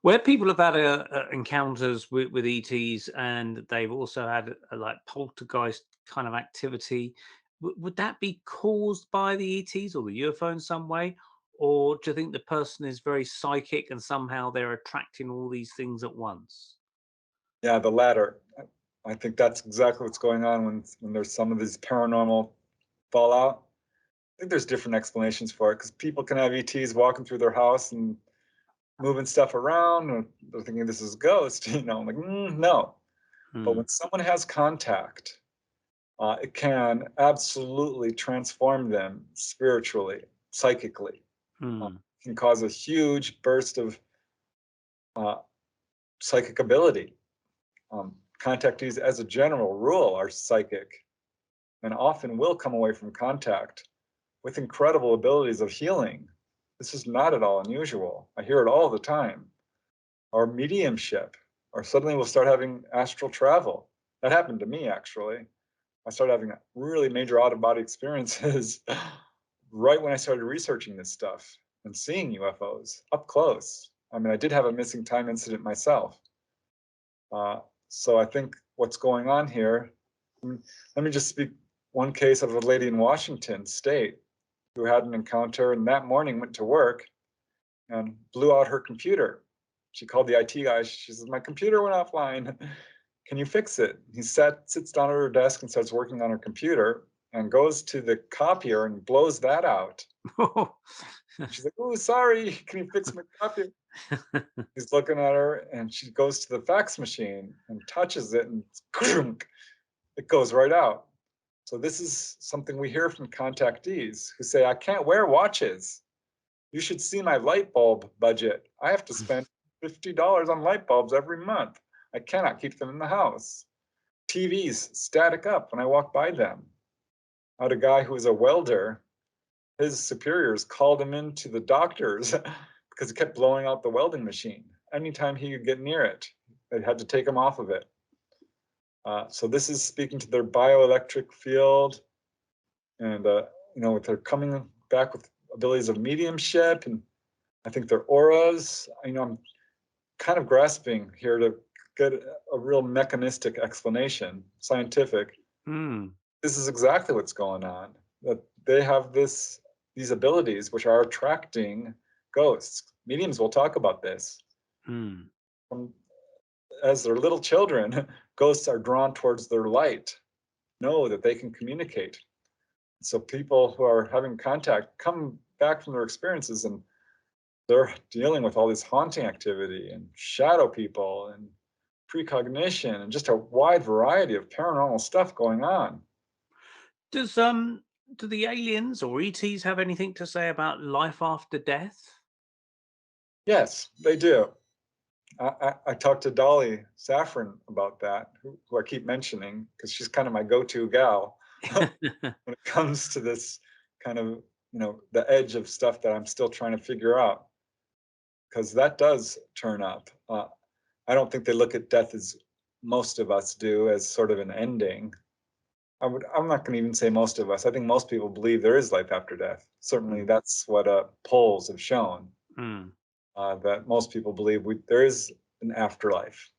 Where people have had encounters with ETs, and they've also had like poltergeist kind of activity, would that be caused by the ETs or the UFO in some way? Or do you think the person is very psychic and somehow they're attracting all these things at once? Yeah, the latter. I think that's exactly what's going on when there's some of these paranormal fallout. I think there's different explanations for it, because people can have ETs walking through their house and moving stuff around, and they're thinking this is a ghost. I'm like, no. But when someone has contact, it can absolutely transform them spiritually, psychically. It can cause a huge burst of psychic ability. Contactees, as a general rule, are psychic and often will come away from contact with incredible abilities of healing. This is not at all unusual. I hear it all the time. Or mediumship, or suddenly we'll start having astral travel. That happened to me, actually. I started having really major out-of-body experiences right when I started researching this stuff. and seeing UFOs up close. I mean, I did have a missing time incident myself. So I think what's going on here, let me just speak one case of a lady in Washington State who had an encounter and that morning went to work and blew out her computer. She called the IT guy. She says, my computer went offline. Can you fix it? He sits down at her desk and starts working on her computer and goes to the copier and blows that out. She's like, oh, sorry, can you fix my copier? He's looking at her and she goes to the fax machine and touches it and it goes right out. So this is something we hear from contactees who say, I can't wear watches. You should see my light bulb budget. I have to spend $50 on light bulbs every month. I cannot keep them in the house. TVs static up when I walk by them. I had a guy who was a welder. His superiors called him into the doctors because he kept blowing out the welding machine. Anytime he could get near it, they had to take him off of it. So this is speaking to their bioelectric field, and they're coming back with abilities of mediumship, and I think their auras. I'm kind of grasping here to get a real mechanistic explanation, scientific. This is exactly what's going on. That they have these abilities which are attracting ghosts. Mediums will talk about this. As they're little children, ghosts are drawn towards their light, know that they can communicate. So people who are having contact come back from their experiences and they're dealing with all this haunting activity and shadow people and precognition and just a wide variety of paranormal stuff going on. Do the aliens or ETs have anything to say about life after death? Yes, they do. I talked to Dolly Saffron about that, who I keep mentioning because she's kind of my go-to gal when it comes to this kind of, the edge of stuff that I'm still trying to figure out, because that does turn up. I don't think they look at death as most of us do, as sort of an ending. I'm not going to even say most of us. I think most people believe there is life after death. Certainly, that's what polls have shown. That most people believe there is an afterlife.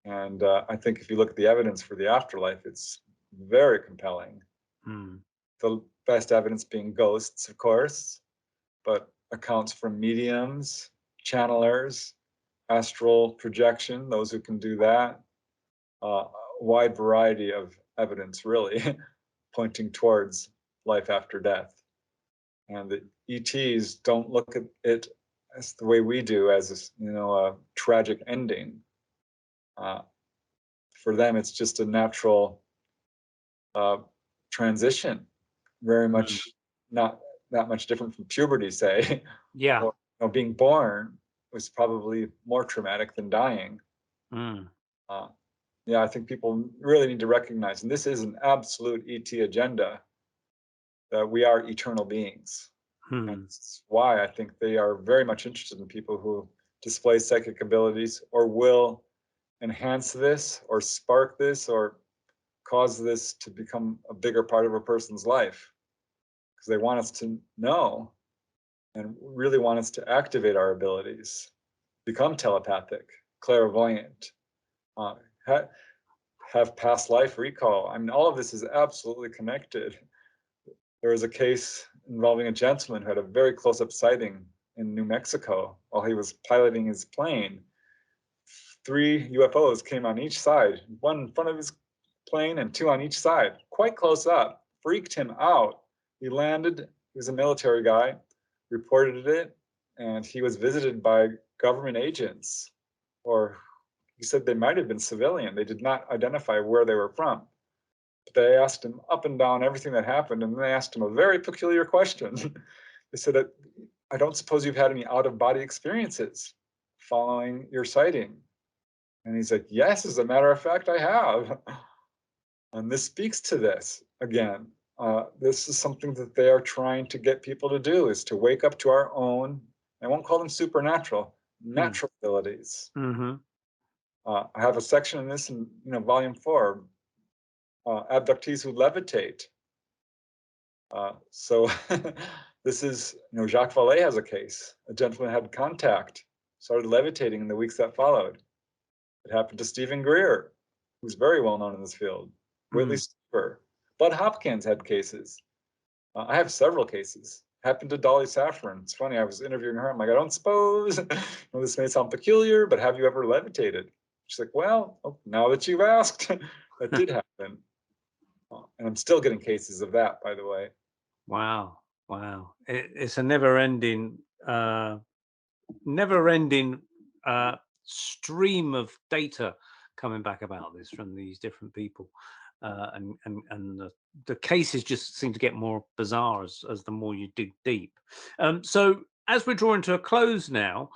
And I think if you look at the evidence for the afterlife, it's very compelling. The best evidence being ghosts, of course, but accounts from mediums, channelers, astral projection, those who can do that. A wide variety of evidence, really, pointing towards life after death. And the ETs don't look at it as the way we do, as a tragic ending. For them, it's just a natural transition, very much not that much different from puberty, say. Yeah. Or, being born was probably more traumatic than dying. Yeah, I think people really need to recognize, and this is an absolute ET agenda, that we are eternal beings. And that's why I think they are very much interested in people who display psychic abilities or will enhance this or spark this or cause this to become a bigger part of a person's life, because they want us to know and really want us to activate our abilities, become telepathic, clairvoyant, have past life recall. I mean, all of this is absolutely connected. There was a case involving a gentleman who had a very close-up sighting in New Mexico while he was piloting his plane. 3 UFOs came on each side, one in front of his plane and 2 on each side, quite close up, freaked him out. He landed, he was a military guy, reported it, and he was visited by government agents, or he said they might have been civilian. They did not identify where they were from. But they asked him up and down everything that happened, and they asked him a very peculiar question. They said, I don't suppose you've had any out-of-body experiences following your sighting? And he's like, yes, as a matter of fact, I have. And this speaks to this again. This is something that they are trying to get people to do, is to wake up to our own, I won't call them supernatural, natural abilities. I have a section in this in volume 4, abductees who levitate. So This is, Jacques Vallée has a case. A gentleman had contact, started levitating in the weeks that followed. It happened to Stephen Greer, who's very well known in this field. Whitley Strieber. Bud Hopkins had cases. I have several cases. Happened to Dolly Saffron. It's funny, I was interviewing her. I'm like, I don't suppose, this may sound peculiar, but have you ever levitated? She's like, well, now that you've asked, that did happen. And I'm still getting cases of that, by the way. Wow. It's a never-ending stream of data coming back about this from these different people, and the cases just seem to get more bizarre as the more you dig deep. So as we're drawing to a close now,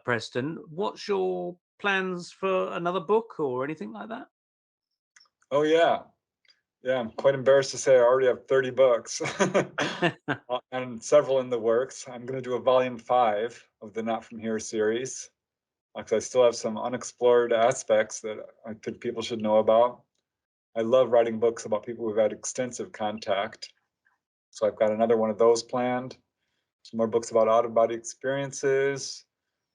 Preston, what's your plans for another book or anything like that? Oh yeah, I'm quite embarrassed to say I already have 30 books and several in the works. I'm going to do a volume 5 of the Not From Here series, because I still have some unexplored aspects that I think people should know about. I love writing books about people who've had extensive contact. So I've got another one of those planned. Some more books about out-of-body experiences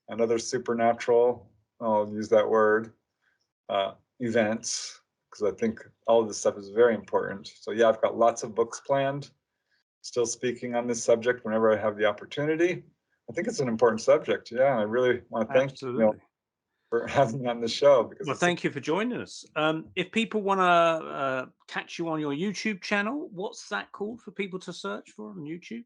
and other supernatural, I'll use that word, events, because I think all of this stuff is very important. So yeah, I've got lots of books planned. Still speaking on this subject whenever I have the opportunity. I think it's an important subject. Yeah, I really want to thank you for having me on the show. Because well, thank you for joining us. If people want to catch you on your YouTube channel, what's that called for people to search for on YouTube?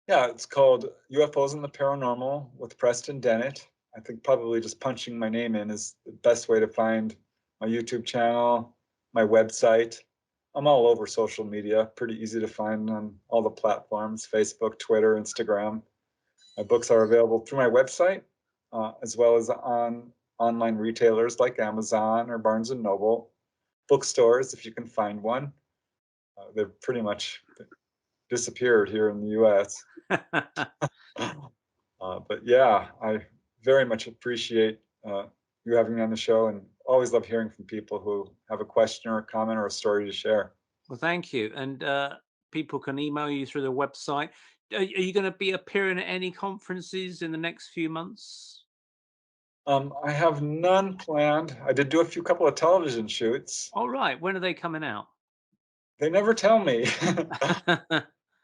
Yeah, it's called UFOs and the Paranormal with Preston Dennett. I think probably just punching my name in is the best way to find my YouTube channel, my website. I'm all over social media, pretty easy to find on all the platforms, Facebook, Twitter, Instagram. My books are available through my website, as well as on online retailers like Amazon or Barnes & Noble, bookstores, if you can find one. They've pretty much disappeared here in the US. But yeah, I very much appreciate you having me on the show, and always love hearing from people who have a question or a comment or a story to share. Well, thank you. And people can email you through the website. Are you going to be appearing at any conferences in the next few months? I have none planned. I did do a couple of television shoots. All right. When are they coming out? They never tell me.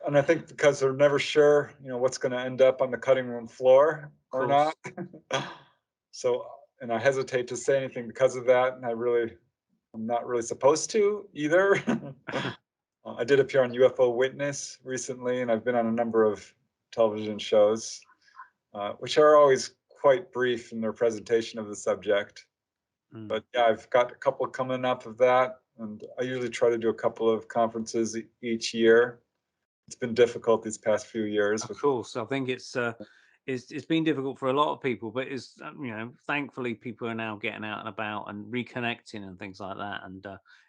And I think because they're never sure, what's going to end up on the cutting room floor or not. So, and I hesitate to say anything because of that. And I'm not really supposed to either. I did appear on UFO Witness recently, and I've been on a number of television shows, which are always quite brief in their presentation of the subject. But yeah, I've got a couple coming up of that, and I usually try to do a couple of conferences each year. It's been difficult these past few years. Of course, I think it's been difficult for a lot of people, but it's thankfully people are now getting out and about and reconnecting and things like that, and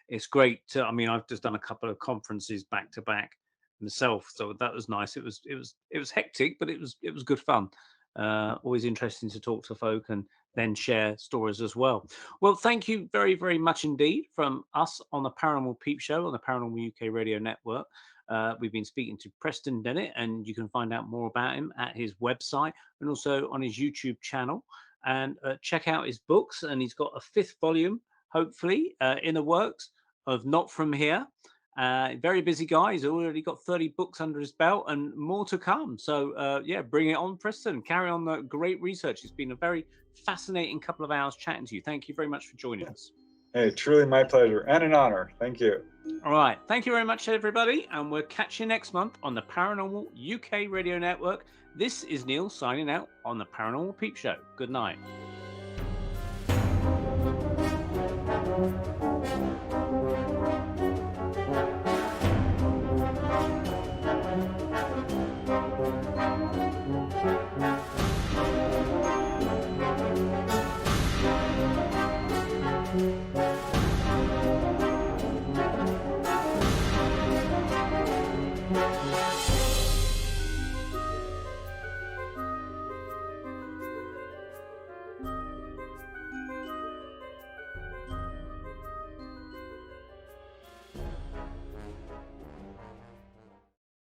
it's great. I've just done a couple of conferences back to back myself, so that was nice. It was hectic, but it was good fun. Always interesting to talk to folk and then share stories as well. Well, thank you very, very much indeed from us on the Paranormal Peep Show on the Paranormal UK Radio Network. We've been speaking to Preston Dennett, and you can find out more about him at his website and also on his YouTube channel. And check out his books. And he's got a 5th volume, hopefully, in the works of Not From Here. Very busy guy. He's already got 30 books under his belt and more to come. So yeah, bring it on, Preston. Carry on the great research. It's been a very fascinating couple of hours chatting to you. Thank you very much for joining us. Hey, truly my pleasure and an honor. Thank you. All right. Thank you very much, everybody. And we'll catch you next month on the Paranormal UK Radio Network. This is Neil signing out on the Paranormal Peep Show. Good night.